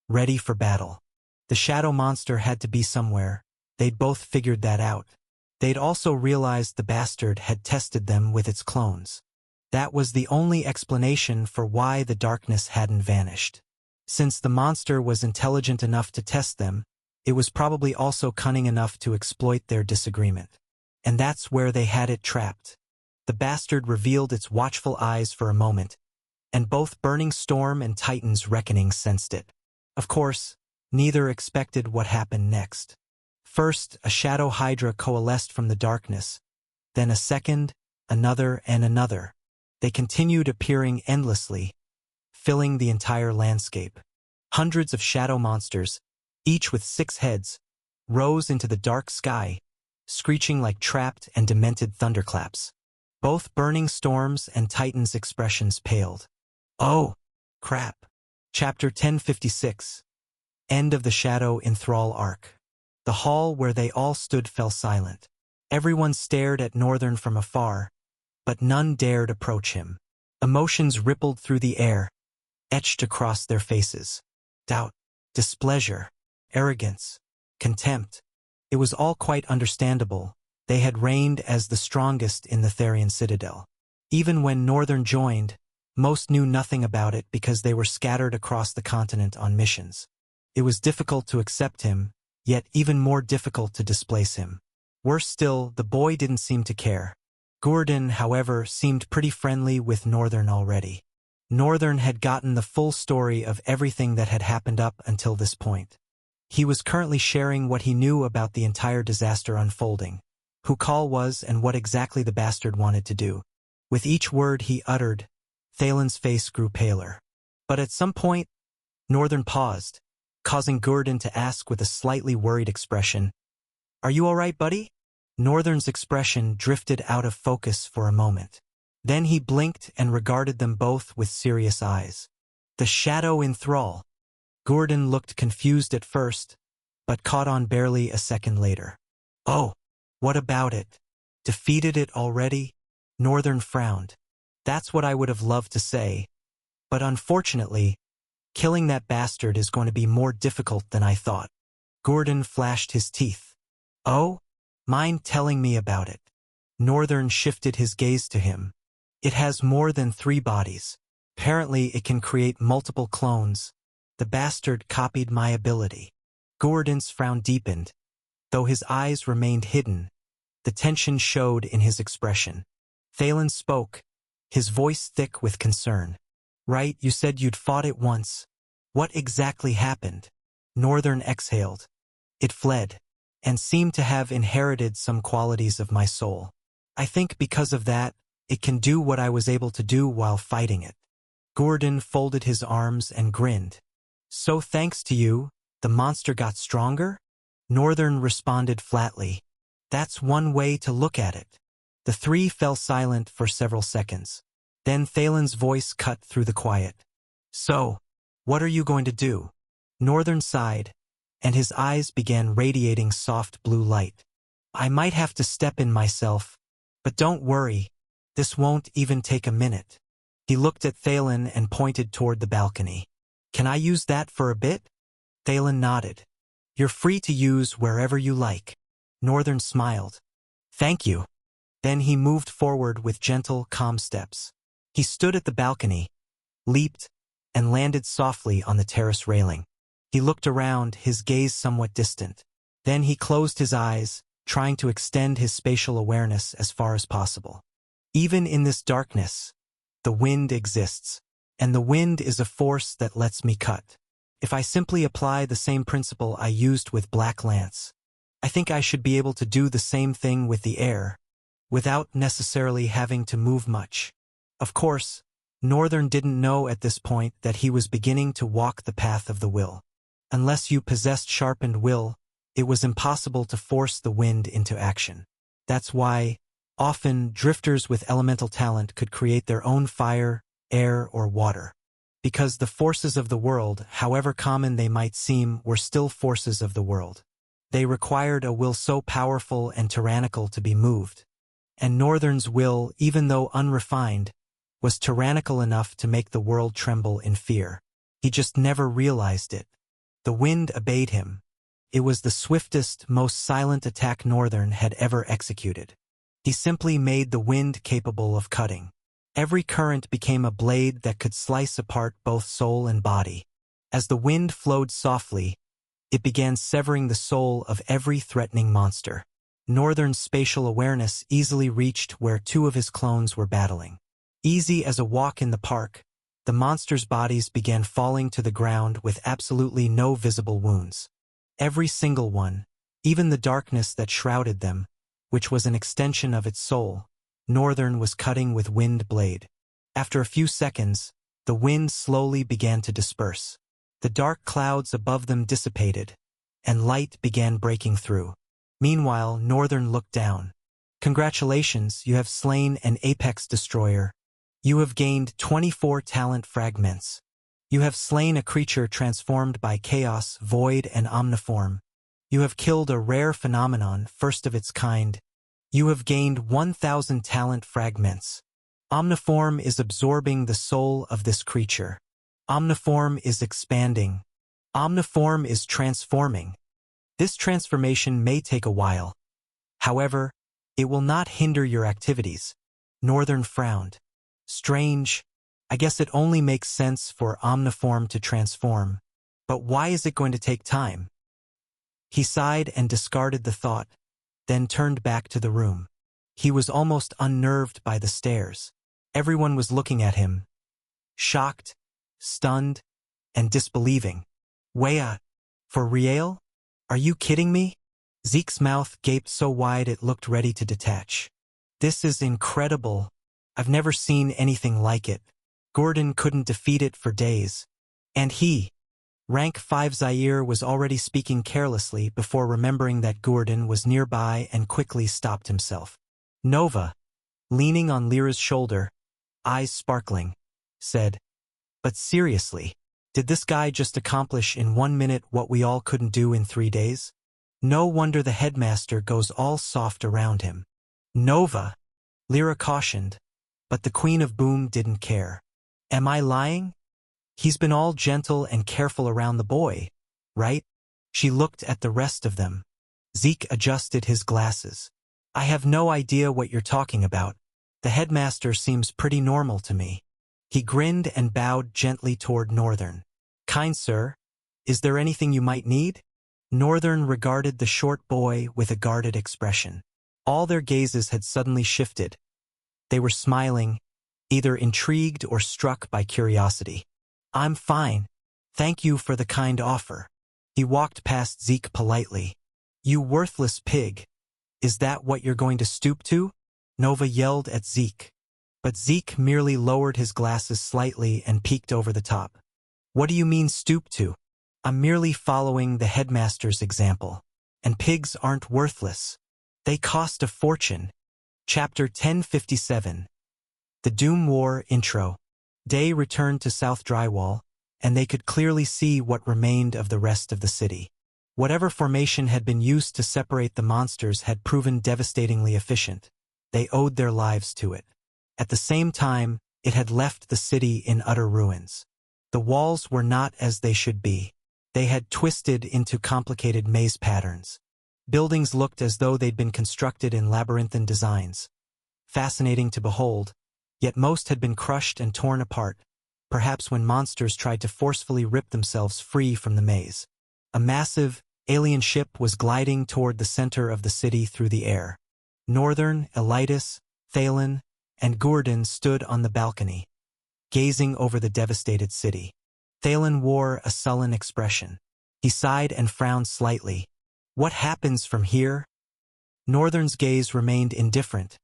ready for battle. The shadow monster had to be somewhere. They'd both figured that out. They'd also realized the bastard had tested them with its clones. That was the only explanation for why the darkness hadn't vanished. Since the monster was intelligent enough to test them, it was probably also cunning enough to exploit their disagreement. And that's where they had it trapped. The bastard revealed its watchful eyes for a moment, and both Burning Storm and Titan's Reckoning sensed it. Of course, neither expected what happened next. First, a shadow hydra coalesced from the darkness, then a second, another, and another. They continued appearing endlessly, filling the entire landscape. Hundreds of shadow monsters, each with 6 heads, rose into the dark sky, screeching like trapped and demented thunderclaps. Both Burning Storms and Titan's expressions paled. Oh, crap. Chapter 1056. End of the Shadow Enthrall arc. The hall where they all stood fell silent. Everyone stared at Northern from afar, but none dared approach him. Emotions rippled through the air, etched across their faces. Doubt, displeasure, arrogance, contempt. It was all quite understandable. They had reigned as the strongest in the Therian citadel. Even when Northern joined, most knew nothing about it because they were scattered across the continent on missions. It was difficult to accept him, yet even more difficult to displace him. Worse still, the boy didn't seem to care. Gurdon, however, seemed pretty friendly with Northern already. Northern had gotten the full story of everything that had happened up until this point. He was currently sharing what he knew about the entire disaster unfolding, who Call was and what exactly the bastard wanted to do. With each word he uttered, Thalen's face grew paler. But at some point, Northern paused, causing Gurdon to ask with a slightly worried expression, "Are you all right, buddy?" Northern's expression drifted out of focus for a moment. Then he blinked and regarded them both with serious eyes. The shadow in thrall. Gurdon looked confused at first, but caught on barely a second later. "Oh, what about it? Defeated it already?" Northern frowned. "That's what I would have loved to say, but unfortunately, killing that bastard is going to be more difficult than I thought." Gurdon flashed his teeth. "Oh? Mind telling me about it?" Northern shifted his gaze to him. "It has more than 3 bodies. Apparently it can create multiple clones. The bastard copied my ability." Gurdon's frown deepened. Though his eyes remained hidden, the tension showed in his expression. Thalen spoke, his voice thick with concern. "Right, you said you'd fought it once. What exactly happened?" Northern exhaled. "It fled, and seemed to have inherited some qualities of my soul. I think because of that, it can do what I was able to do while fighting it." Gurdon folded his arms and grinned. "So thanks to you, the monster got stronger?" Northern responded flatly. "That's one way to look at it." The 3 fell silent for several seconds. Then Thalen's voice cut through the quiet. "So, what are you going to do?" Northern sighed, and his eyes began radiating soft blue light. "I might have to step in myself, but don't worry, this won't even take a minute." He looked at Thalen and pointed toward the balcony. "Can I use that for a bit?" Thalen nodded. "You're free to use wherever you like." Northern smiled. "Thank you." Then he moved forward with gentle, calm steps. He stood at the balcony, leaped, and landed softly on the terrace railing. He looked around, his gaze somewhat distant. Then he closed his eyes, trying to extend his spatial awareness as far as possible. Even in this darkness, the wind exists, and the wind is a force that lets me cut. If I simply apply the same principle I used with Black Lance, I think I should be able to do the same thing with the air, without necessarily having to move much. Of course, Northern didn't know at this point that he was beginning to walk the path of the will. Unless you possessed sharpened will, it was impossible to force the wind into action. That's why, often, drifters with elemental talent could create their own fire, air, or water. Because the forces of the world, however common they might seem, were still forces of the world. They required a will so powerful and tyrannical to be moved. And Northern's will, even though unrefined, was tyrannical enough to make the world tremble in fear. He just never realized it. The wind obeyed him. It was the swiftest, most silent attack Northern had ever executed. He simply made the wind capable of cutting. Every current became a blade that could slice apart both soul and body. As the wind flowed softly, it began severing the soul of every threatening monster. Northern's spatial awareness easily reached where 2 of his clones were battling. Easy as a walk in the park, the monsters' bodies began falling to the ground with absolutely no visible wounds. Every single one, even the darkness that shrouded them, which was an extension of its soul, Northern was cutting with wind blade. After a few seconds, the wind slowly began to disperse. The dark clouds above them dissipated, and light began breaking through. Meanwhile, Northern looked down. "Congratulations, you have slain an apex destroyer. You have gained 24 talent fragments. You have slain a creature transformed by chaos, void, and omniform. You have killed a rare phenomenon, first of its kind. You have gained 1,000 talent fragments. Omniform is absorbing the soul of this creature. Omniform is expanding. Omniform is transforming. This transformation may take a while. However, it will not hinder your activities. Northern frowned. Strange. I guess it only makes sense for Omniform to transform. But why is it going to take time? He sighed and discarded the thought, then turned back to the room. He was almost unnerved by the stares. Everyone was looking at him, shocked, stunned, and disbelieving. Wea, for real? Are you kidding me? Zeke's mouth gaped so wide it looked ready to detach. This is incredible. I've never seen anything like it. Gordon couldn't defeat it for days. And he, Rank 5 Zaire, was already speaking carelessly before remembering that Gordon was nearby and quickly stopped himself. Nova, leaning on Lyra's shoulder, eyes sparkling, said, "But seriously, did this guy just accomplish in 1 minute what we all couldn't do in 3 days? No wonder the headmaster goes all soft around him." "Nova," Lyra cautioned, but the Queen of Boom didn't care. "Am I lying? He's been all gentle and careful around the boy, right?" She looked at the rest of them. Zeke adjusted his glasses. "I have no idea what you're talking about. The headmaster seems pretty normal to me." He grinned and bowed gently toward Northern. "Kind sir, is there anything you might need?" Northern regarded the short boy with a guarded expression. All their gazes had suddenly shifted. They were smiling, either intrigued or struck by curiosity. "I'm fine. Thank you for the kind offer." He walked past Zeke politely. "You worthless pig. Is that what you're going to stoop to?" Nova yelled at Zeke. But Zeke merely lowered his glasses slightly and peeked over the top. "What do you mean stoop to? I'm merely following the headmaster's example. And pigs aren't worthless. They cost a fortune." Chapter 1057. The Doom War Intro. Day returned to South Drywall, and they could clearly see what remained of the rest of the city. Whatever formation had been used to separate the monsters had proven devastatingly efficient. They owed their lives to it. At the same time, it had left the city in utter ruins. The walls were not as they should be. They had twisted into complicated maze patterns. Buildings looked as though they'd been constructed in labyrinthine designs. Fascinating to behold, yet most had been crushed and torn apart, perhaps when monsters tried to forcefully rip themselves free from the maze. A massive, alien ship was gliding toward the center of the city through the air. Northern, Elitis, Thalen, and Gordon stood on the balcony, gazing over the devastated city. Thalen wore a sullen expression. He sighed and frowned slightly. "What happens from here?" Northern's gaze remained indifferent,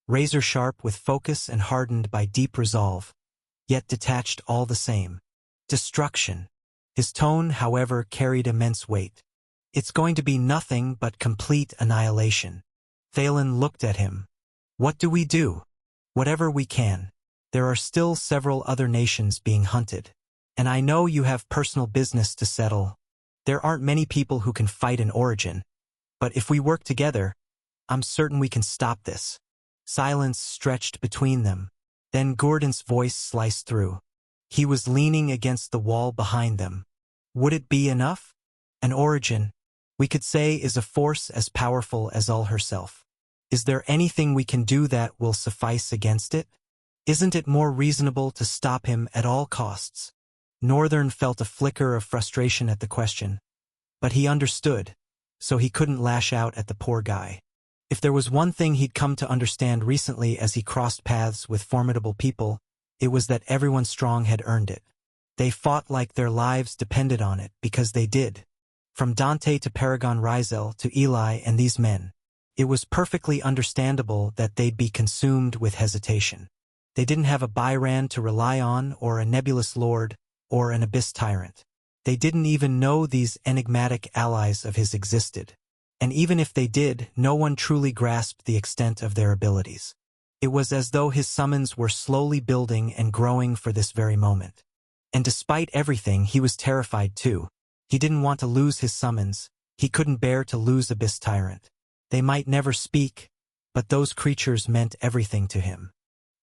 razor-sharp with focus and hardened by deep resolve, yet detached all the same. Destruction. His tone, however, carried immense weight. "It's going to be nothing but complete annihilation." Thalen looked at him. "What do we do?" "Whatever we can. There are still several other nations being hunted. And I know you have personal business to settle. There aren't many people who can fight in Origin. But if we work together, I'm certain we can stop this." Silence stretched between them. Then Gordon's voice sliced through. He was leaning against the wall behind them. "Would it be enough? An Origin, we could say, is a force as powerful as All herself. Is there anything we can do that will suffice against it? Isn't it more reasonable to stop him at all costs?" Northern felt a flicker of frustration at the question, but he understood, so he couldn't lash out at the poor guy. If there was one thing he'd come to understand recently as he crossed paths with formidable people, it was that everyone strong had earned it. They fought like their lives depended on it, because they did. From Dante to Paragon Rizel to Eli and these men, it was perfectly understandable that they'd be consumed with hesitation. They didn't have a Byran to rely on, or a nebulous lord, or an abyss tyrant. They didn't even know these enigmatic allies of his existed. And even if they did, no one truly grasped the extent of their abilities. It was as though his summons were slowly building and growing for this very moment. And despite everything, he was terrified too. He didn't want to lose his summons. He couldn't bear to lose Abyss Tyrant. They might never speak, but those creatures meant everything to him.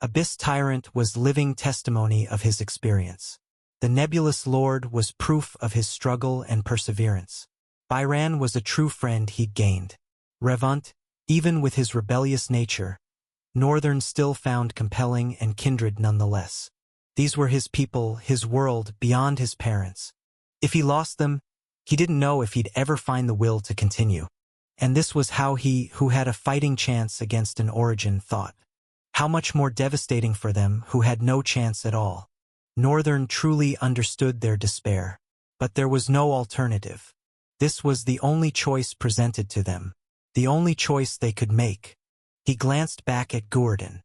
Abyss Tyrant was living testimony of his experience. The Nebulous Lord was proof of his struggle and perseverance. Byran was a true friend he'd gained. Revant, even with his rebellious nature, Northern still found compelling and kindred nonetheless. These were his people, his world, beyond his parents. If he lost them, he didn't know if he'd ever find the will to continue. And this was how he, who had a fighting chance against an origin, thought. How much more devastating for them who had no chance at all. Northern truly understood their despair. But there was no alternative. This was the only choice presented to them. The only choice they could make. He glanced back at Gurdon.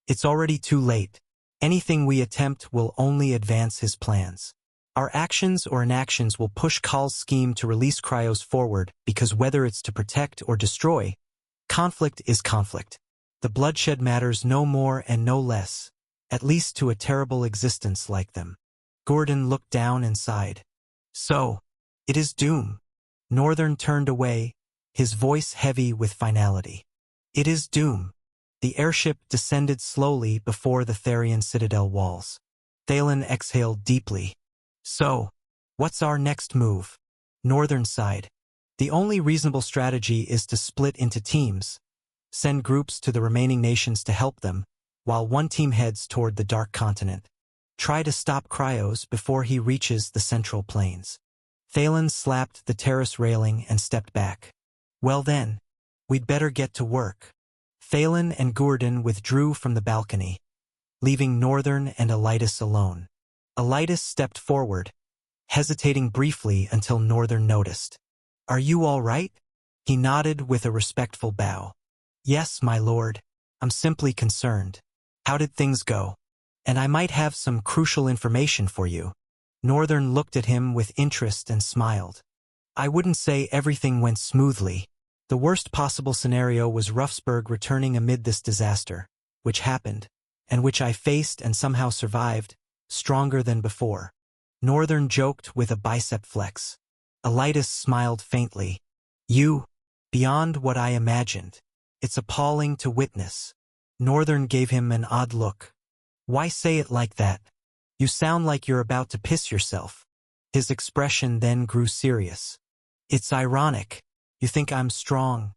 It's already too late. Anything we attempt will only advance his plans. Our actions or inactions will push Khal's scheme to release Cryos forward because whether it's to protect or destroy, conflict is conflict. The bloodshed matters no more and no less, at least to a terrible existence like them. Gurdon looked down and sighed. So, it is doom. Northern turned away, his voice heavy with finality. It is doom. The airship descended slowly before the Therian citadel walls. Thalen exhaled deeply. So, what's our next move? Northern sighed. The only reasonable strategy is to split into teams, send groups to the remaining nations to help them, while one team heads toward the Dark Continent. Try to stop Cryos before he reaches the Central Plains. Thalen slapped the terrace railing and stepped back. Well then, we'd better get to work. Thalen and Gurdon withdrew from the balcony, leaving Northern and Elitis alone. Elitis stepped forward, hesitating briefly until Northern noticed. Are you all right? He nodded with a respectful bow. Yes, my lord. I'm simply concerned. How did things go? And I might have some crucial information for you. Northern looked at him with interest and smiled. I wouldn't say everything went smoothly. The worst possible scenario was Ruffsburg returning amid this disaster, which happened, and which I faced and somehow survived, stronger than before. Northern joked with a bicep flex. Elitis smiled faintly. You, beyond what I imagined. It's appalling to witness. Northern gave him an odd look. Why say it like that? You sound like you're about to piss yourself. His expression then grew serious. It's ironic. You think I'm strong.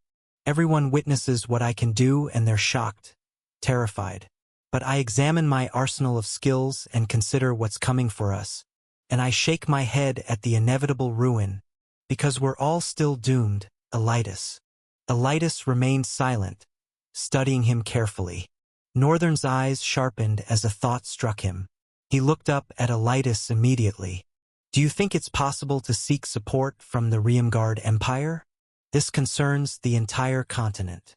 Everyone witnesses what I can do and they're shocked, terrified. But I examine my arsenal of skills and consider what's coming for us, and I shake my head at the inevitable ruin, because we're all still doomed, Elitis. Elitis remained silent, studying him carefully. Northern's eyes sharpened as a thought struck him. He looked up at Elitis immediately. Do you think it's possible to seek support from the Riemgard Empire? This concerns the entire continent.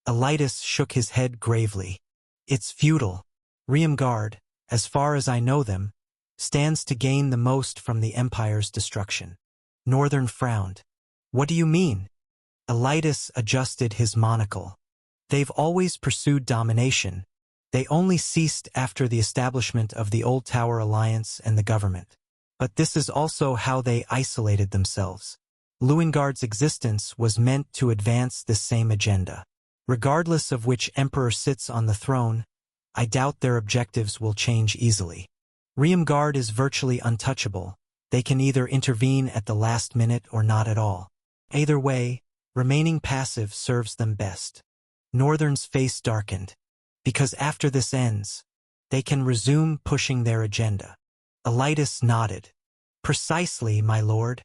Elitis shook his head gravely. It's futile. Riemgard, as far as I know them, stands to gain the most from the Empire's destruction. Northern frowned. What do you mean? Elitis adjusted his monocle. They've always pursued domination. They only ceased after the establishment of the Old Tower Alliance and the government. But this is also how they isolated themselves. Luingard's existence was meant to advance this same agenda. Regardless of which emperor sits on the throne, I doubt their objectives will change easily. Riemgard is virtually untouchable. They can either intervene at the last minute or not at all. Either way, remaining passive serves them best. Northern's face darkened. Because after this ends, they can resume pushing their agenda. Elitis nodded. Precisely, my lord.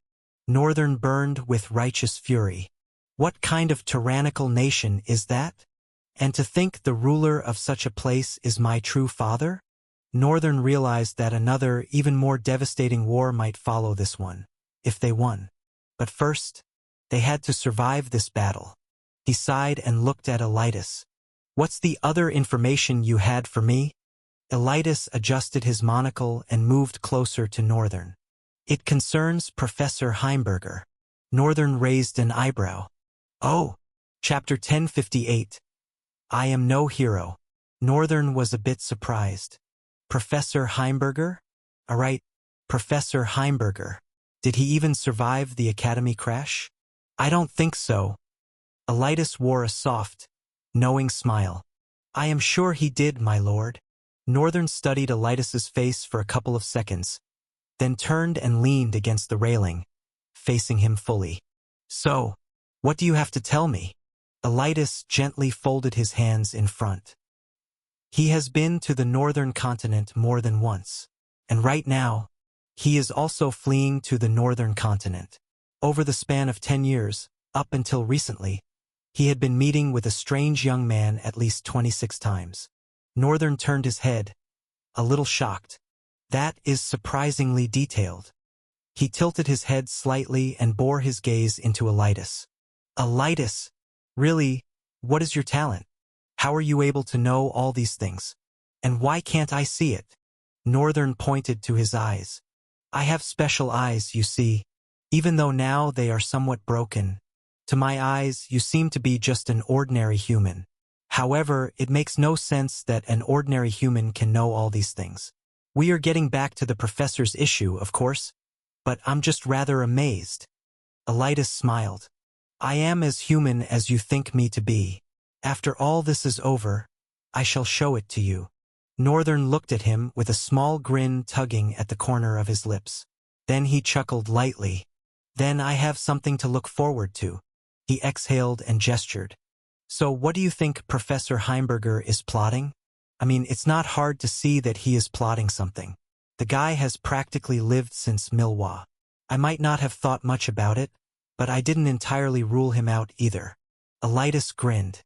Northern burned with righteous fury. What kind of tyrannical nation is that? And to think the ruler of such a place is my true father? Northern realized that another, even more devastating war might follow this one, if they won. But first, they had to survive this battle. He sighed and looked at Elitis. What's the other information you had for me? Elitis adjusted his monocle and moved closer to Northern. It concerns Professor Heimberger. Northern raised an eyebrow. Oh, Chapter 1058. I am no hero. Northern was a bit surprised. Professor Heimberger? All right, Professor Heimberger. Did he even survive the academy crash? I don't think so. Elitis wore a soft, knowing smile. I am sure he did, my lord. Northern studied Elytus's face for a couple of seconds, then turned and leaned against the railing, facing him fully. So, what do you have to tell me? Elytus gently folded his hands in front. He has been to the northern continent more than once, and right now, he is also fleeing to the northern continent. Over the span of 10 years, up until recently, he had been meeting with a strange young man at least 26 times. Northern turned his head, a little shocked. That is surprisingly detailed. He tilted his head slightly and bore his gaze into Elytus. Elytus, really, what is your talent? How are you able to know all these things? And why can't I see it? Northern pointed to his eyes. I have special eyes, you see, even though now they are somewhat broken. To my eyes, you seem to be just an ordinary human. However, it makes no sense that an ordinary human can know all these things. We are getting back to the professor's issue, of course, but I'm just rather amazed. Elytus smiled. I am as human as you think me to be. After all this is over, I shall show it to you. Northern looked at him with a small grin tugging at the corner of his lips. Then he chuckled lightly. Then I have something to look forward to. He exhaled and gestured. So what do you think Professor Heimberger is plotting? I mean, it's not hard to see that he is plotting something. The guy has practically lived since Milwa. I might not have thought much about it, but I didn't entirely rule him out either. Elytus grinned.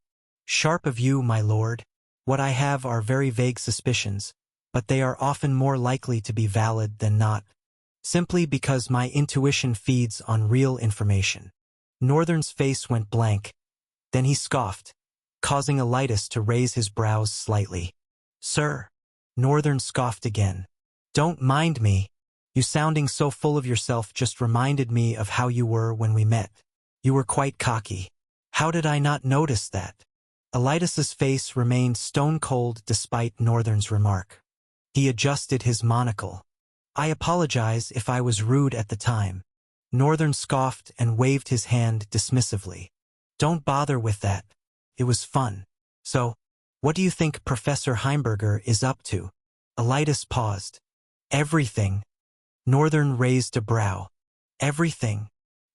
Sharp of you, my lord. What I have are very vague suspicions, but they are often more likely to be valid than not, simply because my intuition feeds on real information. Northern's face went blank. Then he scoffed, causing Elytus to raise his brows slightly. Sir. Northern scoffed again. Don't mind me. You sounding so full of yourself just reminded me of how you were when we met. You were quite cocky. How did I not notice that? Elytus's face remained stone-cold despite Northern's remark. He adjusted his monocle. I apologize if I was rude at the time. Northern scoffed and waved his hand dismissively. Don't bother with that. It was fun. So, what do you think Professor Heimberger is up to? Elytus paused. Everything. Northern raised a brow. Everything.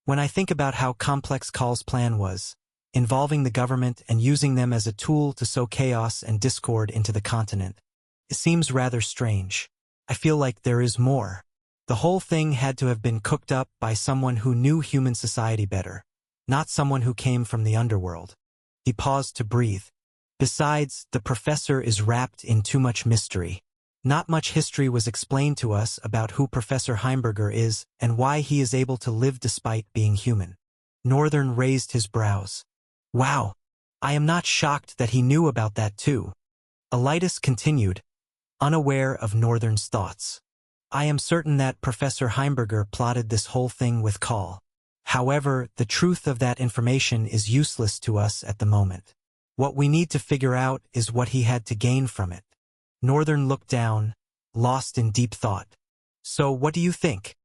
When I think about how complex Call's plan was, involving the government and using them as a tool to sow chaos and discord into the continent, it seems rather strange. I feel like there is more. The whole thing had to have been cooked up by someone who knew human society better, not someone who came from the underworld. He paused to breathe. Besides, the professor is wrapped in too much mystery. Not much history was explained to us about who Professor Heimberger is and why he is able to live despite being human. Northern raised his brows. Wow, I am not shocked that he knew about that too. Elytus continued, unaware of Northern's thoughts. I am certain that Professor Heimberger plotted this whole thing with Call. However, the truth of that information is useless to us at the moment. What we need to figure out is what he had to gain from it. Northern looked down, lost in deep thought. So what do you think?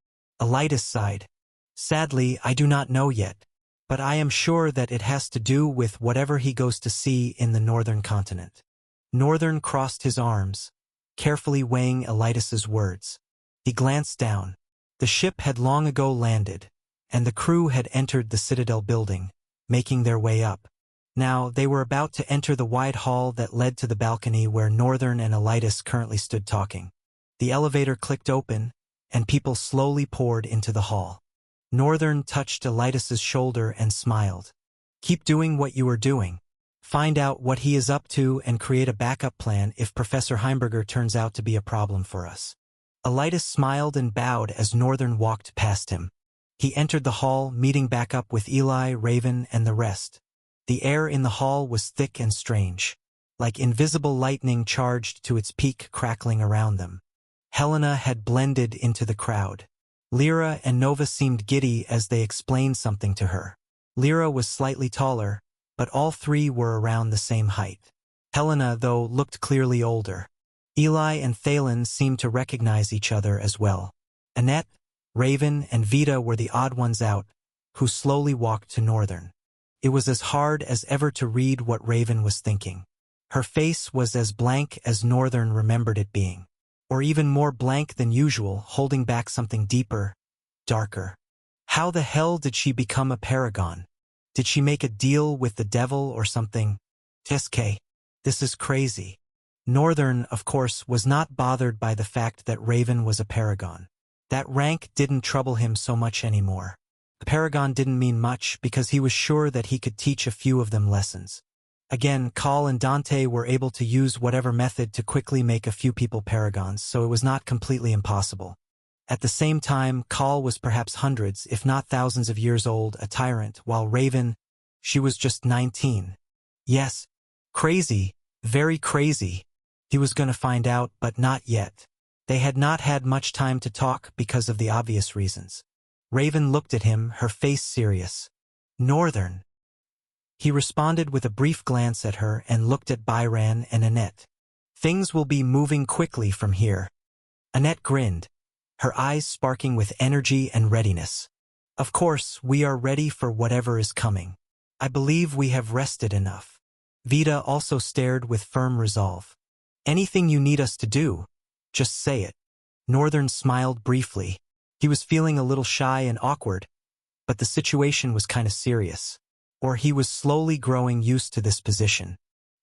Elytus sighed. Sadly, I do not know yet, but I am sure that it has to do with whatever he goes to see in the northern continent. Northern crossed his arms, carefully weighing Elytus's words. He glanced down. The ship had long ago landed, and the crew had entered the Citadel building, making their way up. Now, they were about to enter the wide hall that led to the balcony where Northern and Elytus currently stood talking. The elevator clicked open, and people slowly poured into the hall. Northern touched Elytus's shoulder and smiled. Keep doing what you are doing. Find out what he is up to and create a backup plan if Professor Heimberger turns out to be a problem for us. Elytus smiled and bowed as Northern walked past him. He entered the hall, meeting back up with Eli, Raven, and the rest. The air in the hall was thick and strange, like invisible lightning charged to its peak crackling around them. Helena had blended into the crowd. Lyra and Nova seemed giddy as they explained something to her. Lyra was slightly taller, but all three were around the same height. Helena, though, looked clearly older. Eli and Thalen seemed to recognize each other as well. Annette, Raven, and Vita were the odd ones out, who slowly walked to Northern. It was as hard as ever to read what Raven was thinking. Her face was as blank as Northern remembered it being, or even more blank than usual, holding back something deeper, darker. How the hell did she become a paragon? Did she make a deal with the devil or something? SK. This is crazy. Northern, of course, was not bothered by the fact that Raven was a paragon. That rank didn't trouble him so much anymore. The paragon didn't mean much because he was sure that he could teach a few of them lessons. Again, Call and Dante were able to use whatever method to quickly make a few people paragons, so it was not completely impossible. At the same time, Call was perhaps hundreds, if not thousands of years old, a tyrant, while Raven, she was just 19. Yes, crazy, very crazy. He was going to find out, but not yet. They had not had much time to talk because of the obvious reasons. Raven looked at him, her face serious. Northern. He responded with a brief glance at her and looked at Byron and Annette. Things will be moving quickly from here. Annette grinned, her eyes sparking with energy and readiness. Of course, we are ready for whatever is coming. I believe we have rested enough. Vita also stared with firm resolve. Anything you need us to do, just say it. Northern smiled briefly. He was feeling a little shy and awkward, but the situation was kind of serious. Or he was slowly growing used to this position.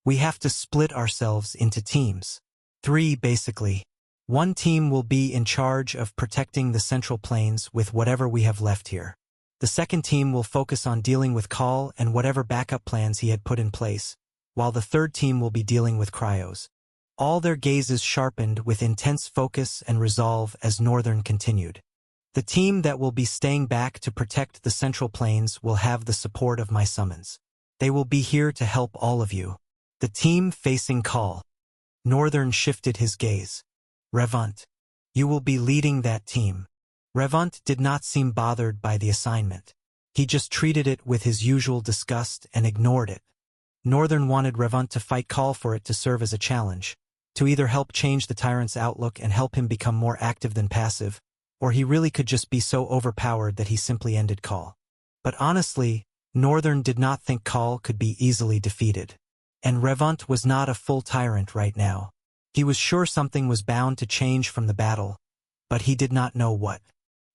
We have to split ourselves into teams. 3, basically. One team will be in charge of protecting the Central Plains with whatever we have left here. The second team will focus on dealing with Call and whatever backup plans he had put in place, while the third team will be dealing with Cryos. All their gazes sharpened with intense focus and resolve as Northern continued. The team that will be staying back to protect the Central Plains will have the support of my summons. They will be here to help all of you. The team facing Call. Northern shifted his gaze. Revant. You will be leading that team. Revant did not seem bothered by the assignment. He just treated it with his usual disgust and ignored it. Northern wanted Revant to fight Call for it to serve as a challenge, to either help change the tyrant's outlook and help him become more active than passive, or he really could just be so overpowered that he simply ended Call. But honestly, Northern did not think Call could be easily defeated. And Revant was not a full tyrant right now. He was sure something was bound to change from the battle, but he did not know what.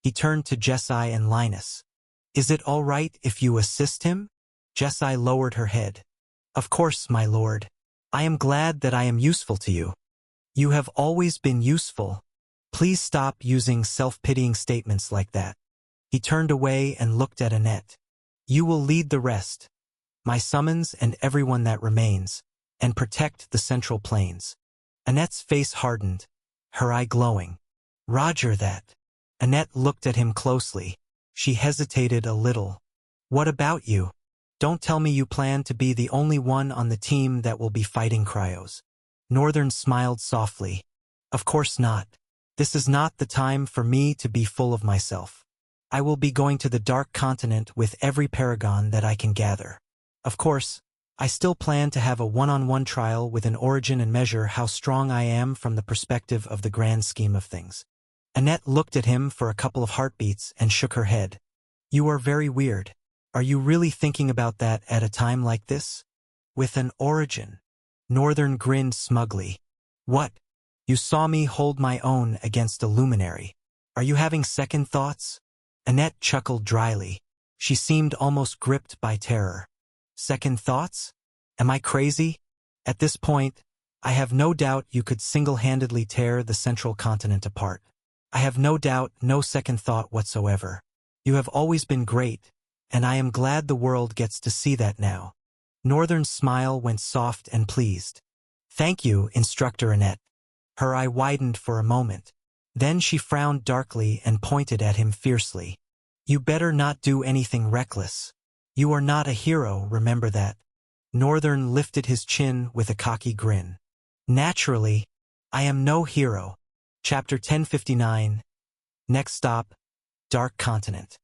He turned to Jessie and Linus. Is it all right if you assist him? Jessie lowered her head. Of course, my lord. I am glad that I am useful to you. You have always been useful. Please stop using self-pitying statements like that. He turned away and looked at Annette. You will lead the rest, my summons and everyone that remains, and protect the Central Plains. Annette's face hardened, her eye glowing. Roger that. Annette looked at him closely. She hesitated a little. What about you? Don't tell me you plan to be the only one on the team that will be fighting Cryos. Northern smiled softly. Of course not. This is not the time for me to be full of myself. I will be going to the Dark Continent with every paragon that I can gather. Of course, I still plan to have a one-on-one trial with an origin and measure how strong I am from the perspective of the grand scheme of things. Annette looked at him for a couple of heartbeats and shook her head. You are very weird. Are you really thinking about that at a time like this? With an origin? Northern grinned smugly. What? You saw me hold my own against a luminary. Are you having second thoughts? Annette chuckled dryly. She seemed almost gripped by terror. Second thoughts? Am I crazy? At this point, I have no doubt you could single-handedly tear the Central Continent apart. I have no doubt, no second thought whatsoever. You have always been great, and I am glad the world gets to see that now. Northern's smile went soft and pleased. Thank you, Instructor Annette. Her eye widened for a moment. Then she frowned darkly and pointed at him fiercely. You better not do anything reckless. You are not a hero, remember that. Northern lifted his chin with a cocky grin. Naturally, I am no hero. Chapter 1059. Next stop, Dark Continent.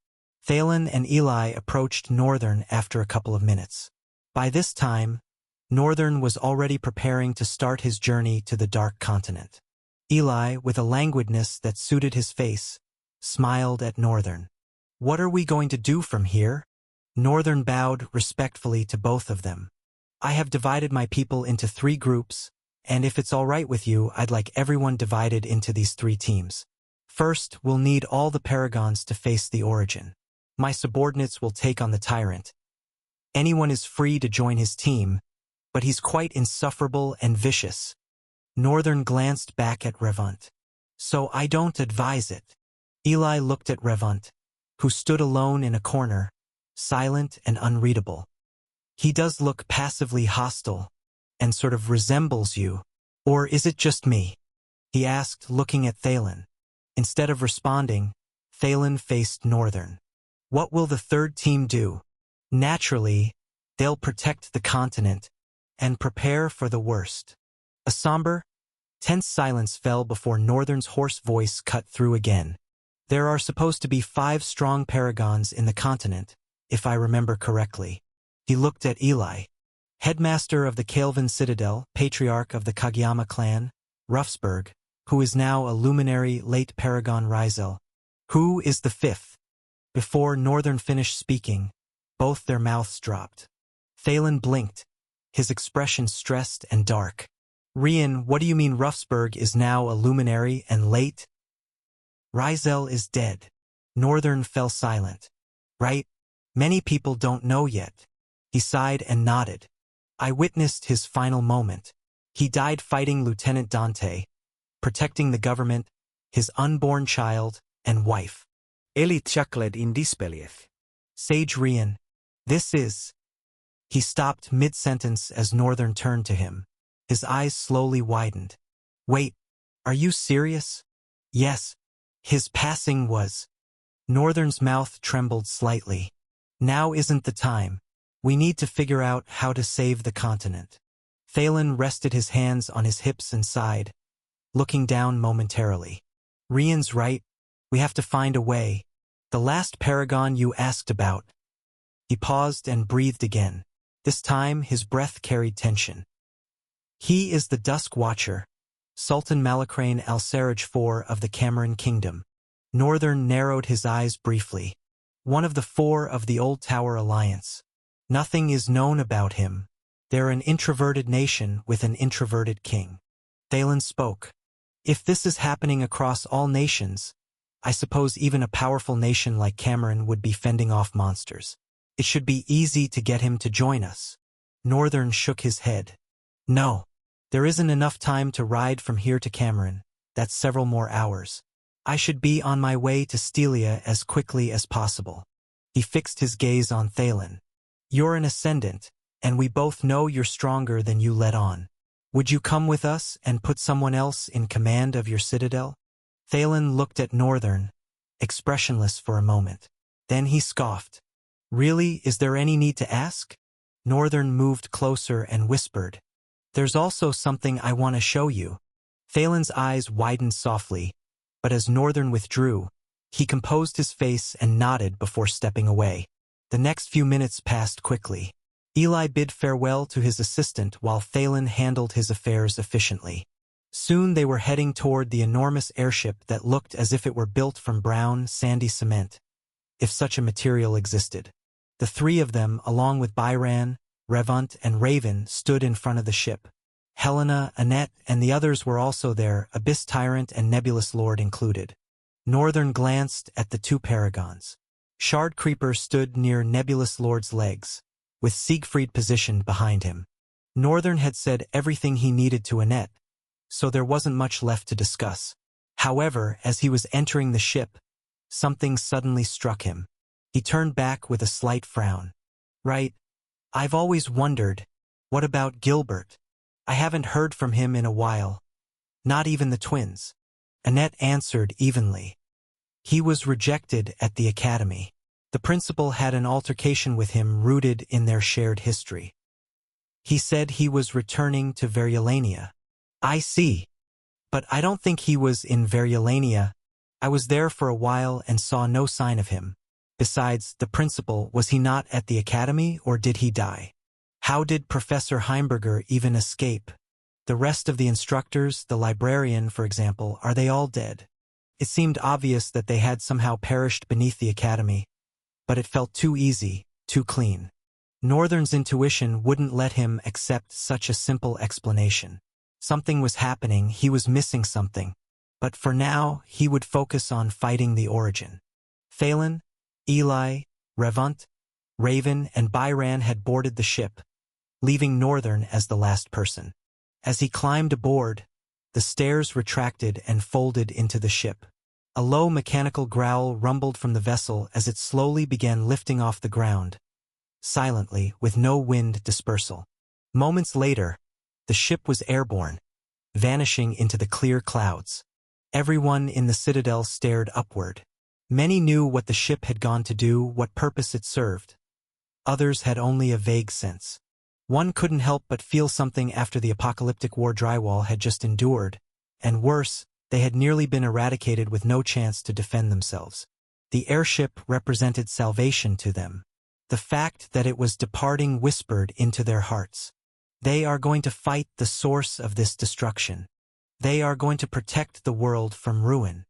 Thalen and Eli approached Northern after a couple of minutes. By this time, Northern was already preparing to start his journey to the Dark Continent. Eli, with a languidness that suited his face, smiled at Northern. What are we going to do from here? Northern bowed respectfully to both of them. I have divided my people into 3 groups, and if it's all right with you, I'd like everyone divided into these 3 teams. First, we'll need all the paragons to face the origin. My subordinates will take on the tyrant. Anyone is free to join his team, but he's quite insufferable and vicious. Northern glanced back at Revant. So I don't advise it. Eli looked at Revant, who stood alone in a corner, silent and unreadable. He does look passively hostile, and sort of resembles you. Or is it just me? He asked, looking at Thalen. Instead of responding, Thalen faced Northern. What will the 3rd team do? Naturally, they'll protect the continent and prepare for the worst. A somber, tense silence fell before Northern's hoarse voice cut through again. There are supposed to be 5 strong paragons in the continent, if I remember correctly. He looked at Eli. Headmaster of the Kaelvan Citadel, patriarch of the Kageyama clan, Ruffsburg, who is now a luminary late paragon Rizel. Who is the 5th? Before Northern finished speaking, both their mouths dropped. Thalen blinked, his expression stressed and dark. Rian, what do you mean Ruffsburg is now a luminary and late? Rizel is dead. Northern fell silent. Right? Many people don't know yet. He sighed and nodded. I witnessed his final moment. He died fighting Lieutenant Dante, protecting the government, his unborn child, and wife. Eli chuckled in disbelief. Sage Rian, this is... He stopped mid-sentence as Northern turned to him. His eyes slowly widened. Wait, are you serious? Yes. His passing was... Northern's mouth trembled slightly. Now isn't the time. We need to figure out how to save the continent. Thalen rested his hands on his hips and sighed, looking down momentarily. Rian's right. We have to find a way. The last paragon you asked about. He paused and breathed again. This time his breath carried tension. He is the Dusk Watcher, Sultan Malacrane Al-Sarraj IV of the Cameron Kingdom. Northern narrowed his eyes briefly. One of the 4 of the Old Tower Alliance. Nothing is known about him. They're an introverted nation with an introverted king. Thalen spoke. If this is happening across all nations, I suppose even a powerful nation like Cameron would be fending off monsters. It should be easy to get him to join us. Northern shook his head. No, there isn't enough time to ride from here to Cameron. That's several more hours. I should be on my way to Stelia as quickly as possible. He fixed his gaze on Thalen. You're an ascendant, and we both know you're stronger than you let on. Would you come with us and put someone else in command of your citadel? Thalen looked at Northern, expressionless for a moment. Then he scoffed. Really, is there any need to ask? Northern moved closer and whispered. There's also something I want to show you. Thalen's eyes widened softly, but as Northern withdrew, he composed his face and nodded before stepping away. The next few minutes passed quickly. Eli bid farewell to his assistant while Thalen handled his affairs efficiently. Soon they were heading toward the enormous airship that looked as if it were built from brown, sandy cement, if such a material existed. The 3 of them, along with Byran, Revant, and Raven, stood in front of the ship. Helena, Annette, and the others were also there, Abyss Tyrant and Nebulous Lord included. Northern glanced at the 2 paragons. Shard Creeper stood near Nebulous Lord's legs, with Siegfried positioned behind him. Northern had said everything he needed to Annette, so there wasn't much left to discuss. However, as he was entering the ship, something suddenly struck him. He turned back with a slight frown. Right. I've always wondered, what about Gilbert? I haven't heard from him in a while. Not even the twins. Annette answered evenly. He was rejected at the academy. The principal had an altercation with him rooted in their shared history. He said he was returning to Variolania. I see. But I don't think he was in Variolania. I was there for a while and saw no sign of him. Besides, the principal, was he not at the academy or did he die? How did Professor Heimberger even escape? The rest of the instructors, the librarian, for example, are they all dead? It seemed obvious that they had somehow perished beneath the academy, but it felt too easy. too clean. Northern's intuition wouldn't let him accept such a simple explanation. Something was happening, he was missing something. But for now, he would focus on fighting the origin. Thalen, Eli, Revant, Raven, and Byran had boarded the ship, leaving Northern as the last person. As he climbed aboard, the stairs retracted and folded into the ship. A low mechanical growl rumbled from the vessel as it slowly began lifting off the ground, silently, with no wind dispersal. Moments later, the ship was airborne, vanishing into the clear clouds. Everyone in the Citadel stared upward. Many knew what the ship had gone to do, what purpose it served. Others had only a vague sense. One couldn't help but feel something after the apocalyptic war drywall had just endured, and worse, they had nearly been eradicated with no chance to defend themselves. The airship represented salvation to them. The fact that it was departing whispered into their hearts. They are going to fight the source of this destruction. They are going to protect the world from ruin.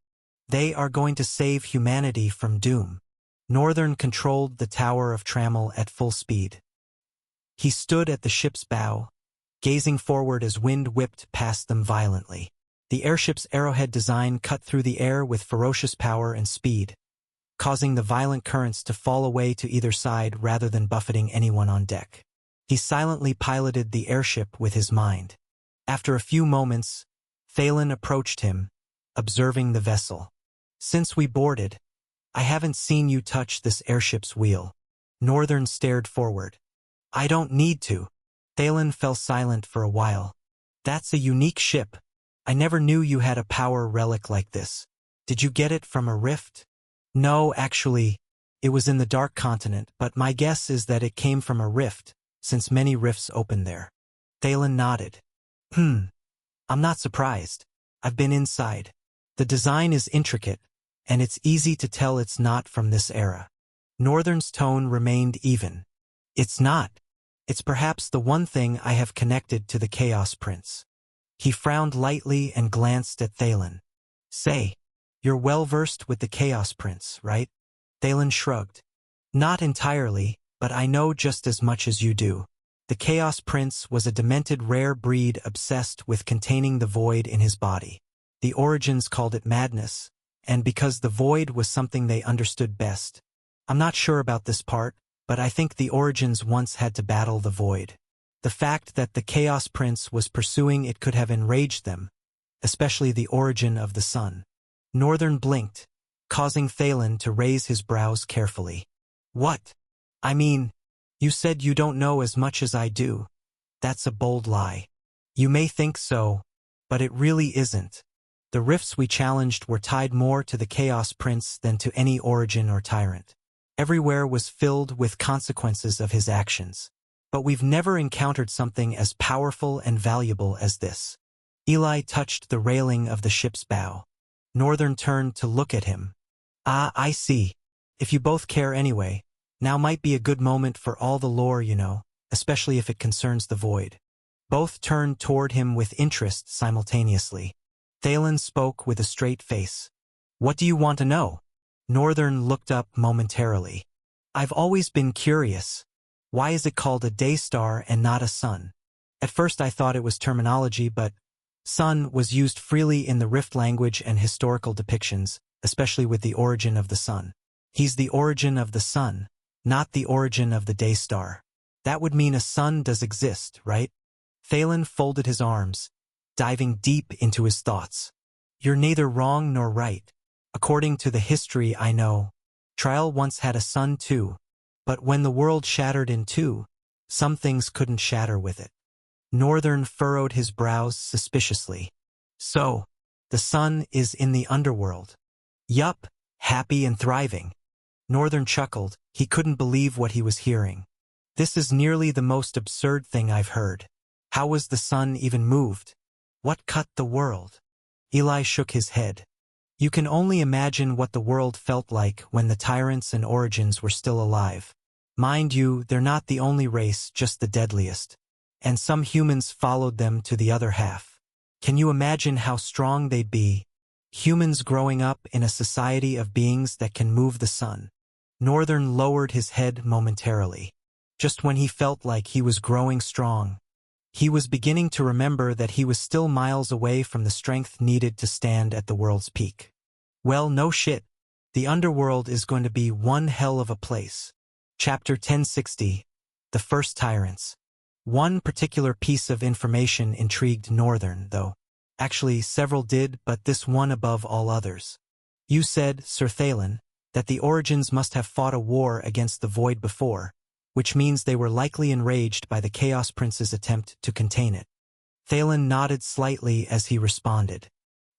They are going to save humanity from doom. Northern controlled the Tower of Trammel at full speed. He stood at the ship's bow, gazing forward as wind whipped past them violently. The airship's arrowhead design cut through the air with ferocious power and speed, causing the violent currents to fall away to either side rather than buffeting anyone on deck. He silently piloted the airship with his mind. After a few moments, Thalen approached him, observing the vessel. "Since we boarded, I haven't seen you touch this airship's wheel." Northern stared forward. "I don't need to." Thalen fell silent for a while. "That's a unique ship. I never knew you had a power relic like this. Did you get it from a rift?" "No, actually, it was in the Dark Continent, but my guess is that it came from a rift, since many rifts open there." Thalen nodded. I'm not surprised. I've been inside. The design is intricate, and it's easy to tell it's not from this era." Northern's tone remained even. "It's not. It's perhaps the one thing I have connected to the Chaos Prince." He frowned lightly and glanced at Thalen. "Say, you're well-versed with the Chaos Prince, right?" Thalen shrugged. "Not entirely, but I know just as much as you do. The Chaos Prince was a demented rare breed obsessed with containing the void in his body. The Origins called it madness, and because the void was something they understood best. I'm not sure about this part, but I think the Origins once had to battle the void. The fact that the Chaos Prince was pursuing it could have enraged them, especially the origin of the sun." Northern blinked, causing Thalen to raise his brows carefully. "What? I mean, you said you don't know as much as I do. That's a bold lie. You may think so, but it really isn't. The rifts we challenged were tied more to the Chaos Prince than to any origin or tyrant. Everywhere was filled with consequences of his actions. But we've never encountered something as powerful and valuable as this." Eli touched the railing of the ship's bow. Northern turned to look at him. "Ah, I see. If you both care anyway, now might be a good moment for all the lore, you know, especially if it concerns the void." Both turned toward him with interest simultaneously. Thalen spoke with a straight face. "What do you want to know?" Northern looked up momentarily. "I've always been curious. Why is it called a Daystar and not a sun? At first I thought it was terminology, but sun was used freely in the Rift language and historical depictions, especially with the origin of the sun. He's the origin of the sun, not the origin of the Daystar. That would mean a sun does exist, right?" Thalen folded his arms, diving deep into his thoughts. "You're neither wrong nor right. According to the history I know, Trial once had a sun too, but when the world shattered in two, some things couldn't shatter with it." Northern furrowed his brows suspiciously. "So, the sun is in the underworld?" "Yup, happy and thriving." Northern chuckled. He couldn't believe what he was hearing. "This is nearly the most absurd thing I've heard. How was the sun even moved? What cut the world?" Eli shook his head. "You can only imagine what the world felt like when the tyrants and origins were still alive. Mind you, they're not the only race, just the deadliest. And some humans followed them to the other half. Can you imagine how strong they'd be? Humans growing up in a society of beings that can move the sun. Northern lowered his head momentarily. Just when he felt like he was growing strong, he was beginning to remember that he was still miles away from the strength needed to stand at the world's peak. Well, no shit. The underworld is going to be one hell of a place. Chapter 1060. The First Tyrants. One particular piece of information intrigued Northern, though. Actually, several did, but this one above all others. You said, Sir Thalen, that the Origins must have fought a war against the Void before, which means they were likely enraged by the Chaos Prince's attempt to contain it. Thalen nodded slightly as he responded.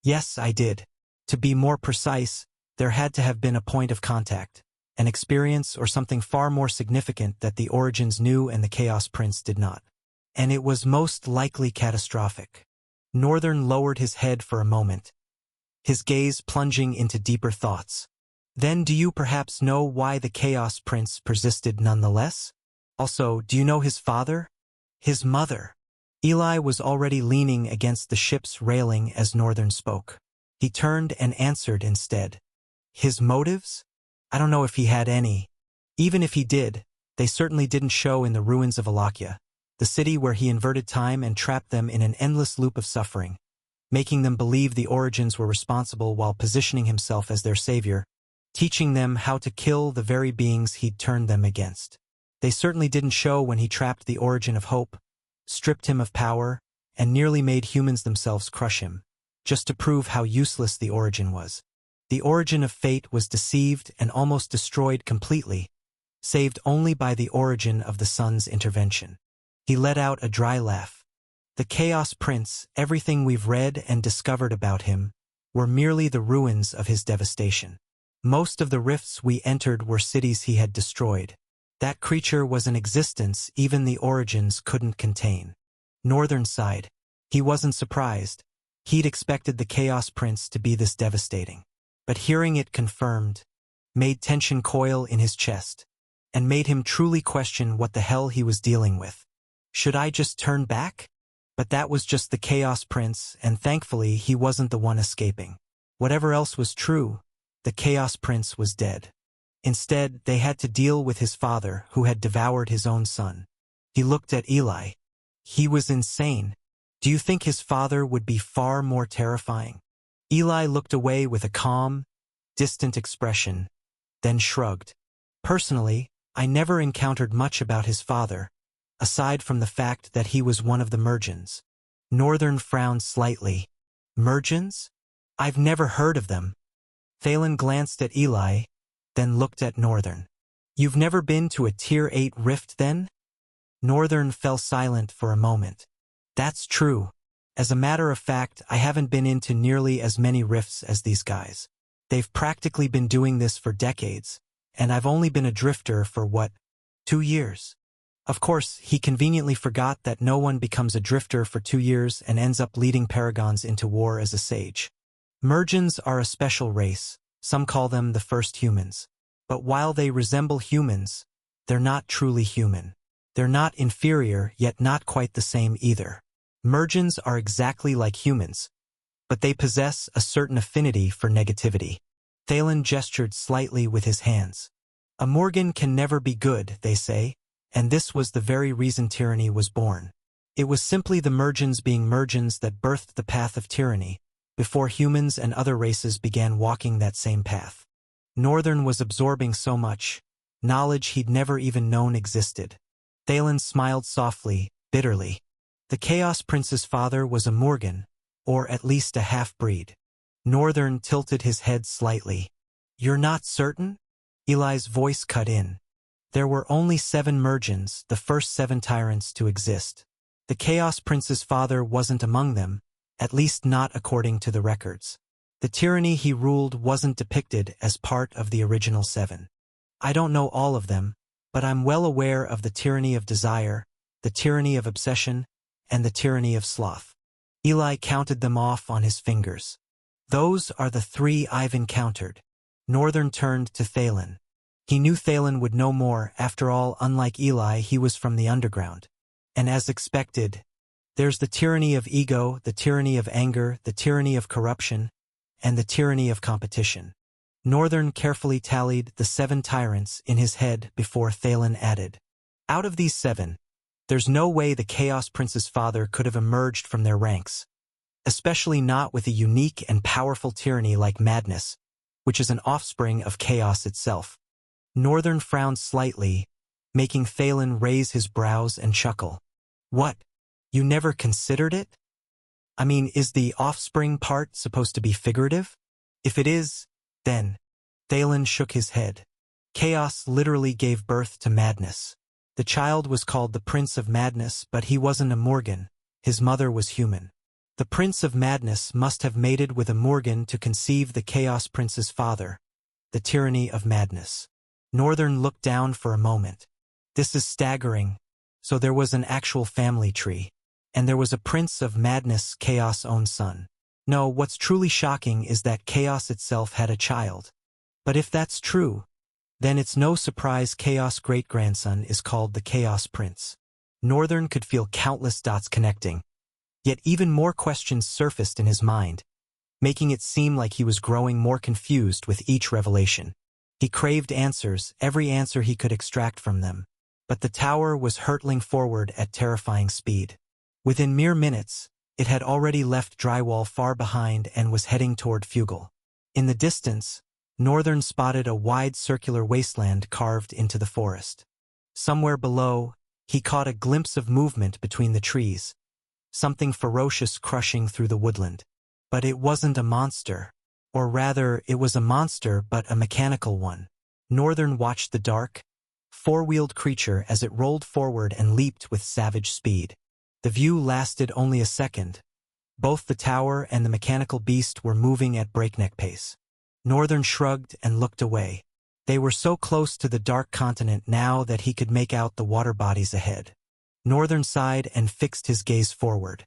Yes, I did. To be more precise, there had to have been a point of contact, an experience or something far more significant that the Origins knew and the Chaos Prince did not. And it was most likely catastrophic. Northern lowered his head for a moment, his gaze plunging into deeper thoughts. Then do you perhaps know why the Chaos Prince persisted nonetheless? Also, do you know his father? His mother? Eli was already leaning against the ship's railing as Northern spoke. He turned and answered instead. His motives? I don't know if he had any. Even if he did, they certainly didn't show in the ruins of Alakia, the city where he inverted time and trapped them in an endless loop of suffering, making them believe the Origins were responsible while positioning himself as their savior, teaching them how to kill the very beings he'd turned them against. They certainly didn't show when he trapped the Origin of Hope, stripped him of power, and nearly made humans themselves crush him, just to prove how useless the Origin was. The Origin of Fate was deceived and almost destroyed completely, saved only by the Origin of the Sun's intervention. He let out a dry laugh. The Chaos Prince, everything we've read and discovered about him, were merely the ruins of his devastation. Most of the rifts we entered were cities he had destroyed. That creature was an existence even the Origins couldn't contain. Northern sighed. He wasn't surprised. He'd expected the Chaos Prince to be this devastating. But hearing it confirmed made tension coil in his chest and made him truly question what the hell he was dealing with. Should I just turn back? But that was just the Chaos Prince, and thankfully he wasn't the one escaping. Whatever else was true, the Chaos Prince was dead. Instead, they had to deal with his father, who had devoured his own son. He looked at Eli. He was insane. Do you think his father would be far more terrifying? Eli looked away with a calm, distant expression, then shrugged. Personally, I never encountered much about his father, aside from the fact that he was one of the Mergens. Northern frowned slightly. Mergens? I've never heard of them. Thalen glanced at Eli, then looked at Northern. You've never been to a Tier 8 rift then? Northern fell silent for a moment. That's true. As a matter of fact, I haven't been into nearly as many rifts as these guys. They've practically been doing this for decades, and I've only been a drifter for 2 years. Of course, he conveniently forgot that no one becomes a drifter for 2 years and ends up leading Paragons into war as a sage. Mergens are a special race. Some call them the first humans. But while they resemble humans, they're not truly human. They're not inferior, yet not quite the same either. Mergens are exactly like humans, but they possess a certain affinity for negativity. Thalen gestured slightly with his hands. A Morgan can never be good, they say, and this was the very reason tyranny was born. It was simply the Mergens being Mergens that birthed the path of tyranny, before humans and other races began walking that same path. Northern was absorbing so much knowledge he'd never even known existed. Thalen smiled softly, bitterly. The Chaos Prince's father was a Morgan, or at least a half-breed. Northern tilted his head slightly. You're not certain? Eli's voice cut in. There were only 7 Mergens, the first 7 tyrants to exist. The Chaos Prince's father wasn't among them, at least not according to the records. The tyranny he ruled wasn't depicted as part of the original 7. I don't know all of them, but I'm well aware of the tyranny of desire, the tyranny of obsession, and the tyranny of sloth. Eli counted them off on his fingers. Those are the 3 I've encountered. Northern turned to Thalen. He knew Thalen would know more. After all, unlike Eli, he was from the underground. And as expected, there's the tyranny of ego, the tyranny of anger, the tyranny of corruption, and the tyranny of competition. Northern carefully tallied the 7 tyrants in his head before Thalen added, "Out of these 7, there's no way the Chaos Prince's father could have emerged from their ranks, especially not with a unique and powerful tyranny like madness, which is an offspring of chaos itself." Northern frowned slightly, making Thalen raise his brows and chuckle. "What? You never considered it? I mean, is the offspring part supposed to be figurative? If it is, then..." Thalen shook his head. Chaos literally gave birth to madness. The child was called the Prince of Madness, but he wasn't a Morgan. His mother was human. The Prince of Madness must have mated with a Morgan to conceive the Chaos Prince's father, the tyranny of madness. Northern looked down for a moment. This is staggering. So there was an actual family tree. And there was a Prince of Madness, Chaos' own son. No, what's truly shocking is that Chaos itself had a child. But if that's true, then it's no surprise Chaos' great-grandson is called the Chaos Prince. Northern could feel countless dots connecting. Yet even more questions surfaced in his mind, making it seem like he was growing more confused with each revelation. He craved answers, every answer he could extract from them. But the tower was hurtling forward at terrifying speed. Within mere minutes, it had already left Drywall far behind and was heading toward Fugal. In the distance, Northern spotted a wide circular wasteland carved into the forest. Somewhere below, he caught a glimpse of movement between the trees, something ferocious crushing through the woodland. But it wasn't a monster. Or rather, it was a monster but a mechanical one. Northern watched the dark, 4-wheeled creature as it rolled forward and leaped with savage speed. The view lasted only a second. Both the tower and the mechanical beast were moving at breakneck pace. Northern shrugged and looked away. They were so close to the dark continent now that he could make out the water bodies ahead. Northern sighed and fixed his gaze forward.